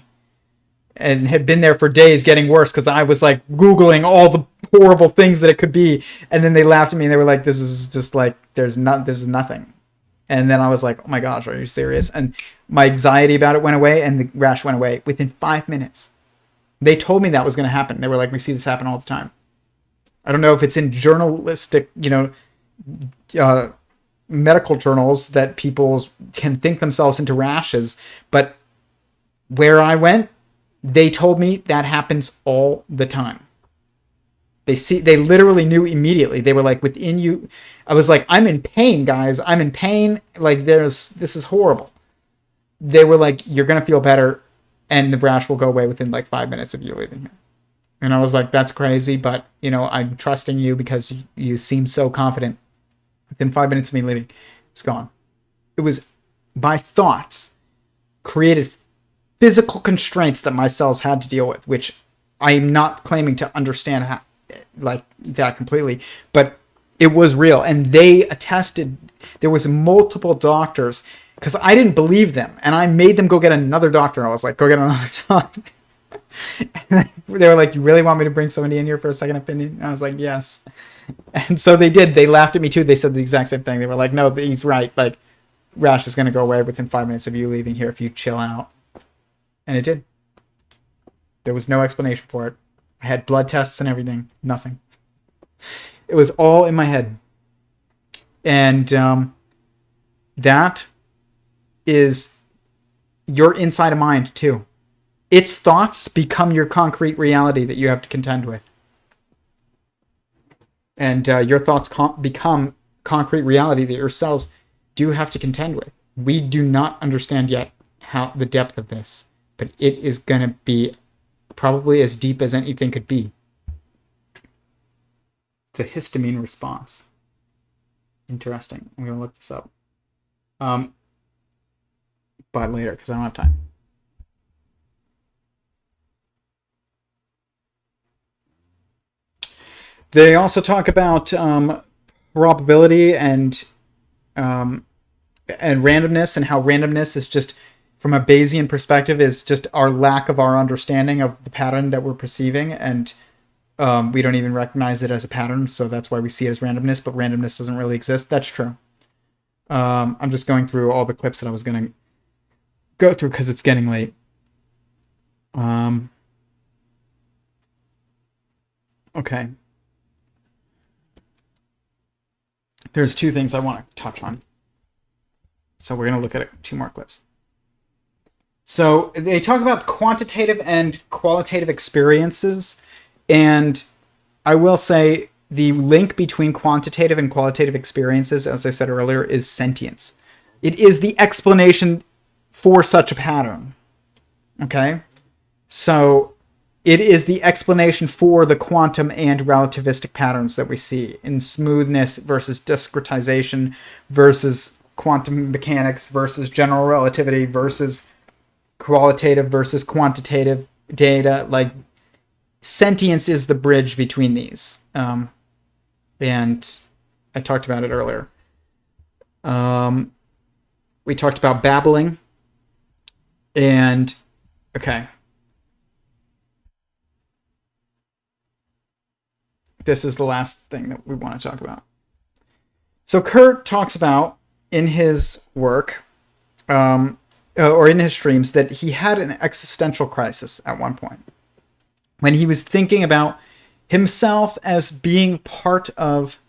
And had been there for days, getting worse, because I was like Googling all the horrible things that it could be. And then they laughed at me and they were like, this is just like, this is nothing. And then I was like, oh my gosh, are you serious? And my anxiety about it went away and the rash went away within 5 minutes. They told me that was going to happen. They were like, we see this happen all the time. I don't know if it's in journalistic, medical journals that people can think themselves into rashes. But where I went, they told me that happens all the time. They literally knew immediately. They were like, within you. I was like, I'm in pain, guys. I'm in pain. Like, this is horrible. They were like, you're going to feel better, and the rash will go away within like 5 minutes of you leaving here. And I was like, that's crazy, but, I'm trusting you because you seem so confident. Within 5 minutes of me leaving, it's gone. It was my thoughts created physical constraints that my cells had to deal with, which I am not claiming to understand how, like that completely, but it was real. And they attested. There was multiple doctors, because I didn't believe them, and I made them go get another doctor. I was like, go get another doctor. And they were like, you really want me to bring somebody in here for a second opinion? And I was like, yes. And so they did. They laughed at me too. They said the exact same thing. They were like, no, he's right. Like, rash is going to go away within 5 minutes of you leaving here if you chill out. And it did. There was no explanation for it. I had blood tests and everything. Nothing. It was all in my head. And that is your inside of mind too. Its thoughts become your concrete reality that you have to contend with. And your thoughts become concrete reality that your cells do have to contend with. We do not understand yet how the depth of this, but it is going to be probably as deep as anything could be. It's a histamine response. Interesting. I'm going to look this up. But later, because I don't have time. They also talk about probability and randomness, and how randomness is just, from a Bayesian perspective, is just our lack of our understanding of the pattern that we're perceiving, and we don't even recognize it as a pattern, so that's why we see it as randomness, but randomness doesn't really exist. That's true. I'm just going through all the clips that I was going to go through because it's getting late. Okay. There's two things I want to touch on. So we're going to look at two more clips. So they talk about quantitative and qualitative experiences. And I will say the link between quantitative and qualitative experiences, as I said earlier, is sentience. It is the explanation for such a pattern. Okay? So it is the explanation for the quantum and relativistic patterns that we see in smoothness versus discretization versus quantum mechanics versus general relativity versus qualitative versus quantitative data. Like, sentience is the bridge between these. And I talked about it earlier. We talked about babbling. And, okay. This is the last thing that we want to talk about. So Curt talks about in his work, or in his streams, that he had an existential crisis at one point when he was thinking about himself as being part of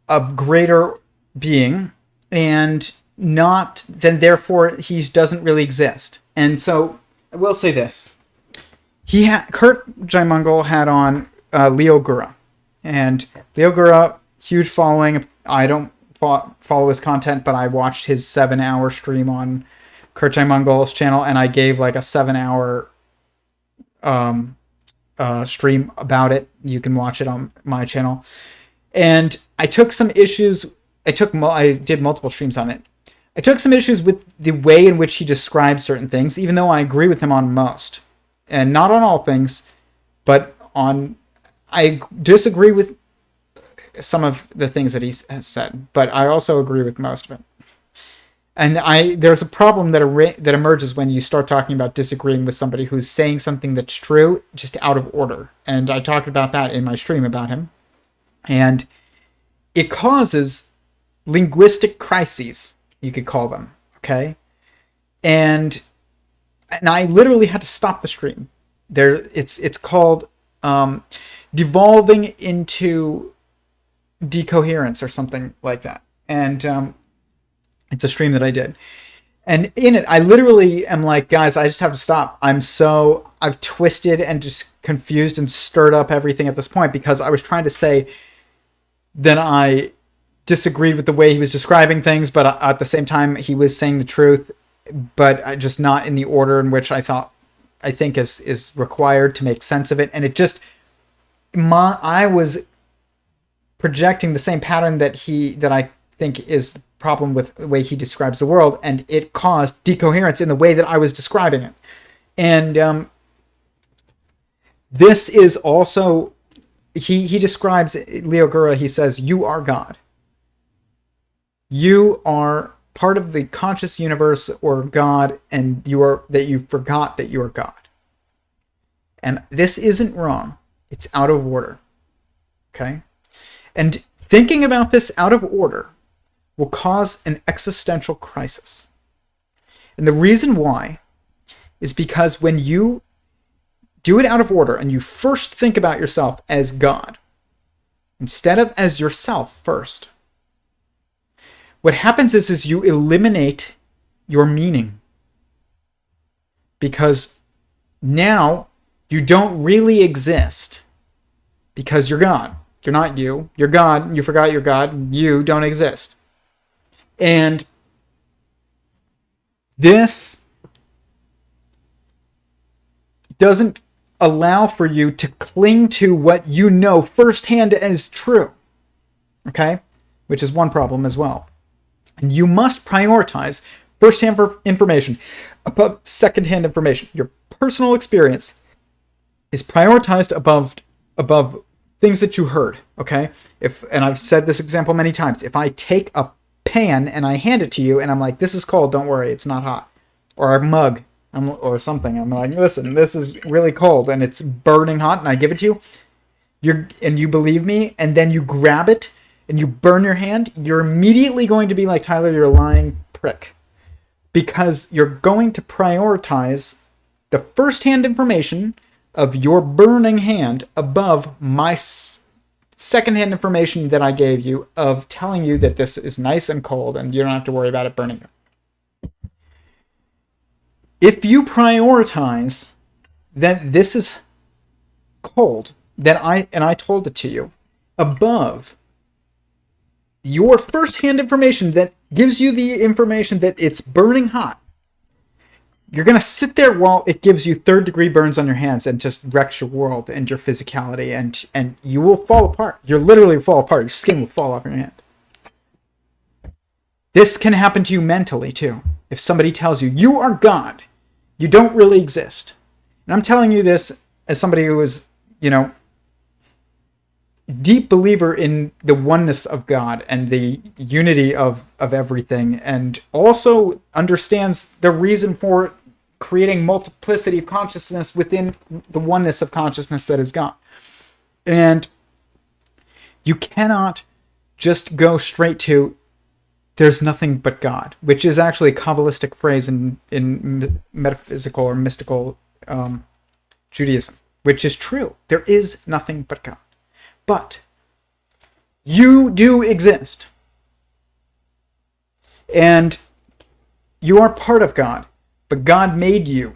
a greater being, and not, then therefore he doesn't really exist. And so I will say this. Curt Jaimungal had on Leo Gura. And Leo Gura, huge following. I don't follow his content, but I watched his 7-hour stream on Curt Jaimungal's channel, and I gave like a 7-hour stream about it. You can watch it on my channel. And I took some issues. I did multiple streams on it. I took some issues with the way in which he describes certain things, even though I agree with him on most. And not on all things, but I disagree with some of the things that he has said, but I also agree with most of it. And there's a problem that emerges when you start talking about disagreeing with somebody who's saying something that's true, just out of order. And I talked about that in my stream about him. And it causes linguistic crises, you could call them, okay? And I literally had to stop the stream. It's called devolving into decoherence or something like that. And it's a stream that I did. And in it, I literally am like, guys, I just have to stop. I've twisted and just confused and stirred up everything at this point, because I was trying to say that I disagreed with the way he was describing things, but at the same time, he was saying the truth, but just not in the order in which I think is required to make sense of it. And it just, I was projecting the same pattern that I think is the problem with the way he describes the world, and it caused decoherence in the way that I was describing it. And this is also, he describes Leo Gura, he says, you are God. You are part of the conscious universe, or God, and you forgot that you are God. And this isn't wrong. It's out of order. Okay? And thinking about this out of order will cause an existential crisis. And the reason why is because when you do it out of order and you first think about yourself as God, instead of as yourself first, what happens is you eliminate your meaning. Because now you don't really exist, because you're God. You're not you. You're God. You forgot you're God. You don't exist. And this doesn't allow for you to cling to what you know firsthand as true. Okay? Which is one problem as well. And you must prioritize first-hand information above second-hand information. Your personal experience is prioritized above things that you heard, okay? And I've said this example many times. If I take a pan and I hand it to you and I'm like, this is cold, don't worry, it's not hot. Or a mug or something. I'm like, listen, this is really cold and it's burning hot, and I give it to you. And you believe me, and then you grab it and you burn your hand, you're immediately going to be like, Tyler, you're a lying prick. Because you're going to prioritize the first-hand information of your burning hand above my second-hand information that I gave you of telling you that this is nice and cold and you don't have to worry about it burning you. If you prioritize that this is cold, and I told it to you, above your first-hand information that gives you the information that it's burning hot, you're going to sit there while it gives you third-degree burns on your hands and just wrecks your world and your physicality, and you will fall apart. You'll literally fall apart. Your skin will fall off your hand. This can happen to you mentally, too. If somebody tells you, you are God, you don't really exist. And I'm telling you this as somebody who is, deep believer in the oneness of God and the unity of everything, and also understands the reason for creating multiplicity of consciousness within the oneness of consciousness that is God. And you cannot just go straight to there's nothing but God, which is actually a Kabbalistic phrase in metaphysical or mystical Judaism, which is true. There is nothing but God. But you do exist. And you are part of God. But God made you.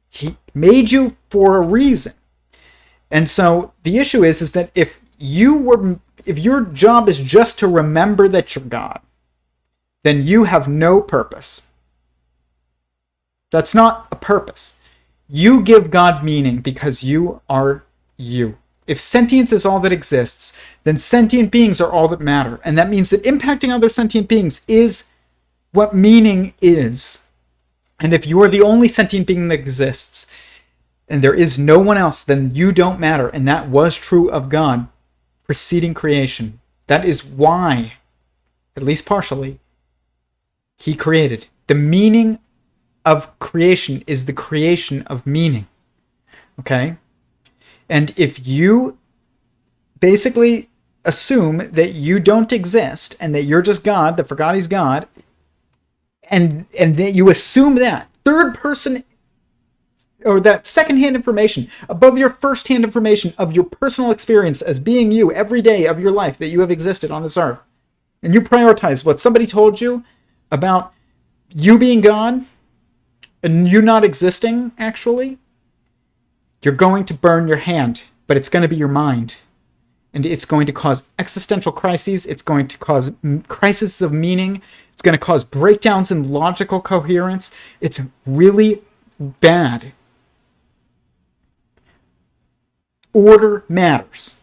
He made you for a reason. And so the issue is that if your job is just to remember that you're God, then you have no purpose. That's not a purpose. You give God meaning because you are you. If sentience is all that exists, then sentient beings are all that matter. And that means that impacting other sentient beings is what meaning is. And if you are the only sentient being that exists, and there is no one else, then you don't matter. And that was true of God preceding creation. That is why, at least partially, he created. The meaning of creation is the creation of meaning. Okay? And if you basically assume that you don't exist and that you're just God, that for God he's God, and that you assume that third person or that second-hand information above your first-hand information of your personal experience as being you every day of your life that you have existed on this earth, and you prioritize what somebody told you about you being God and you not existing, actually, you're going to burn your hand, but it's going to be your mind. And it's going to cause existential crises. It's going to cause crises of meaning. It's going to cause breakdowns in logical coherence. It's really bad. Order matters.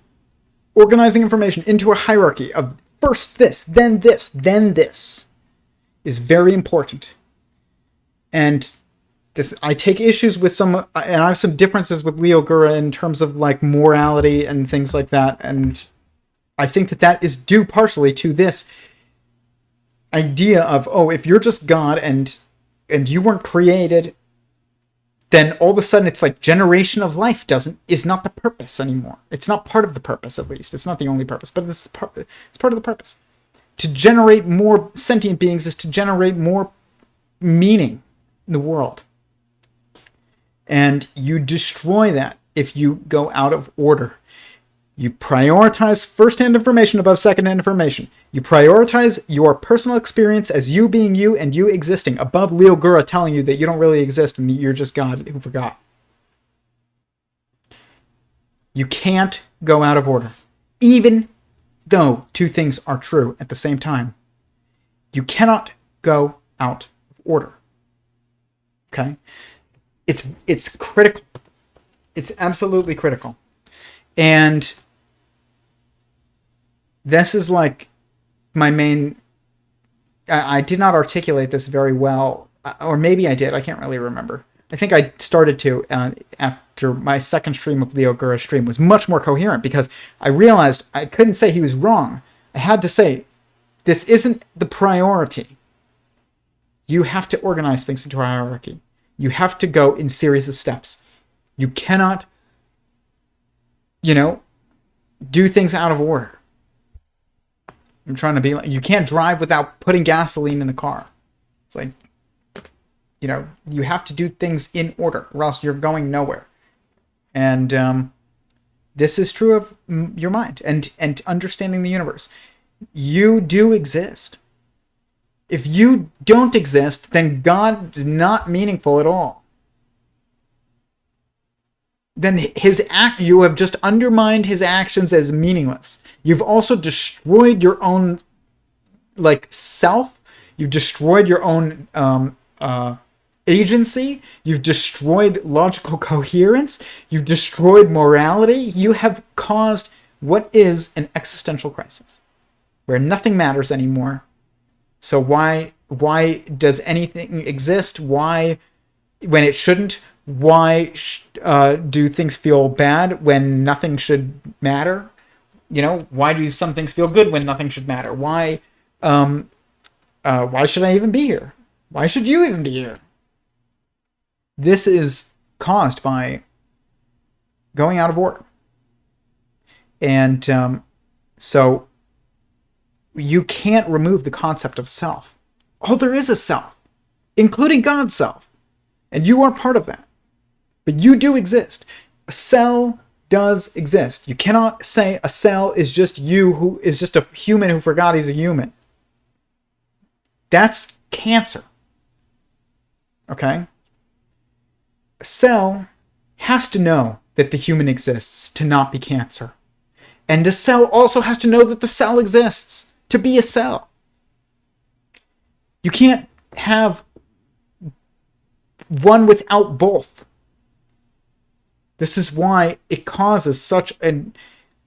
Organizing information into a hierarchy of first this, then this, then this is very important. And this, I take issues with some, and I have some differences with Leo Gura in terms of like morality and things like that. And I think that is due partially to this idea of, oh, if you're just God and you weren't created, then all of a sudden it's like generation of life is not the purpose anymore. It's not part of the purpose, at least. It's not the only purpose, but it's part of the purpose. To generate more sentient beings is to generate more meaning in the world. And you destroy that if you go out of order. You prioritize first-hand information above second-hand information. You prioritize your personal experience as you being you and you existing above Leo Gura telling you that you don't really exist and that you're just God who forgot. You can't go out of order. Even though two things are true at the same time, you cannot go out of order. Okay? It's critical. It's absolutely critical. And this is like my main... I did not articulate this very well, or maybe I did. I can't really remember. I think I started to after my second stream of Leo Gura's stream was much more coherent because I realized I couldn't say he was wrong. I had to say, this isn't the priority. You have to organize things into a hierarchy. You have to go in series of steps. You cannot, do things out of order. I'm trying to be like, you can't drive without putting gasoline in the car. It's like, you have to do things in order or else you're going nowhere. And this is true of your mind and understanding the universe. You do exist. If you don't exist, then God is not meaningful at all. Then you have just undermined his actions as meaningless. You've also destroyed your own self. You've destroyed your own agency. You've destroyed logical coherence. You've destroyed morality. You have caused what is an existential crisis, where nothing matters anymore. So why does anything exist? Why, when it shouldn't? Why do things feel bad when nothing should matter? Why do some things feel good when nothing should matter? Why should I even be here? Why should you even be here? This is caused by going out of order. And so you can't remove the concept of self. Oh, there is a self, including God's self. And you are part of that. But you do exist. A cell does exist. You cannot say a cell is just you who is just a human who forgot he's a human. That's cancer. Okay? A cell has to know that the human exists to not be cancer. And a cell also has to know that the cell exists to be a cell. You can't have one without both. This is why it causes such an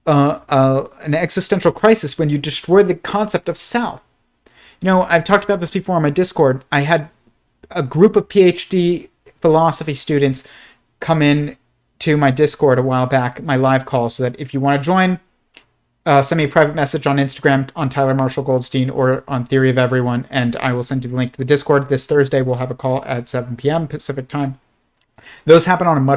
existential crisis when you destroy the concept of self. I've talked about this before on my Discord. I had a group of PhD philosophy students come in to my Discord a while back, my live call, so that if you want to join, send me a private message on Instagram on Tyler Marshall Goldstein or on Theory of Every0ne, and I will send you the link to the Discord. This Thursday, we'll have a call at 7 p.m. Pacific time. Those happen on I'm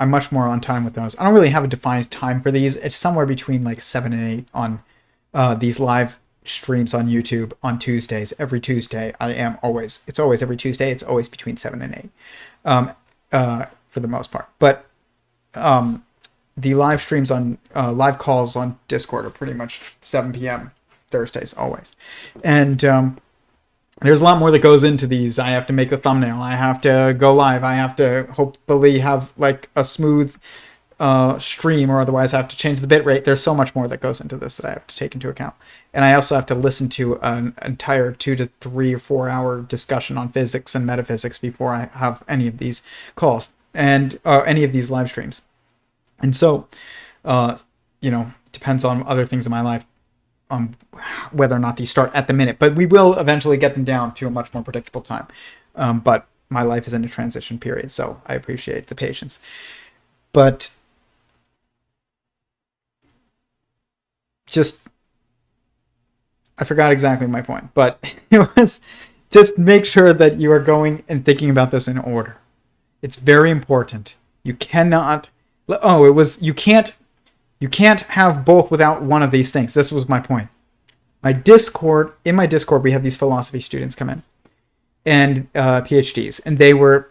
much more on time with those. I don't really have a defined time for these. It's somewhere between 7 and 8 on these live streams on YouTube on Tuesdays. Every Tuesday, it's always every Tuesday. It's always between 7 and 8 for the most part. But the live streams on live calls on Discord are pretty much 7 p.m. Thursdays always. And there's a lot more that goes into these. I have to make a thumbnail. I have to go live. I have to hopefully have like a smooth stream, or otherwise I have to change the bitrate. There's so much more that goes into this that I have to take into account. And I also have to listen to an entire 2 to 3 or 4 hour discussion on physics and metaphysics before I have any of these calls and any of these live streams. And so, depends on other things in my life, whether or not these start at the minute. But we will eventually get them down to a much more predictable time. But my life is in a transition period, so I appreciate the patience. But I forgot exactly my point, but it was just make sure that you are going and thinking about this in order. It's very important. You cannot, you can't have both without one of these things. This was my point. In my Discord, we have these philosophy students come in, and PhDs, and they were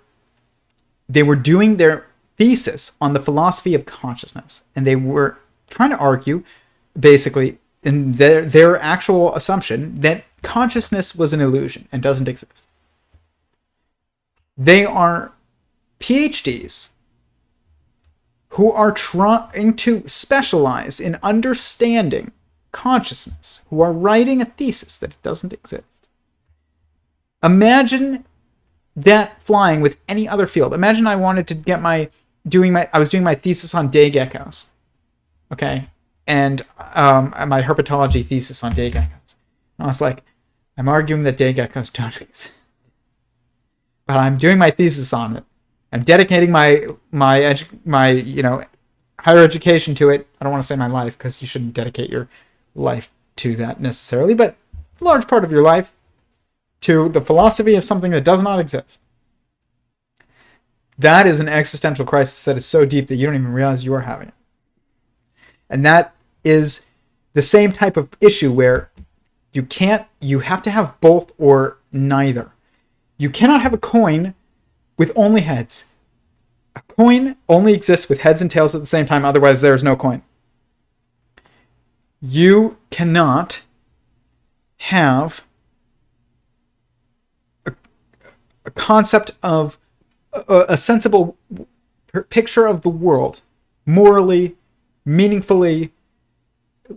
doing their thesis on the philosophy of consciousness, and they were trying to argue, basically, in their actual assumption that consciousness was an illusion and doesn't exist. They are PhDs who are trying to specialize in understanding consciousness, who are writing a thesis that it doesn't exist. Imagine that flying with any other field. Imagine I wanted to get I was doing my thesis on day geckos. Okay? And my herpetology thesis on day geckos. And I was like, I'm arguing that day geckos don't exist. But I'm doing my thesis on it. I'm dedicating my higher education to it. I don't want to say my life, because you shouldn't dedicate your life to that necessarily, but a large part of your life to the philosophy of something that does not exist. That is an existential crisis that is so deep that you don't even realize you are having it. And that is the same type of issue where you have to have both or neither. You cannot have a coin with only heads. A coin only exists with heads and tails at the same time, otherwise there is no coin. You cannot have a concept of a sensible picture of the world, morally, meaningfully,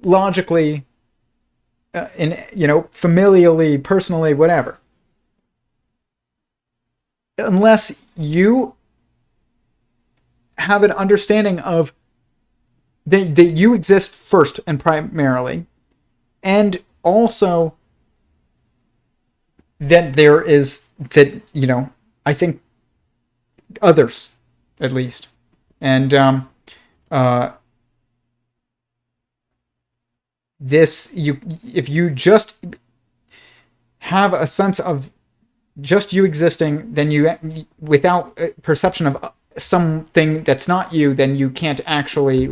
logically, familially, personally, whatever, unless you have an understanding of that you exist first and primarily, and also that there is I think others, at least, and if you just have a sense of just you existing, then you, without perception of something that's not you, then you can't actually,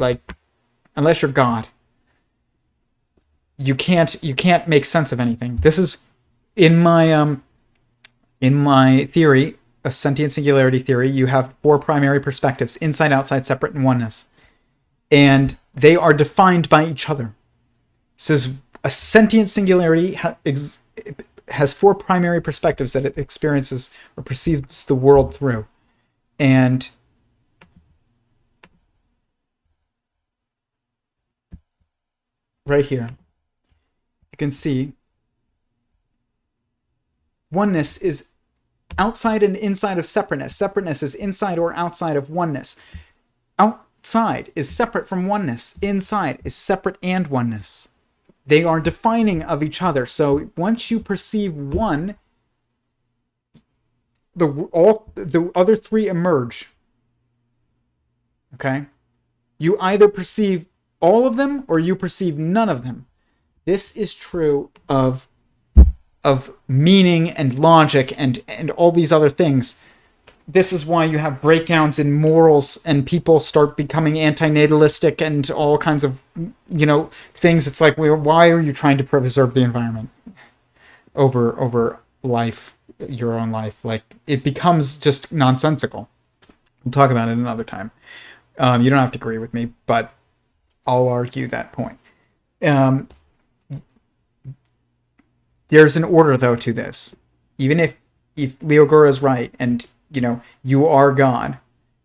unless you're God, you can't make sense of anything. This is in my theory, a sentient singularity theory. You have 4 primary perspectives: inside, outside, separate, and oneness, and they are defined by each other. It says a sentient singularity has 4 primary perspectives that it experiences or perceives the world through. And right here, you can see oneness is outside and inside of separateness. Separateness is inside or outside of oneness. Outside is separate from oneness. Inside is separate and oneness. They are defining of each other. So once you perceive one, the other 3 emerge. Okay? You either perceive all of them or you perceive none of them. This is true of meaning and logic and all these other things. This is why you have breakdowns in morals and people start becoming anti-natalistic and all kinds of, things. It's like, why are you trying to preserve the environment over life, your own life? Like, it becomes just nonsensical. We'll talk about it another time. You don't have to agree with me, but I'll argue that point. There's an order, though, to this. even if Leo Gura is right, and you are God,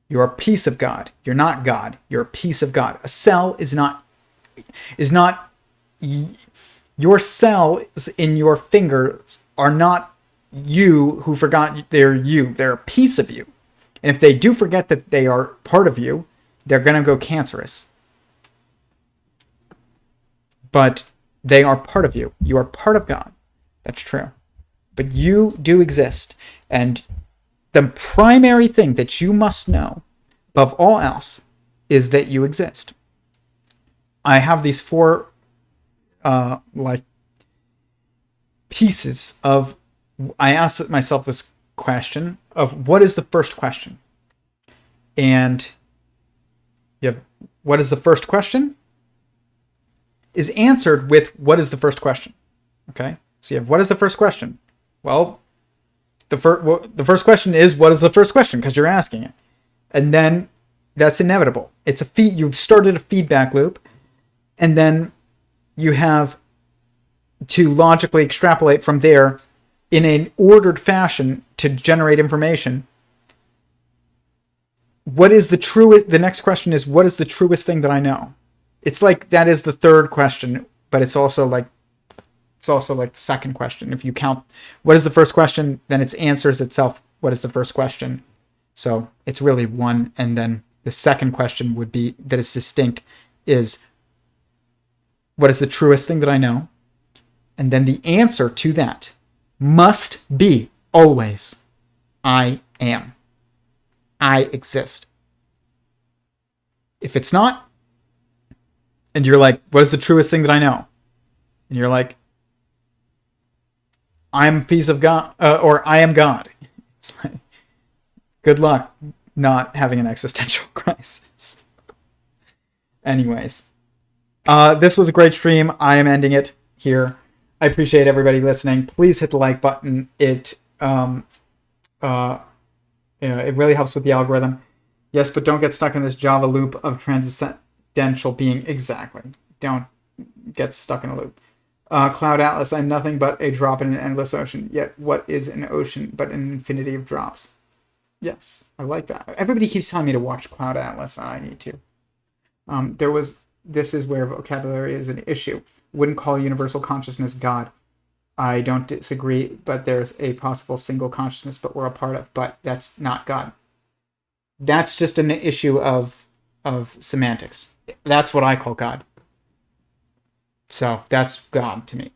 you're a piece of God. You're not God. You're a piece of God. A cell is not your cells in your fingers are not you who forgot they're you. They're a piece of you. And if they do forget that they are part of you, they're going to go cancerous. But they are part of you. You are part of God. That's true. But you do exist. And the primary thing that you must know, above all else, is that you exist. I have these 4 pieces of, I asked myself this question of what is the first question? And you have, what is the first question? Is answered with what is the first question? Okay? So you have, what is the first question? Well, the first question is, what is the first question? Because you're asking it. And then that's inevitable. It's you've started a feedback loop, and then you have to logically extrapolate from there in an ordered fashion to generate information. What is the truest? The next question is, what is the truest thing that I know? It's like that is the third question, but it's also like the second question. If you count what is the first question, then it answers itself. What is the first question? So it's really one, and then the second question would be that is distinct is what is the truest thing that I know? And then the answer to that must be always I am. I exist. If it's not, and you're like, what is the truest thing that I know? And you're like, I'm a piece of God, or I am God. It's like, good luck not having an existential crisis. Anyways, this was a great stream. I am ending it here. I appreciate everybody listening. Please hit the like button. It really helps with the algorithm. Yes, but don't get stuck in this Java loop of transcendental being. Exactly. Don't get stuck in a loop. Cloud Atlas, I'm nothing but a drop in an endless ocean. Yet what is an ocean but an infinity of drops? Yes, I like that. Everybody keeps telling me to watch Cloud Atlas, and I need to. This is where vocabulary is an issue. Wouldn't call universal consciousness God. I don't disagree, but there's a possible single consciousness, but we're a part of, but that's not God. That's just an issue of semantics. That's what I call God. So that's God to me.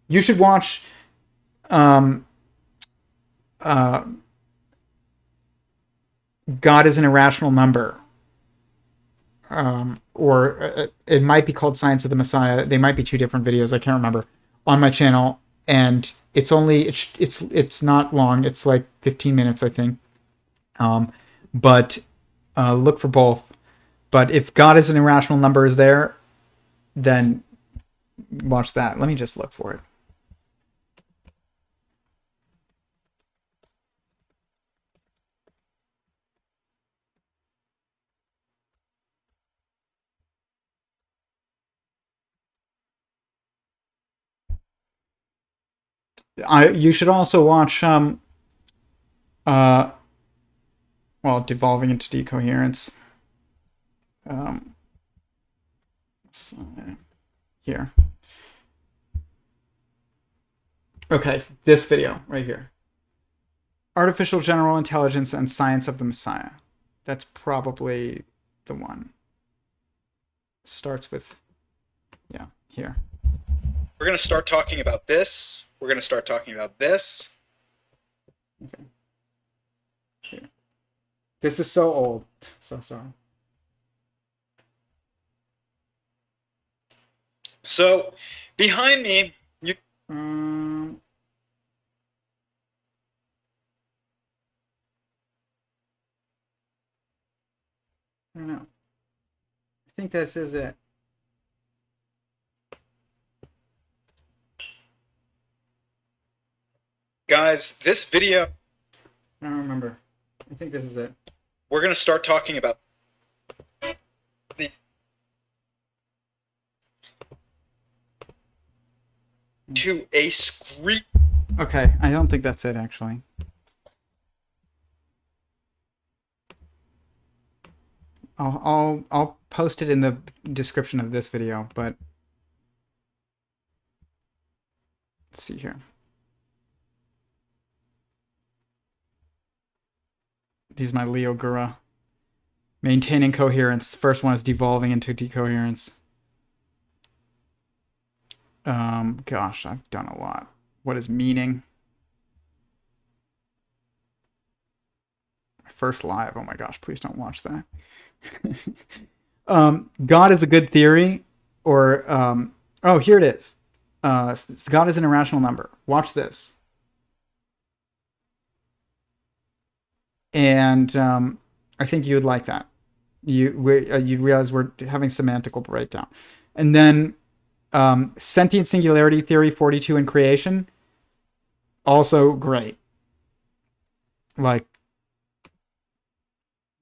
You should watch God is an irrational number. Or it might be called Science of the Messiah. They might be 2 different videos. I can't remember, on my channel. And it's only, it's not long. It's like 15 minutes, I think. But look for both. But if God is an irrational number is there, then watch that. Let me just look for it. You should also watch devolving into decoherence. So, here. Okay, this video right here. Artificial General Intelligence and Science of the Messiah. That's probably the one. Starts with, yeah, here. We're going to start talking about this. We're going to start talking about this. Okay. Here. This is so old. So sorry. So, behind me, you... I don't know. I think this is it. Guys, this video... I don't remember. I think this is it. We're going to start talking about the... to a scream Okay, I don't think that's it, actually. I'll post it in the description of this video, but let's see here. These are my Leo Gura. Maintaining coherence. First one is devolving into decoherence. Gosh, I've done a lot. What is meaning? My first live. Oh my gosh, please don't watch that. God is a good theory, or oh, here it is. God is an irrational number. Watch this. And I think you would like that. You'd realize we're having semantical breakdown. And then sentient singularity theory 42 in creation, also great. Like,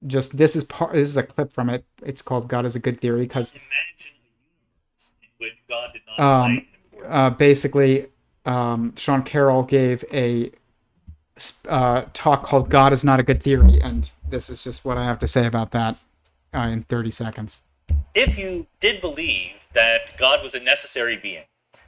just this is a clip from it. It's called "God is a Good Theory" because imagine a universe in which God did not play an important basically Sean Carroll gave a talk called "God is Not a Good Theory," and this is just what I have to say about that in 30 seconds. If you did believe that God was a necessary being,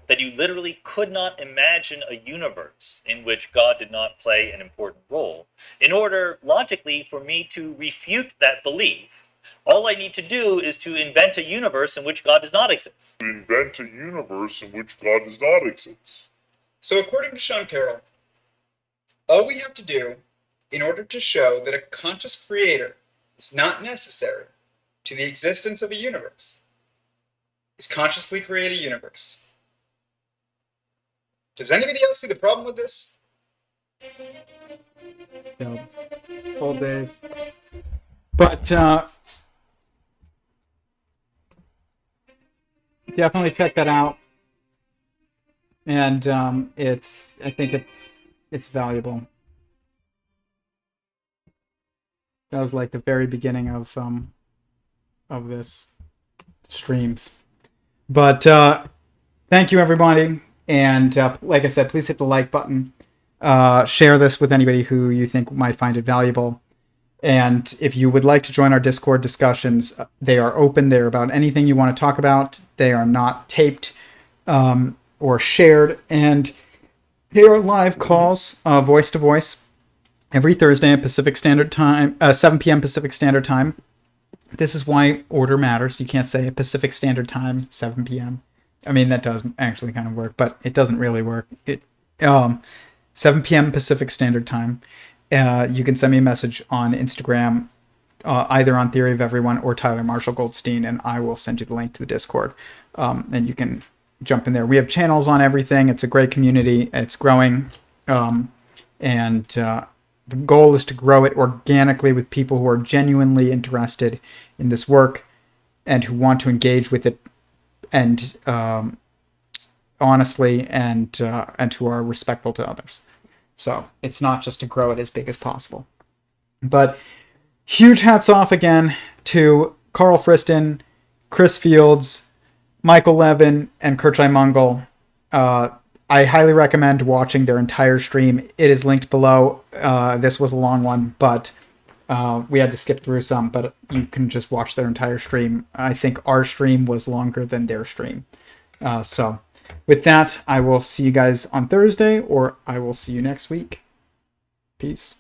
that you literally could not imagine a universe in which God did not play an important role, in order logically for me to refute that belief, all I need to do is to invent a universe in which God does not exist. Invent a universe in which God does not exist. So according to Sean Carroll, all we have to do in order to show that a conscious creator is not necessary to the existence of a universe is consciously create a universe. Does anybody else see the problem with this? So, old days. But definitely check that out. And I think it's valuable. That was like the very beginning of this streams. But thank you, everybody. And like I said, please hit the like button. Share this with anybody who you think might find it valuable. And if you would like to join our Discord discussions, they are open. They're about anything you want to talk about. They are not taped or shared. And they are live calls, voice to voice, every Thursday at Pacific Standard Time, 7 p.m. Pacific Standard Time. This is why order matters. You can't say Pacific Standard Time, 7 p.m. I mean, that does actually kind of work, but it doesn't really work. 7 p.m. Pacific Standard Time. You can send me a message on Instagram, either on Theory of Every0ne or Tyler Marshall Goldstein, and I will send you the link to the Discord. And you can jump in there. We have channels on everything. It's a great community. It's growing. And the goal is to grow it organically with people who are genuinely interested in this work and who want to engage with it and honestly and who are respectful to others. So it's not just to grow it as big as possible. But huge hats off again to Karl Friston, Chris Fields, Michael Levin, and Curt Jaimungal. I highly recommend watching their entire stream. It is linked below. This was a long one, but we had to skip through some, but you can just watch their entire stream. I think our stream was longer than their stream. So with that, I will see you guys on Thursday, or I will see you next week. Peace.